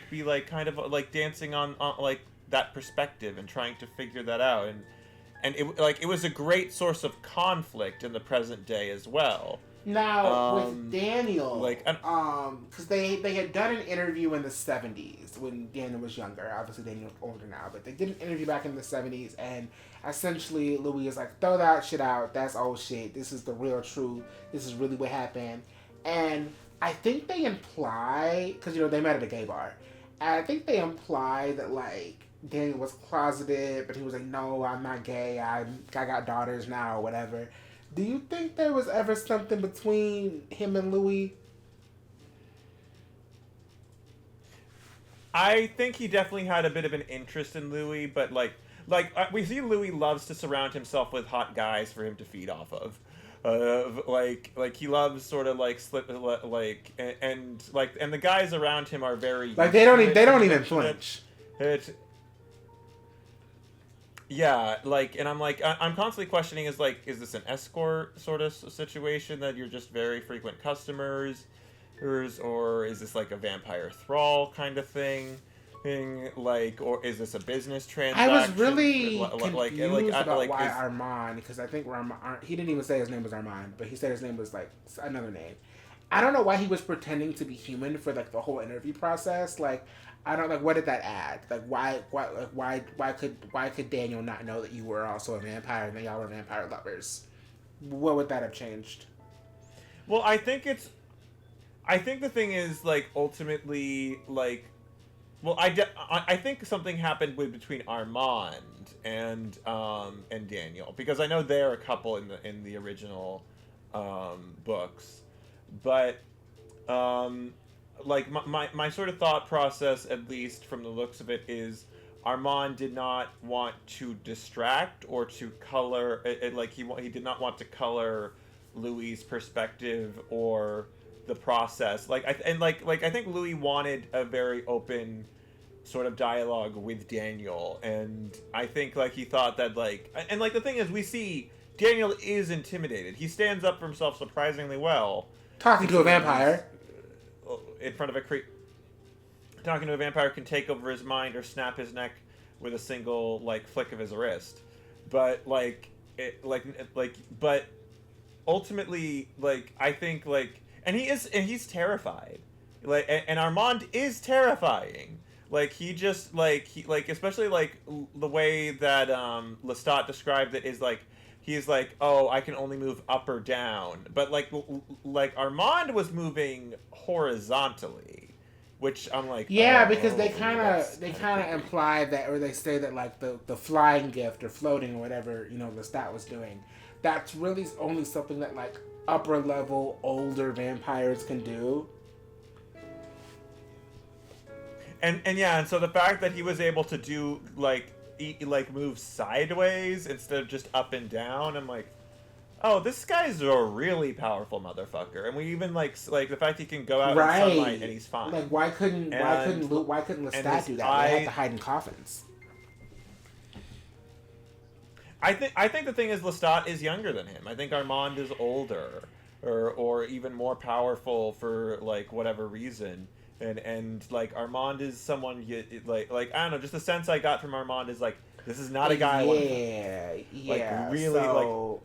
be like kind of like dancing on like that perspective and trying to figure that out, and it was a great source of conflict in the present day as well. Now with Daniel, because they had done an interview in the 70s when Daniel was younger. Obviously Daniel's older now, but they did an interview back in the 70s, and essentially Louis is like, throw that shit out. That's old shit. This is the real truth. This is really what happened. And I think they imply, because they met at a gay bar, and I think they imply that like Daniel was closeted, but he was like, no, I'm not gay. I got daughters now or whatever. Do you think there was ever something between him and Louis? I think he definitely had a bit of an interest in Louis, but we see Louis loves to surround himself with hot guys for him to feed off of. Like he loves sort of like slip like and the guys around him are very like they don't even flinch. Yeah, like, and I'm like, I'm constantly questioning, is this an escort sort of situation that you're just very frequent customers, or is this like a vampire thrall kind of thing, like, or is this a business transaction? I was really confused about why is, Armand, because I think he didn't even say his name was Armand, but he said his name was like another name. I don't know why he was pretending to be human for like the whole interview process. Like, I don't like, what did that add? Like, why could Daniel not know that you were also a vampire and that y'all were vampire lovers? What would that have changed? Well, I think the thing is, like, ultimately, like, well, I think something happened between Armand and Daniel, because I know they're a couple in the original books, but like my sort of thought process, at least from the looks of it, is Armand did not want to distract or to color it, like he did not want to color Louie's perspective or the process. Like I think Louie wanted a very open sort of dialogue with Daniel, and I think like he thought that like, and like the thing is, we see Daniel is intimidated. He stands up for himself surprisingly well. Talking to a vampire. In front of a talking to a vampire can take over his mind or snap his neck with a single like flick of his wrist, but but ultimately, like, I think like, and he's terrified, like, and Armand is terrifying. Like, he just especially like the way that Lestat described it is like, he's like, oh, I can only move up or down. But like Armand was moving horizontally, which I'm like, yeah, because they kind of imply that, or they say that like the flying gift or floating or whatever, you know, Lestat was doing, that's really only something that like upper level older vampires can do. And yeah, and so the fact that he was able to do like move sideways instead of just up and down, I'm like, oh, this guy's a really powerful motherfucker. And we even like the fact he can go out in sunlight and he's fine. Like, why couldn't Lestat do that? They had to hide in coffins. I think the thing is, Lestat is younger than him. I think Armand is older, or even more powerful for like whatever reason. And like Armand is someone like I don't know, just the sense I got from Armand is like, this is not a guy I want to fuck. Like, really, so...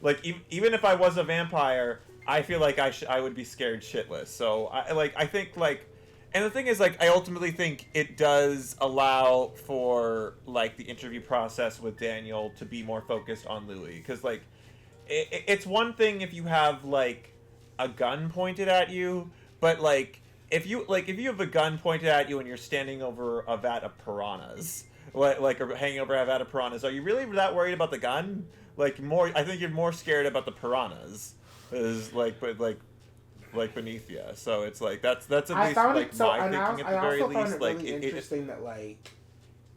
like even if I was a vampire, I feel like I would be scared shitless. So I think like, and the thing is, like, I ultimately think it does allow for like the interview process with Daniel to be more focused on Louie, because like it's one thing if you have like a gun pointed at you, but like, if you have a gun pointed at you and you're standing over a vat of piranhas, or hanging over a vat of piranhas, are you really that worried about the gun? Like, more, I think you're more scared about the piranhas, is like beneath you. So it's like that's at least like my thinking at the very least. I also found it really interesting that like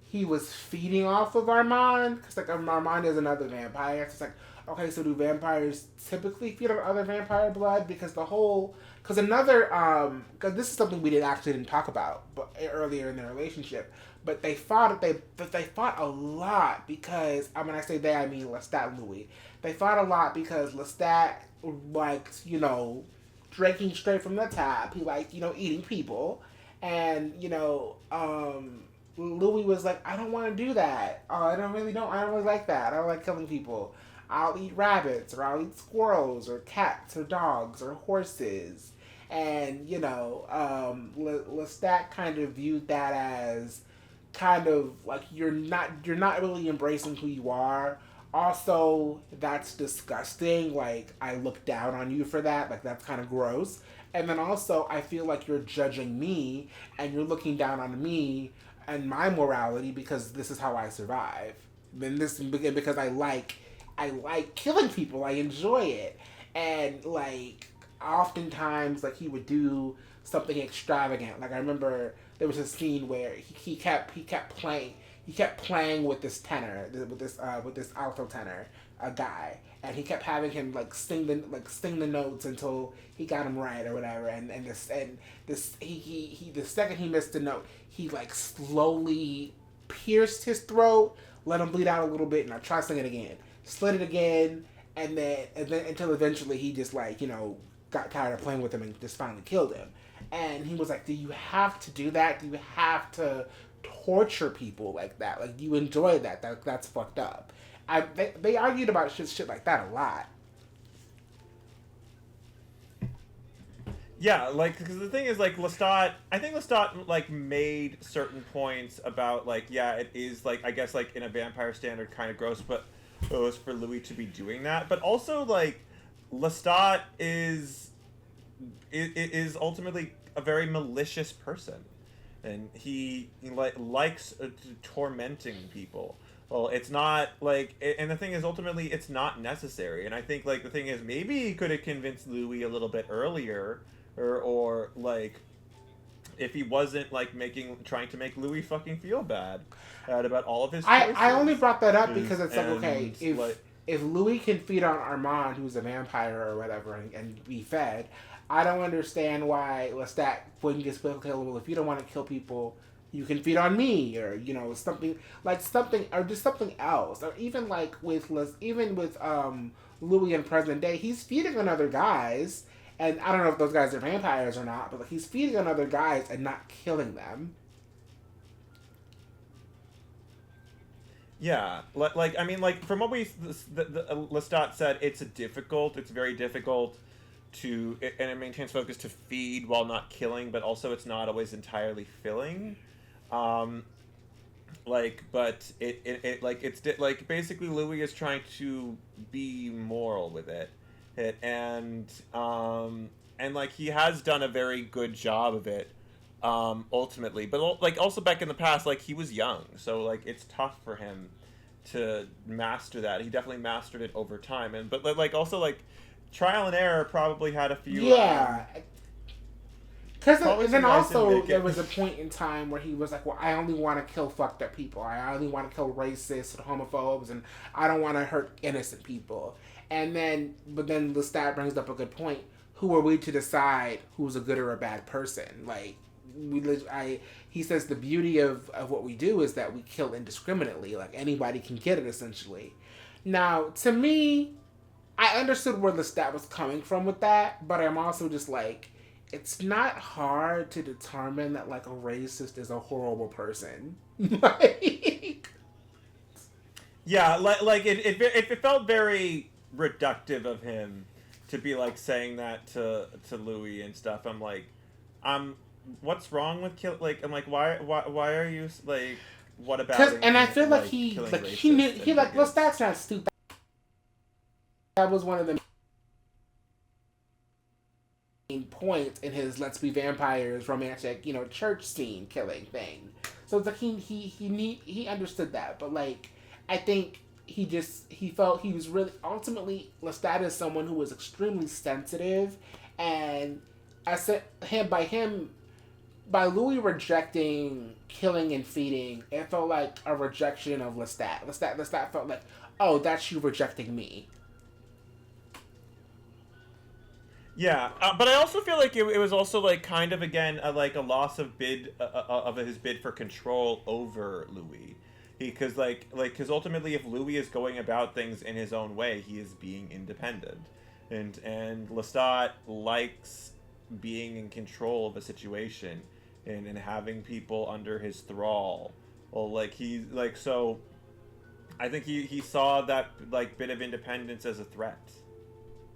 he was feeding off of Armand, because like Armand is another vampire. So it's like, okay, so do vampires typically feed on other vampire blood? Because this is something we didn't talk about, but earlier in their relationship. But they fought a lot because, when I say they, I mean Lestat and Louie. They fought a lot because Lestat liked, you know, drinking straight from the tap. He liked, you know, eating people, and you know, Louie was like, I don't want to do that. I don't really like that. I don't like killing people. I'll eat rabbits, or I'll eat squirrels, or cats, or dogs, or horses. And, you know, Lestat kind of viewed that as kind of like, you're not really embracing who you are. Also, that's disgusting. Like, I look down on you for that. Like, that's kind of gross. And then also, I feel like you're judging me, and you're looking down on me and my morality, because this is how I survive. Because I like killing people. I enjoy it. And like, oftentimes, like, he would do something extravagant. Like, I remember there was a scene where he kept playing with this tenor, with this alto tenor, a guy, and he kept having him sing the notes until he got him right or whatever. And this he the second he missed the note, he slowly pierced his throat, let him bleed out a little bit, and I tried to sing it again, slit it again, and then until eventually he just got tired of playing with him and just finally killed him. And he was like, "Do you have to do that? Do you have to torture people like that? Like, you enjoy that? That's fucked up." They argued about shit like that a lot. Yeah, because the thing is, Lestat, I think Lestat, made certain points about, yeah, it is, I guess, in a vampire standard, kind of gross, but it was for Louis to be doing that. But also, Lestat is ultimately a very malicious person. And he likes tormenting people. Well, it's not, and the thing is, ultimately, it's not necessary. And I think, the thing is, maybe he could have convinced Louis a little bit earlier, or if he wasn't, trying to make Louis fucking feel bad about all of his choices. I only brought that up because it's okay, if Louis can feed on Armand, who's a vampire or whatever, and be fed, I don't understand why Lestat wouldn't just be okay, well, if you don't want to kill people, you can feed on me, or something, or just something else, or even with Louis in present day, he's feeding on other guys, and I don't know if those guys are vampires or not, but he's feeding on other guys and not killing them. Yeah, I mean, from what Lestat said, it's very difficult and it maintains focus to feed while not killing, but also it's not always entirely filling. But it's basically Louis is trying to be moral with it, and he has done a very good job of it, ultimately. But also back in the past, he was young, so it's tough for him to master that. He definitely mastered it over time, but also trial and error probably had a few. Yeah. Because then also there was a point in time where he was like, well, I only want to kill fucked up people. I only want to kill racists and homophobes, and I don't want to hurt innocent people. But then Lestat brings up a good point. Who are we to decide who's a good or a bad person? He says the beauty of what we do is that we kill indiscriminately. Anybody can get it, essentially. Now, to me, I understood where Lestat was coming from with that, but I'm also just it's not hard to determine that a racist is a horrible person. Yeah, it felt very reductive of him to be saying that to Louis and stuff. I'm what's wrong with why are you what about him? And I feel he knew Lestat's not stupid. That was one of the main points in his "Let's Be Vampires" romantic, church scene killing thing. So it's he understood that, but I think he felt he was really ultimately Lestat is someone who was extremely sensitive, and I said by Louis rejecting killing and feeding, it felt like a rejection of Lestat. Lestat felt like, oh, that's you rejecting me. Yeah, but I also feel like it was also kind of again a loss of his bid for control over Louis, because because ultimately if Louis is going about things in his own way, he is being independent, and Lestat likes being in control of a situation and having people under his thrall. Well, so I think he saw that bit of independence as a threat.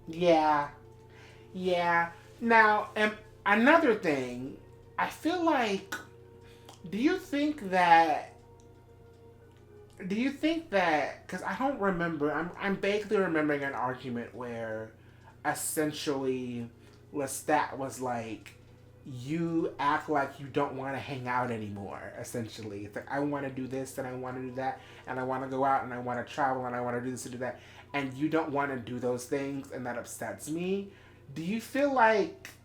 Yeah. Yeah. Now, another thing, I feel do you think that, because I don't remember, I'm vaguely remembering an argument where essentially Lestat was you act like you don't want to hang out anymore, essentially. It's I want to do this and I want to do that and I want to go out and I want to travel and I want to do this and do that, and you don't want to do those things, and that upsets me. Do you feel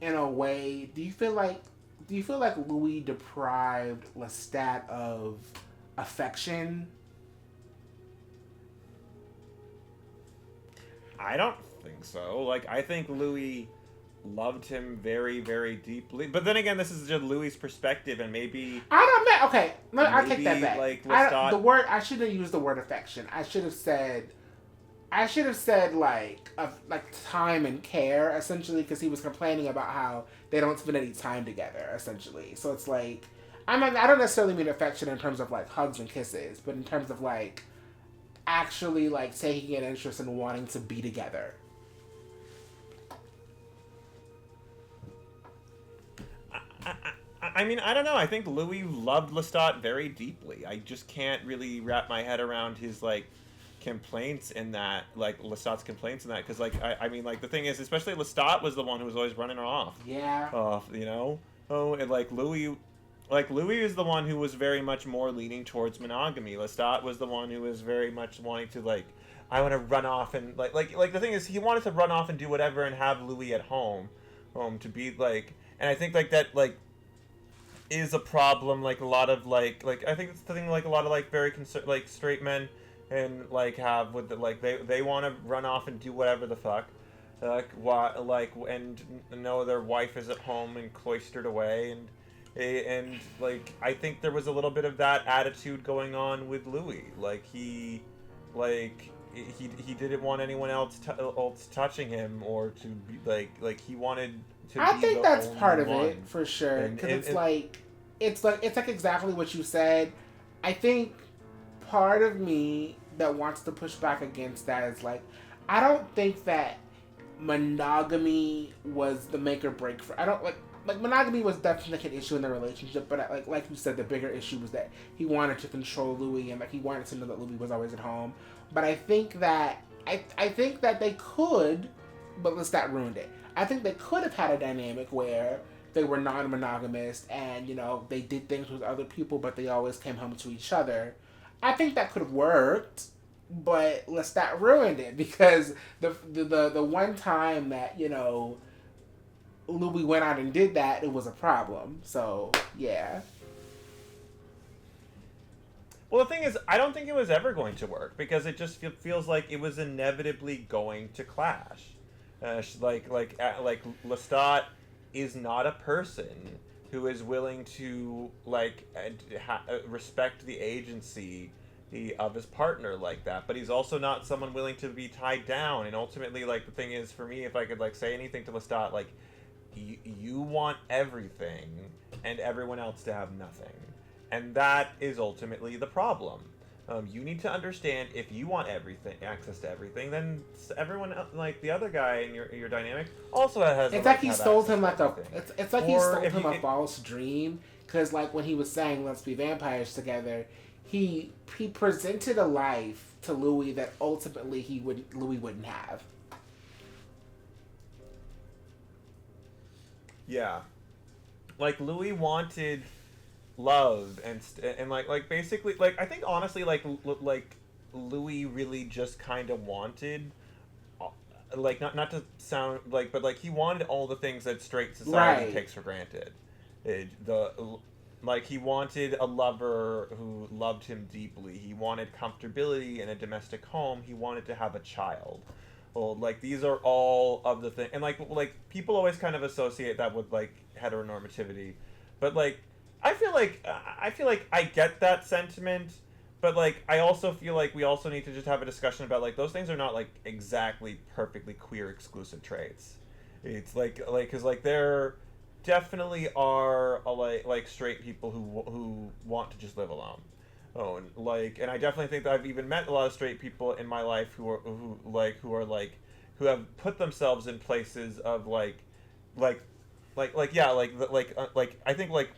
in a way, do you feel like Louis deprived Lestat of affection? I don't think so. Like, I think Louis loved him very, very deeply. But then again, this is just Louis's perspective, and maybe... Okay, I take that back. Like, I shouldn't have used the word affection. I should have said like time and care, essentially, because he was complaining about how they don't spend any time together, essentially. So it's like, I don't necessarily mean affection in terms of like hugs and kisses, but in terms of like actually like taking an interest in wanting to be together. I mean, I don't know. I think Louis loved Lestat very deeply. I just can't really wrap my head around his like complaints in that, like Lestat's complaints in that, because like I mean, like the thing is, especially Lestat was the one who was always running her off. Yeah. You know. Oh, and like Louis is the one who was very much more leaning towards monogamy. Lestat was the one who was very much wanting to like, I want to run off and like the thing is, he wanted to run off and do whatever and have Louis at home, to be like, and I think like that like is a problem. Like a lot of like I think it's the thing like a lot of like very like straight men and like have with the, like they want to run off and do whatever the fuck, and know their wife is at home and cloistered away, and like I think there was a little bit of that attitude going on with Louis. Like he didn't want anyone else touching him or to be like he wanted to. I be think the that's only part of one. it for sure, because it's like exactly what you said. I think part of me that wants to push back against that is like, I don't think that monogamy was the make or break for. I don't like monogamy was definitely an issue in the relationship, but like you said, the bigger issue was that he wanted to control Louis and like he wanted to know that Louis was always at home. But I think that I think that they could, but Lestat ruined it. I think they could have had a dynamic where they were non-monogamous and, you know, they did things with other people, but they always came home to each other. I think that could have worked, but Lestat ruined it because the one time that, you know, Louis went out and did that, it was a problem. So, yeah. Well, the thing is, I don't think it was ever going to work because it just feels like it was inevitably going to clash. Like Lestat is not a person who is willing to respect the agency of his partner like that, but he's also not someone willing to be tied down. And ultimately, like the thing is, for me, if I could like say anything to Lestat, like you want everything and everyone else to have nothing, and that is ultimately the problem. You need to understand, if you want everything, access to everything, then everyone else, like the other guy in your dynamic also has. It's like he stole him like a. It's like he stole him a false dream, because like when he was saying let's be vampires together, he presented a life to Louis that ultimately Louis wouldn't have. Yeah, like Louis wanted love and like basically like I think honestly like Louis really just kind of wanted like not to sound like, but like he wanted all the things that straight society takes for granted. Like he wanted a lover who loved him deeply. He wanted comfortability in a domestic home. He wanted to have a child. Well, like these are all of the things, and like people always kind of associate that with like heteronormativity, but like I feel like I get that sentiment, but like I also feel like we also need to just have a discussion about like those things are not like exactly perfectly queer exclusive traits. It's like because like there definitely are like straight people who want to just live alone. Oh, and I definitely think that I've even met a lot of straight people in my life who have put themselves in places of I think like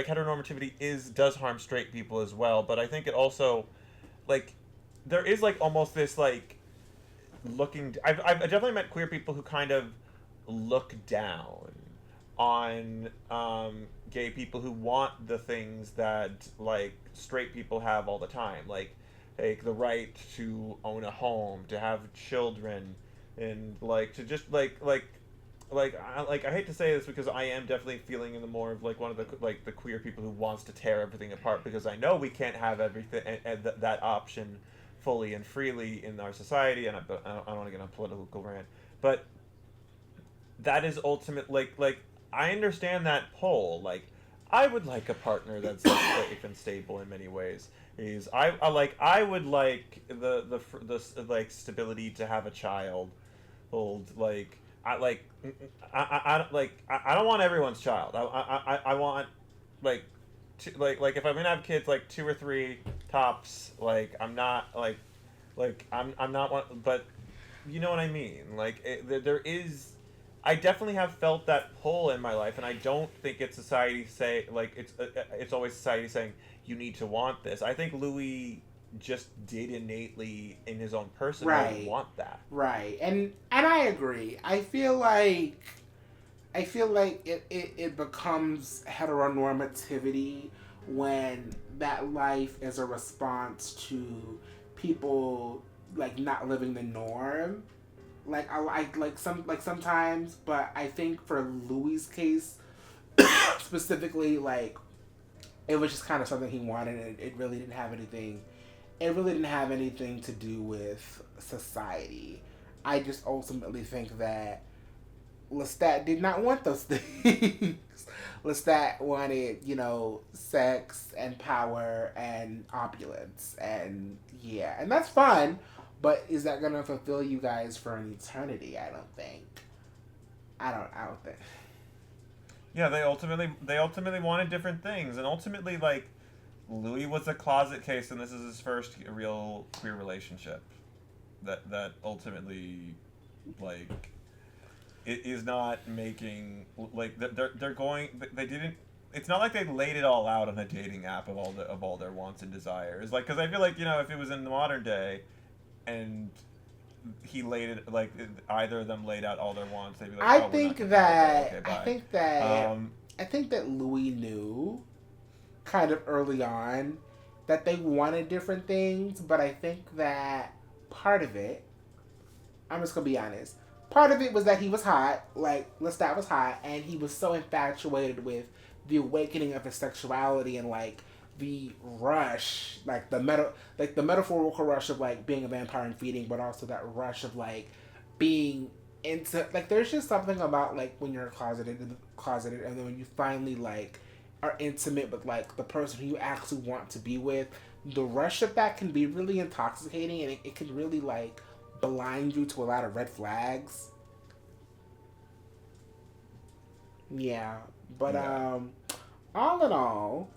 heteronormativity does harm straight people as well, but I think it also like there is like almost this like looking. I've definitely met queer people who kind of look down on gay people who want the things that like straight people have all the time, like the right to own a home, to have children, and like to just I hate to say this because I am definitely feeling in the more of like one of the queer people who wants to tear everything apart, because I know we can't have everything and that option fully and freely in our society, and I don't want to get on a political rant, but that is ultimate. Like I understand that pull. Like I would like a partner that's like safe and stable in many ways. I would like the like stability to have a child. Old like I don't want everyone's child. I want like like if I'm gonna have kids, like 2 or 3 tops. Like I'm not I'm not one, but you know what I mean. Like there is, I definitely have felt that pull in my life, and I don't think it's society say like it's always society saying you need to want this. I think Louis just did innately in his own person Right. want that. Right. And I agree. I feel like it becomes heteronormativity when that life is a response to people like not living the norm. Like sometimes, but I think for Louis' case specifically, like it was just kind of something he wanted, and it really didn't have anything. It really didn't have anything to do with society. I just ultimately think that Lestat did not want those things. Lestat wanted, sex and power and opulence, and yeah, and that's fun. But is that gonna fulfill you guys for an eternity? I don't think. I don't think. Yeah, they ultimately wanted different things, and ultimately like Louis was a closet case, and this is his first real queer relationship. That ultimately, like, it is not making like they're going. They didn't. It's not like they laid it all out on a dating app of all their wants and desires. Like, because I feel like if it was in the modern day, and he laid it like either of them laid out all their wants, they'd be like, I think that okay, bye. I think that Louis knew kind of early on that they wanted different things, but I think that part of it, I'm just gonna be honest, part of it was that he was hot, like Lestat was hot, and he was so infatuated with the awakening of his sexuality and like the rush, like the metaphorical rush of like being a vampire and feeding, but also that rush of like being into like there's just something about like when you're closeted, and then when you finally like are intimate with like the person who you actually want to be with, the rush of that can be really intoxicating, and it can really like blind you to a lot of red flags. Yeah, but all in all,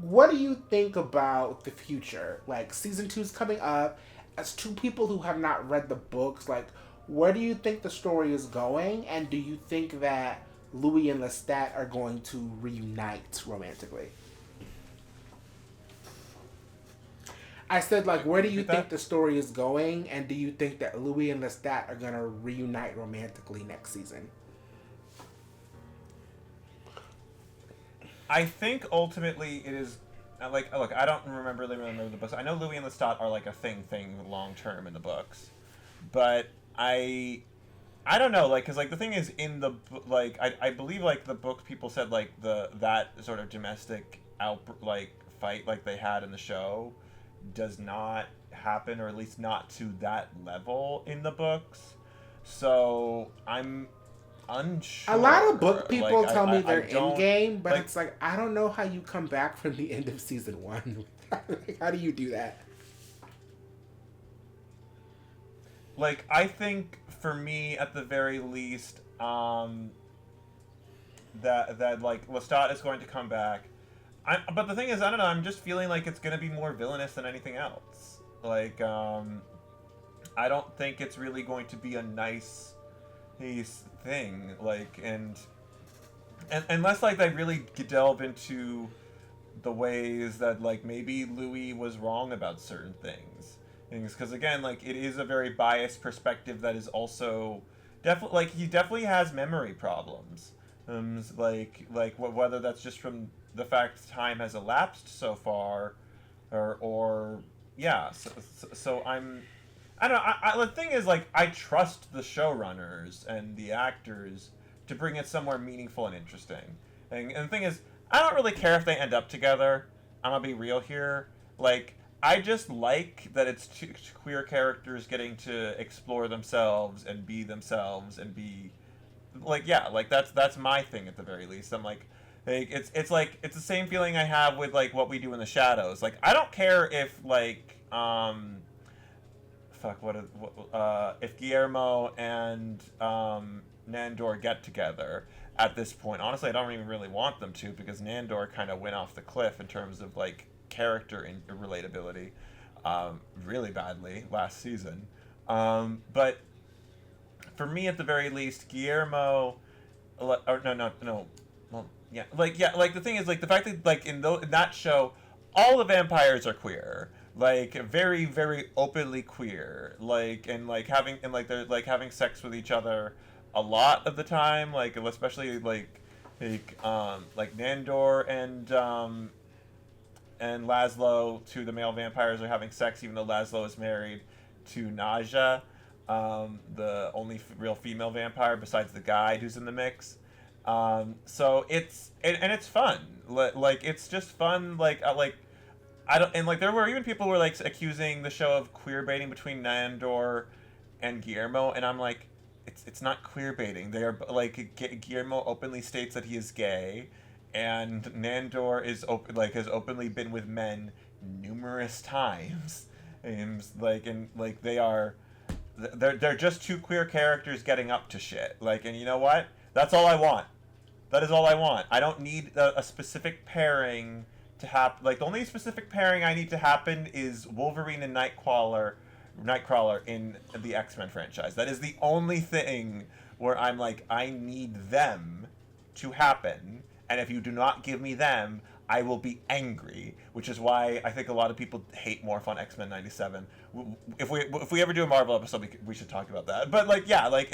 what do you think about the future? Like season 2's coming up. As two people who have not read the books, like where do you think the story is going, and do you think that Louis and Lestat are going to reunite romantically? I said, like, where do you think the story is going, and do you think that Louis and Lestat are going to reunite romantically next season? I think ultimately it is like, look, I don't remember the books. I know Louis and Lestat are like a thing long term in the books, but I don't know, like, because like the thing is in the like I believe like the book people said like that sort of domestic fight like they had in the show does not happen, or at least not to that level in the books. So I'm unsure. A lot of book people tell me they're in game, but like, it's like I don't know how you come back from the end of season 1. How do you do that? Like I think for me at the very least, that like Lestat is going to come back. But the thing is, I don't know. I'm just feeling like it's going to be more villainous than anything else. Like I don't think it's really going to be a nice thing. Like and unless like they really delve into the ways that like maybe Louis was wrong about certain things, because again, like it is a very biased perspective that is also definitely like he definitely has memory problems. Like whether that's just from the fact time has elapsed so far, or yeah. So I don't know. The thing is, like, I trust the showrunners and the actors to bring it somewhere meaningful and interesting. And the thing is, I don't really care if they end up together. I'm gonna be real here. Like, I just like that it's two queer characters getting to explore themselves and be like, yeah, like that's my thing at the very least. I'm like it's like it's the same feeling I have with like What We Do in the Shadows. Like I don't care if like if Guillermo and Nandor get together at this point. Honestly, I don't even really want them to, because Nandor kind of went off the cliff in terms of like character and relatability really badly last season. But for me, at the very least, Guillermo, or no, well, yeah, like the thing is, like the fact that like in that show, all the vampires are queer, like very very openly queer, like and like having and like they're like having sex with each other a lot of the time, like especially like Nandor and Laszlo, two of the male vampires, are having sex, even though Laszlo is married to Naja, the only real female vampire besides the guy who's in the mix. So it's and it's fun. Like it's just fun. Like I don't, and like there were even people who were like accusing the show of queer baiting between Nandor and Guillermo, and I'm like, it's not queer baiting. They are like Guillermo openly states that he is gay, and Nandor is has openly been with men numerous times, and they're just two queer characters getting up to shit. Like, and you know what? That's all I want. That is all I want. I don't need a specific pairing to happen. Like, the only specific pairing I need to happen is Wolverine and Nightcrawler in the X-Men franchise. That is the only thing where I'm like, I need them to happen. And if you do not give me them, I will be angry, which is why I think a lot of people hate Morph on X-Men 97. If we ever do a Marvel episode, we should talk about that. But like, yeah, like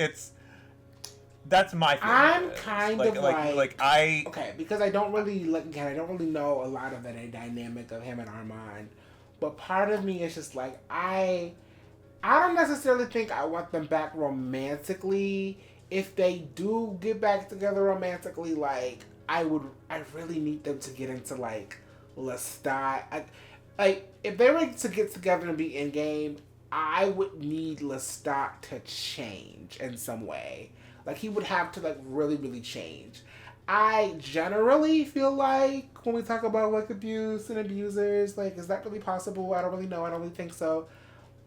that's my favorite. I'm kind of okay, because I don't really I don't really know a lot of the dynamic of him and Armand, but part of me is just like I don't necessarily think I want them back romantically. If they do get back together romantically, like I really need them to get into like Lestat. Like if they were to get together and be in game, I would need Lestat to change in some way. Like he would have to like really really change. I generally feel like when we talk about like abuse and abusers, like is that really possible? I don't really know. I don't really think so.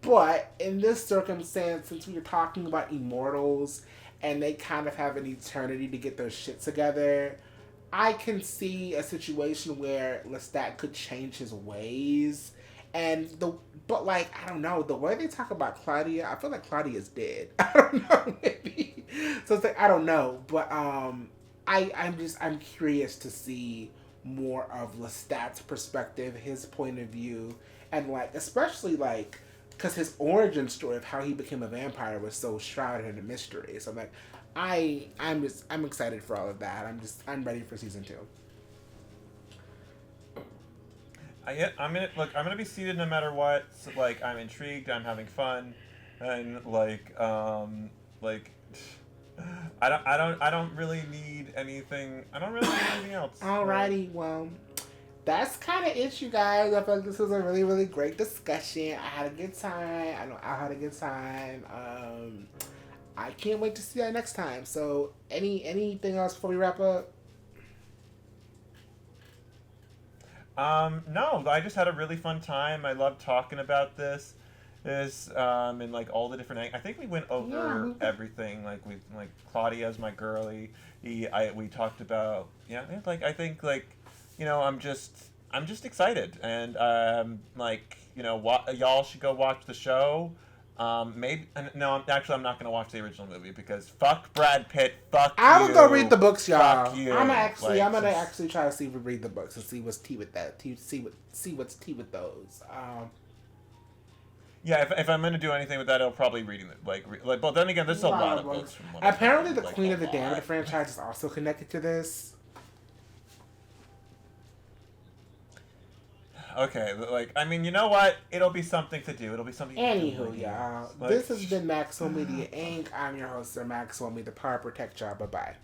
But in this circumstance, since we were talking about immortals and they kind of have an eternity to get their shit together, I can see a situation where Lestat could change his ways. But like, I don't know, the way they talk about Claudia, I feel like Claudia's dead. I don't know, maybe. So it's like, I don't know. But I'm curious to see more of Lestat's perspective, his point of view, and like, especially like, because his origin story of how he became a vampire was so shrouded in a mystery. So I'm like, I'm excited for all of that. I'm ready for season 2. I'm gonna be seated no matter what. So, like, I'm intrigued. I'm having fun, and I don't really need anything. I don't really need anything else. Alrighty, well, that's kind of it, you guys. I feel like this was a really, really great discussion. I had a good time. I know I had a good time. I can't wait to see that next time. So, anything else before we wrap up? No, I just had a really fun time. I love talking about this, and like all the different. I think we went over everything. Like Claudia's my girlie. We talked about like I think like I'm just excited, and y'all should go watch the show. Maybe no. Actually, I'm not gonna watch the original movie because fuck Brad Pitt. Fuck you. I'm gonna go read the books, y'all. Fuck you. I'm gonna actually try to see if we read the books and see what's tea with that. See what's tea with those. Yeah, if I'm gonna do anything with that, I'll probably reading it. But then again, there's a lot of books. From what apparently, the Queen of the Damned franchise is also connected to this. Okay, I mean, you know what? It'll be something to do. It'll be something to do. Anywho, y'all. This has been Maxwell Media Inc. I'm your host, Sir Maxwell. May the power protect y'all. Bye-bye.